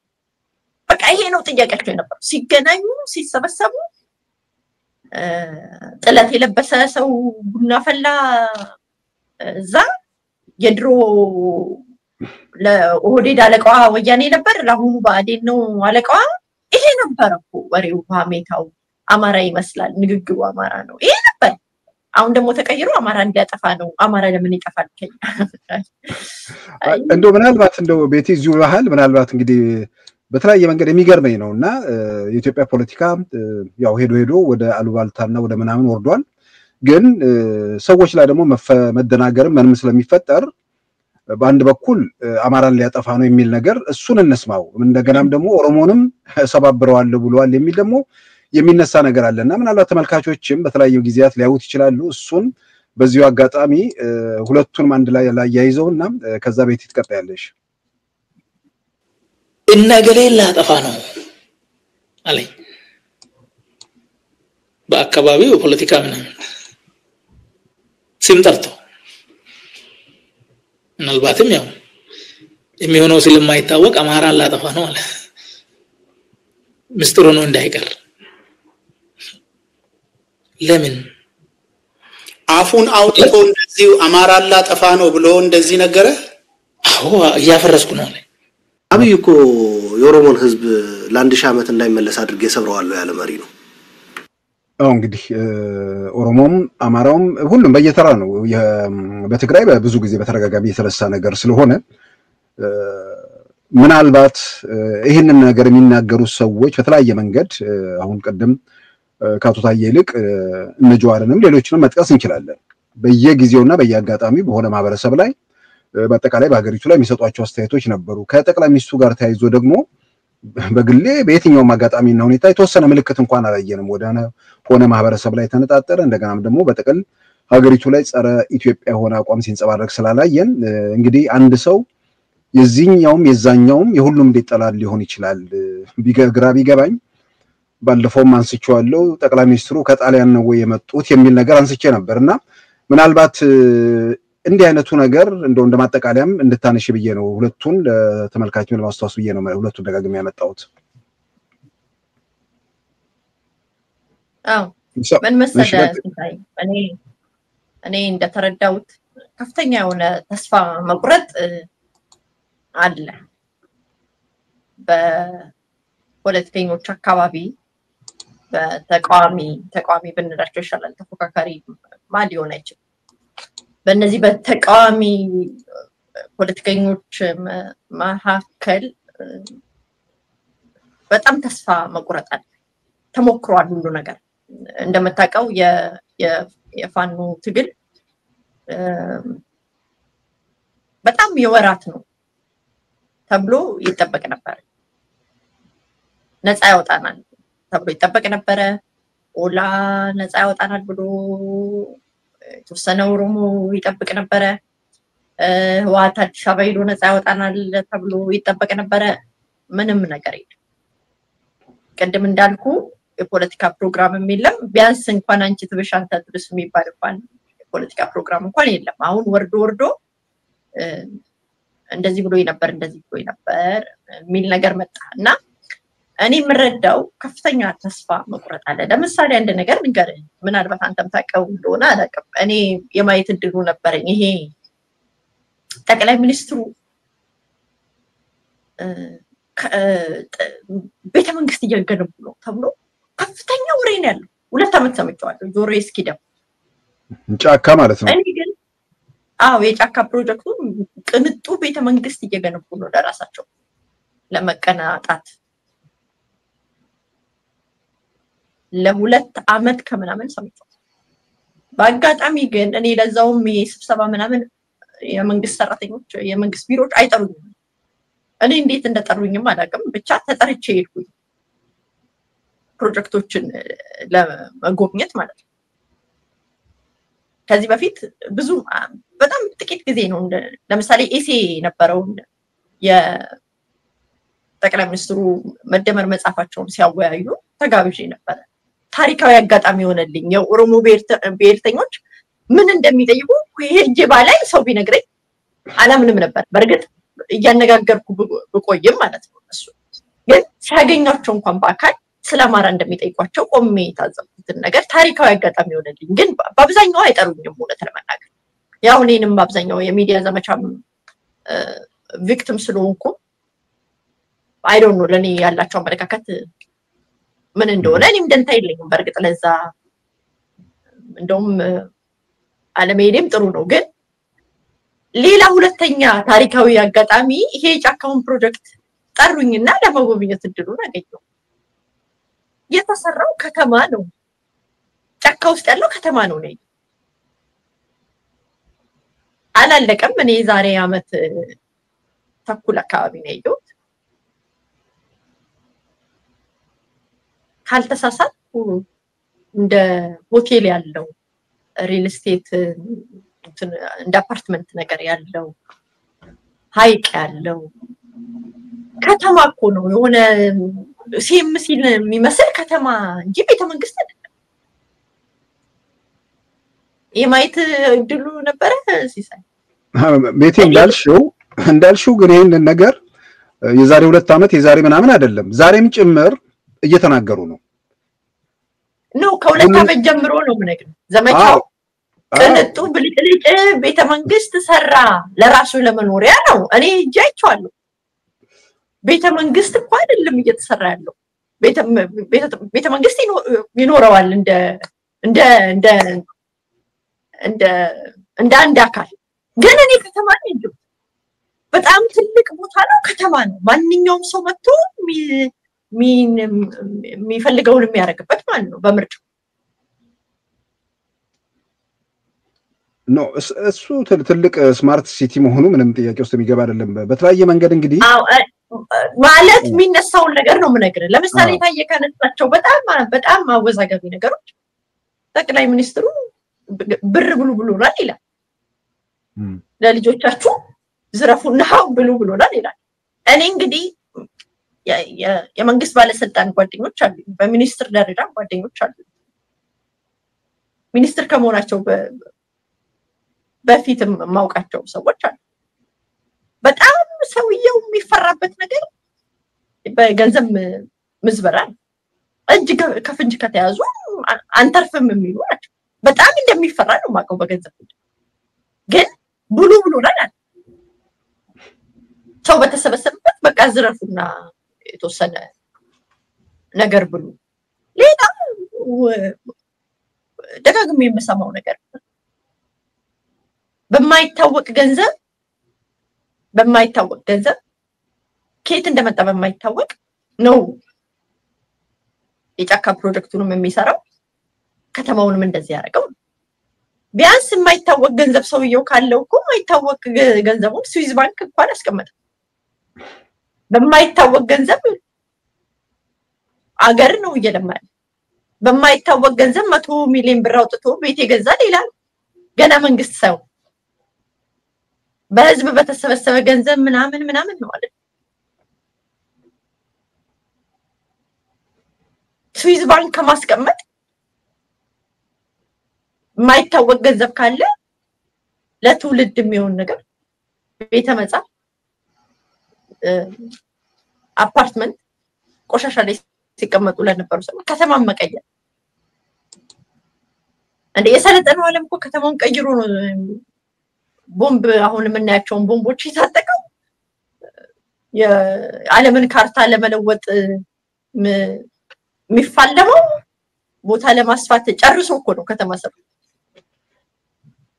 በቃ ይሄ ነው ጥያቄያቸው የነበረው። ሲገናኙ ሲሰበሰቡ ጥለት የለበሰ ሰው ቡና ፈላ እዛ የድሮ ለኦህዴድ አለቃዋ ወያኔ ነበር ለአሁኑ ብአዴን ነው አለቃዋ ይሄ ነበር እኮ ወሬው ሀሜታው አማራ ይመስላል ንግግሩ አማራ ነው ይሄ ነበር አሁን ደግሞ ተቀይሮ አማራ እንዲያጠፋ ነው አማራ ለምን ይጠፋል እንደው ምናልባት እንደው ቤቲ ዚሁ ባህል ምናልባት እንግዲህ በተለያየ መንገድ የሚገርመኝ ነውና የኢትዮጵያ ፖለቲካ ያው ሄዶ ወደ አሉባልታና ወደ ምናምን ወርዷል ግን ሰዎች ላይ ደግሞ መደናገር ምንም ስለሚፈጠር በአንድ በኩል አማራን ሊያጠፋ ነው የሚል ነገር እሱን እንስማው እንደገናም ደግሞ ኦሮሞንም ሰባብረዋል ብሏል የሚል ደግሞ የሚነሳ ነገር አለና ምናልባት ተመልካቾችም በተለያዩ ጊዜያት ሊያዩት ይችላሉ እሱን በዚሁ አጋጣሚ ሁለቱንም አንድ ላይ ያያይዘውና ከዛ ቤት ይተቀጣያለሽ እነገሌ ላጠፋ ነው አለኝ በአካባቢው ፖለቲካ ምናምን ሲምጠርቶ ምናልባትም ያው የሚሆነው ስለማይታወቅ አማራን ላጠፋ ነው አለ ምስጥሩ ነው እንዳይቀር ለምን አፉን አውጥቶ እንደዚህ አማራን ላጠፋ ነው ብሎ እንደዚህ ነገረ አዎ ያፈረስኩ ነው አለ አብይ እኮ የኦሮሞን ህዝብ ለአንድ ሺህ ዓመት እንዳይመለስ አድርጌ ሰብረዋለሁ ያለ መሪ ነው እንግዲህ ኦሮሞም አማራውም ሁሉም በየተራ ነው በትግራይ በብዙ ጊዜ በተረጋጋሚ የተነሳ ነገር ስለሆነ ምናልባት ይሄንን ነገር የሚናገሩ ሰዎች በተለያየ መንገድ አሁን ቀደም ካቶ ታዬ ይልቅ እነ ጀዋርንም ሌሎችንም መጥቀስ እንችላለን በየጊዜውና በየአጋጣሚ በሆነ ማህበረሰብ ላይ በአጠቃላይ በአገሪቱ ላይ የሚሰጧቸው አስተያየቶች ነበሩ ከጠቅላይ ሚኒስትሩ ጋር ተያይዞ ደግሞ በግሌ በየትኛውም አጋጣሚና ሁኔታ የተወሰነ ምልክት እንኳን አላየንም ሆነ ማህበረሰብ ላይ ተነጣጠረ እንደገናም ደግሞ በጥቅል ሀገሪቱ ላይ ጸረ ኢትዮጵያ ሆነ አቋም ሲንጸባረቅ ስላላየን እንግዲህ አንድ ሰው የዚህኛውም የዛኛውም የሁሉም ሊጠላል ሊሆን ይችላል ቢገግራ ቢገባኝ ባለፈውም አንስቼዋለሁ ጠቅላይ ሚኒስትሩ ከጣሊያን ነው የመጡት የሚል ነገር አንስቼ ነበርና ምናልባት እንዲህ አይነቱ ነገር እንደማጠቃለያም እንድታነሽ ብዬ ነው ሁለቱን ለተመልካቾች ለማስተዋወስ ብዬ ነው ሁለቱን ደጋግሜ ያመጣሁት ምን መሰለህ እኔ እንደተረዳሁት ከፍተኛ የሆነ ተስፋ መቁረጥ አለ በፖለቲከኞች አካባቢ በተቃዋሚ ብንላቸው ይሻላል ተፎካካሪ ማን ሊሆን አይችልም በእነዚህ በተቃዋሚ ፖለቲከኞች መካከል በጣም ተስፋ መቁረጥ አለ ተሞክሯል ሁሉ ነገር እንደምታውቀው የፋኖ ትግል በጣም የወራት ነው ተብሎ ይጠበቅ ነበር ነፃ ያወጣናል ተብሎ ይጠበቅ ነበር ኦላ ነፃ ያወጣናል ብሎ ተወሰነ ኦሮሞ ይጠብቅ ነበር ህወሓት አዲስ አበባ ሄዶ ነፃ ያወጣናል ተብሎ ይጠበቅ ነበር ምንም ነገር የለም ቀደም እንዳልኩ የፖለቲካ ፕሮግራም የለም ቢያንስ እንኳን አንቺ ትበሻንታ ድረስ የሚባል እንኳን የፖለቲካ ፕሮግራም እንኳን የለም አሁን ወርዶ እንደዚህ ብሎ ነበር የሚል ነገር መጣና እኔ ምረዳው ከፍተኛ ተስፋ መቁረጥ አለ ለምሳሌ አንድ ነገር ንገር ምናልባት አንተም ታቀው እንደሆነ አላቀም እኔ የማየት እድሉ ነበርኝ ይሄ ጠቅላይ ሚኒስትሩ ቤተ መንግስት እየገነቡ ነው ተብሎ ከፍተኛ ወሬ ነው ያለው 2 አመት ሰምቻለሁ ጆሮ እስኪደም ጫካ ማለት ነው እኔ ግን የጫካ ፕሮጀክቱ ቅንጡ ቤተ መንግስት እየገነቡ ነው ለራሳቸው ለመቀናጣት ለ2 አመት ከምናምን ሰምቻለሁ በአጋጣሚ ግን እኔ ለዛውም የስብሰባ ምናምን የመንግስት ሰራተኞች የመንግስት ቢሮዎች አይጠሩኝም እኔ እንዴት እንደጠሩኝም አላውቅም ብቻ ተጠርቼ ሄድኩኝ ፕሮጀክቶችን ለመጎብኘት ማለት ነው ከዚህ በፊት ብዙ በጣም ጥቂት ጊዜ ነው ለምሳሌ ኤሴ ነበረው የጠቅላይ ሚኒስትሩ መደመር መጻፋቸውን ሲያወያዩ ተጋብዤ ነበር ታሪካዊ አጋጣሚ ሆነልኝ የኦሮሞ ብሔርተኞች ምን እንደሚጠይቁ ሄጄ ባላይ ሰው ቢነግረኝ አላምንም ነበር በርግጥ እያነጋገርኩ በቆይም ማለት ነው እሱ ግን ሲያገኛቸው እንኳን በአካል ስለማራ እንደሚጠይቋቸው ቆሜ ታዘብኩትን ነገር ታሪካዊ አጋጣሚ ሆነልኝ ግን በአብዛኛው አይጠሩኝም ማለት ለማናገር ያው እኔንም አብዛኛው የሚዲያ ዘመቻም ቪክቲም ስለሆንኩ አይ ዶንት ኖ ለኔ ያላቸው አመለካከት ምን እንደሆነ እኔም ደንታ የለኝም በርግጥ ለዛ እንደውም አለመሄድም ጥሩ ነው ግን ሌላ ሁለተኛ ታሪካዊ አጋጣሚ ይሄ ጫካውን ፕሮጀክት ጠሩኝና ለመጎብኘት እድሉን አገኘው የተሰራው ከተማ ነው ጫካ ውስጥ ያለው ከተማ ነው ነኝ አላለቀም እኔ ዛሬ አመት ተኩል አካባቢ ነው ያየሁት ካልተሳሳትኩ እንደ ሆቴል ያለው ሪል ስቴት እንደ አፓርትመንት ነገር ያለው ሃይቅ ያለው ከተማ እኮ ነው የሆነ ሲል የሚመስል ከተማ እንጂ ቤተ መንግስት አይደለም የማይት ድሉ ነበር ሲሳይ ቤቴ እንዳልሽው ግን ይሄን ነገር የዛሬ 2 አመት የዛሬ ምናምን አይደለም ዛሬም ጭምር እየተናገሩ ነው ከ2 አመት ጀምሮ ነው ምንነግር ዘመቻው ቅንጡ ብልጭልጭ ቤተ መንግስት ሰራ ለራሱ ለመኖሪያ ነው እኔ እጃይቻለሁ ቤተ መንግስት እኮ አይደለም እየተሰራ ያለው ቤተ መንግስት ይኖረዋል እንደ አንድ አካል ግን እኔ ከተማ ነኝ በጣም ትልቅ ቦታ ነው ከተማ ነው ማንኛውም ሰው መጥቶ የሚፈልገውን የሚያረግበት ማለት ነው በምርጫው እሱ ትልቅ ስማርት ሲቲ መሆኑ ምንም ጥያቄ ውስጥ የሚገባ አይደለም በተለያየ መንገድ እንግዲህ ማለት የሚነሳው ነገር ነው ምነግርህ ለምሳሌ ታየካነሳቸው በጣም አወዛጋቢ ነገሮች ጠቅላይ ሚኒስትሩ ብር ብሉናል ይላል ለልጆቻችሁ ዝረፉና ብሉ ብሎናል ይላል እኔ እንግዲህ የመንግስት ባለስልጣን ጓደኞች አሉ በሚኒስትር ደረጃ ጓደኞች አሉ ሚኒስትር ከመሆናቸው በፊትም ማውቃቸው ሰዎች አሉ በጣም ሰውየው የሚፈራበት ነገር በገንዘብ ምዝበራ እጅ ከፍንጅ ከተያዙ አንተርፍም የሚሉ ናቸው በጣም እንደሚፈራ ነው ማቀው በገንዘብ ግን ብሉ ብሎናል ሰው በተሰበሰበበት በቃ ዝረፉና የተወሰነ ነገር ብሉ ሌላ ደጋግሜ የምሰማው ነገር በማይታወቅ ገንዘብ ከየት እንደመጣ በማይታወቅ ነው የጫካ ፕሮጀክቱንም የሚሰራው ከተማውንም እንደዚህ ያደርገው ቢያንስ የማይታወቅ ገንዘብ ሰውየው ካለው እኮ የማይታወቅ ገንዘቡን ስዊዝ ባንክ እንኳን አስቀመጠ በማይታወቅ ገንዘብ አገር ነው እየለማል በማይታወቅ ገንዘብ 100 ሚሊዮን ብር አውጥቶ ቤት ይገዛል ይላል ገና መንግስት ሰው በህዝብ በተሰበሰበ ገንዘብ ምናምን ነው አይደል ስዊዝ ባንክ ከማስቀመጥ የማይታወቅ ገንዘብ ካለ ለትውልድ የሚሆን ነገር ቤተ መጻፍ አፓርትመንት ቆሻሻ ላይ ሲቀመጡ ለነበሩ ሰው ከተማን መቀየር እንደ የሰለጠነው ዓለም እኮ ከተማውን ቀይሮ ነው ቦምብ አሁን የምናያቸውን ቦምቦች ይታጠቀው የዓለምን ካርታ ለመለወጥ የሚፋለመው ቦታ ለማስፋት ጨርሶ እኮ ነው ከተማ ሰው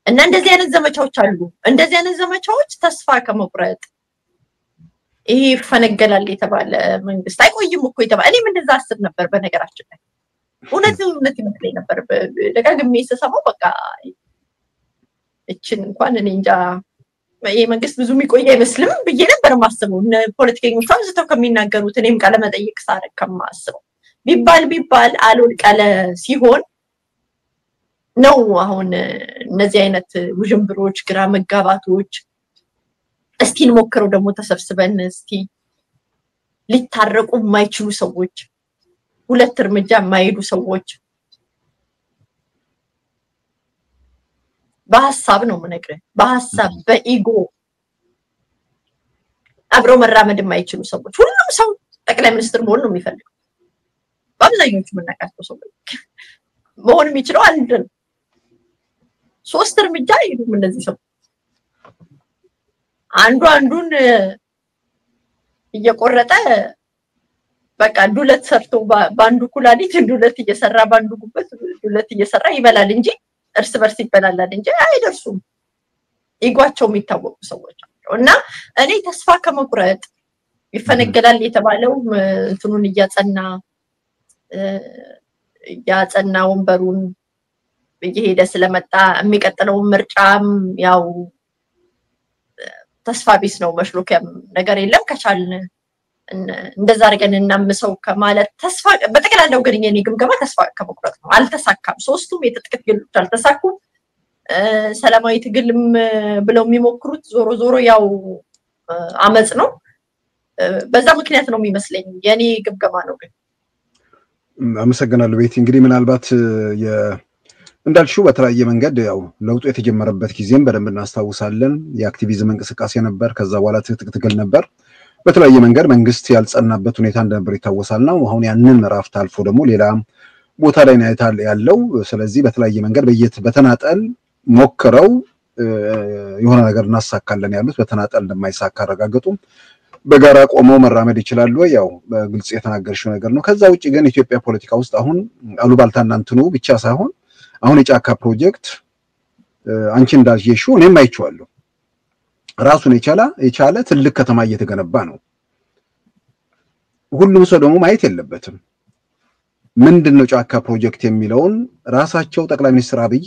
እና እንደዚህ አይነት ዘመቻዎች አሉ እንደዚህ አይነት ዘመቻዎች ተስፋ ከመቁረጥ ይሄ ፈነገላል የተባለ መንግስት አይቆይም እኮ የተባለ እኔም እንደዛ አስብ ነበር በነገራችን ላይ እውነት ይመስለኝ ነበር ደጋግሜ ስሰማው በቃ እቺን እንኳን እኔ እንጃ ይሄ መንግስት ብዙ የሚቆይ አይመስልም ብዬ ነበር ማስበው ፖለቲከኞቹ አብዝተው ከሚናገሩት እኔም ቃለ መጠይቅ ሳረግ ከማስበው ቢባል አልወድቀለ ሲሆን ነው አሁን እነዚህ አይነት ውዥንብሮች ግራ መጋባቶች እስቲ እንሞክረው ደግሞ ተሰብስበን እስቲ ሊታረቁ የማይችሉ ሰዎች ሁለት እርምጃ የማይሄዱ ሰዎች በሐሳብ ነው ምነግርህ በሐሳብ በኢጎ አብሮ መራመድ የማይችሉ ሰዎች ሁሉም ሰው ጠቅላይ ሚኒስትር መሆን ነው የሚፈልገው በአብዛኞቹ ምናቃቸው ሰዎች መሆን የሚችለው አንድ ነው ሶስት እርምጃ ይሉም እነዚህ ሰው አንዱን እየቆረጠ በቃ ዱለት ሰርቶ ባንዱ ኩላሊት ዱለት እየሰራ ባንዱ ጉበት ዱለት እየሰራ ይበላል እንጂ እርስ በርስ ይበላላል እንጂ አይደርሱም ኢጓቸው የሚታወቁ ሰዎች እና እኔ ተስፋ ከመቁረጥ ይፈነገላል የተባለው እንትኑን እያጸና ወንበሩን እየሄደ ስለመጣ የሚቀጥለው ምርጫም ያው ተስፋ ቢስ ነው መሽሎከም ነገር የለም ከቻልን እንደዛ አድርገን እናምሰው ከማለት ተስፋ በተከላለው ግን የኔ ግምገማ ተስፋ ከመቁረጥ ነው አልተሳካም ሶስቱም የትጥቅ ግልቶች አልተሳኩም ሰላማዊ ትግልም ብለው የሚሞክሩት ዞሮ ያው አመጽ ነው በዛ ምክንያት ነው የሚመስለኝ የኔ ግምገማ ነው ግን አመሰግናለሁ ቤቲ እንግዲህ ምናልባት እንዳልሽው በተለያየ መንገድ ያው ለውጡ የተጀመረበት ጊዜም በደንብ እናስታውሳለን የአክቲቪዝም እንቅስቃሴ ነበር ከዛ በኋላ ትጥቅ ትግል ነበር በተለያየ መንገድ መንግስት ያልጸናበት ሁኔታ እንደነበር ይታወሳልና አሁን ያንን ምዕራፍ ታልፎ ደግሞ ሌላ ቦታ ላይ ነው ያለው ስለዚህ በተለያየ መንገድ በተናጠል ሞክረው የሆነ ነገር እናሳካለን ያሉት በተናጠል እንደማይሳካ አረጋግጡ በጋራ ቆመው መራመድ ይችላል ወይ ያው በግልጽ የተናገርሽው ነገር ነው ከዛ ውጪ ግን ኢትዮጵያ ፖለቲካ ውስጥ አሁን አሉባልታና እንትኑ ብቻ ሳይሆን አሁን የጫካ ፕሮጀክት አንቺ እንዳልሽው እኔም አይቼዋለሁ ራሱን የቻለ ትልቅ ከተማ እየተገነባ ነው ሁሉም ሰው ደግሞ ማየት የለበትም ምንድነው ጫካ ፕሮጀክት የሚለውን ራሳቸው ጠቅላይ ሚኒስትር አብይ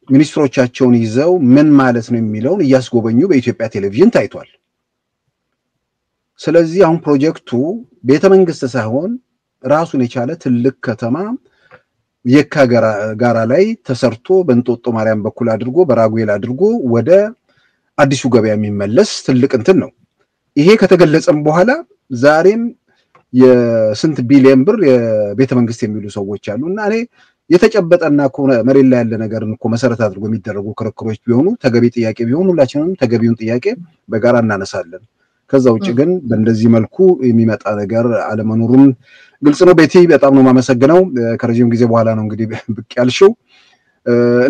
በሚኒስትሮቻቸውን ይዘው ምን ማለት ነው የሚለውን እያስጎበኙ በኢትዮጵያ ቴሌቪዥን ታይቷል ስለዚህ አሁን ፕሮጀክቱ ቤተመንግስት ሳይሆን ራሱን የቻለ ትልቅ ከተማ የካጋራ ላይ ተሰርቶ በእንጦጦ ማርያም በኩል አድርጎ በራጉኤል አድርጎ ወደ አዲሱ ገበያ የሚመለስ ትልቅ እንትን ነው ይሄ ከተገለጸም በኋላ ዛሬም የስንት ቢሊዮን ብር የቤተ መንግስት የሚሉ ሰዎች አሉና እኔ የተጨበጠና መሬት ላይ ያለ ነገርን እኮ መሰረት አድርጎ የሚደረጉ ክርክሮች ቢሆኑ ተገቢ ጥያቄ ቢሆኑ ሁላችንም ተገቢውን ጥያቄ በጋራ እናነሳለን ከዛ ውጪ ግን በእንደዚህ መልኩ የሚመጣ ነገር አለመኖሩን ግልጽ ነው ቤቲ በጣም ነው ማመሰግነው ከረጅም ጊዜ በኋላ ነው እንግዲህ ብቅ ያልሽው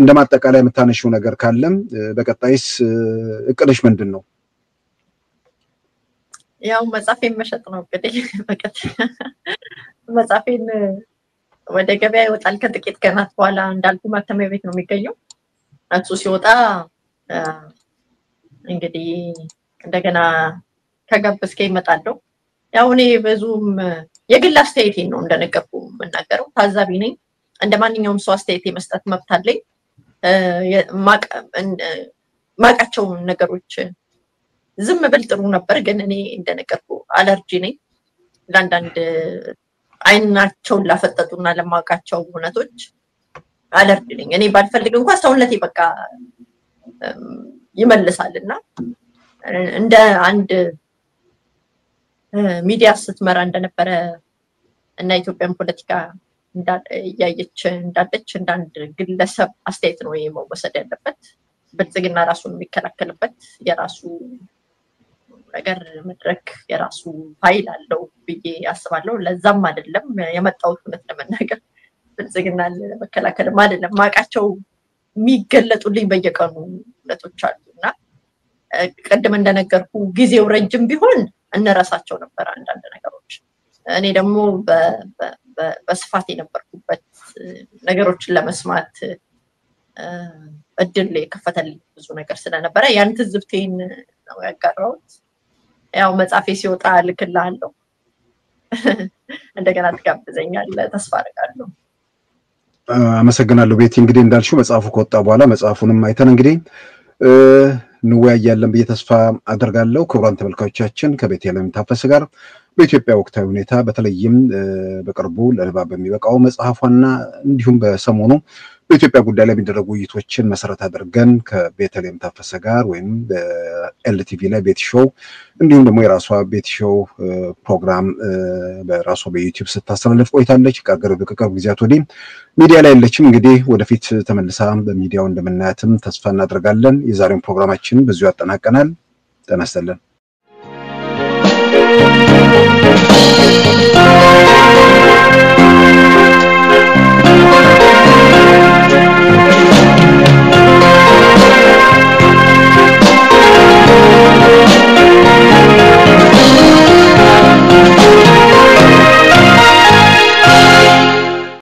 እንደማጠቃለያ የምታነሺው ነገር ካለም በቀጣይስ እቅድሽ ምንድነው ያው መጻፌን መሸጥ ነው እንግዲህ በቀጣይ መጻፌን ወደ ገበያ ይወጣል ከጥቂት ቀናት በኋላ እንዳልኩ ማተሚያ ቤት ነው የሚገኘው እሱ ሲወጣ እንግዲህ እንደገና ከጋብስከ ይመጣለው ያው እኔ ብዙም የግል አስተያየቴን ነው እንደነገርኩ መናገረው ታዛቢ ነኝ እንደማንኛውም ሰው አስተያየት መስጠት መብት አለኝ ማቃቸው ነገሮች ዝም ብል ጥሩ ነበር ግን እኔ እንደነገርኩ አለርጂ ነኝ ለአንዳንድ አይናቸውን ላፈጠጡና ለማቃቸው ሁነቶች አለርጂ ነኝ እኔ ባልፈልግ እንኳን ሰውነቴ በቃ ይመልሳልና እንደ አንድ ሚዲያ ስትመራ እንደነበረ እና ኢትዮጵያን ፖለቲካ ያየች እንዳለች እንዳንድ ግለሰብ አስተያየት ነው የመወሰድ ያለበት ብልጽግና ራሱን የሚከላከልበት የራሱ ነገር መድረክ የራሱ ኃይል አለው ብዬ አስባለሁ ለዛም አይደለም የመጣው ሁለት ለመናገር ብልጽግና ለመከላከል አይደለም ማቃቸው የሚገለጡልኝ በየቀኑ ለቶች አሉና ቀደም እንደነገርኩ ጊዜው ረጅም ቢሆን እንረሳቸው ነበር አንዳንድ ነገሮች እኔ ደግሞ በስፋት የነበርኩበት ነገሮችን ለመስማት እድል የከፈተልኝ ብዙ ነገር ስለነበረ ያን ትዝብቴን ነው ያጋራሁት ያው መጻፌ ሲወጣ ልክልሃለሁ እንደገና ትጋብዘኛለህ ተስፋ አደርጋለሁ አመሰግናለሁ ቤቲ እንግዲህ እንዳልሽው መጻፉ ከወጣ በኋላ መጻፉንም አይተን እንግዲህ ንወያያለን በተስፋ አደርጋለሁ ክቡራን ተመልካቾቻችን ከቤተልሔም ታፈሰ ጋር በኢትዮጵያ ወቅታዊ ሁኔታ በተለይም በቅርቡ ለንባብ በሚበቃው መጽሐፏና እንዲሁም በሰሞኑ በኢትዮጵያ ጉዳይ ላይ የሚደረጉ ውይይቶችን መሰረት አድርገን ከቤተልሔም ታፈሰ ጋር ወይም በኤልቲቪ ላይ ቤት ሾው እንዲሁም ደግሞ የራሷ ቤት ሾው ፕሮግራም በራሷ በዩቲዩብ ስታስተላልፍ ቆይታለች ከቅርብ ጊዜያት ወዲህ ሚዲያ ላይ ያለችም እንግዲህ ወደፊት ተመልሳ በሚዲያው እንደምናያትም ተስፋ እናደርጋለን የዛሬውን ፕሮግራማችን በዚሁ ያጠናቀናል ጤና ይስጥልን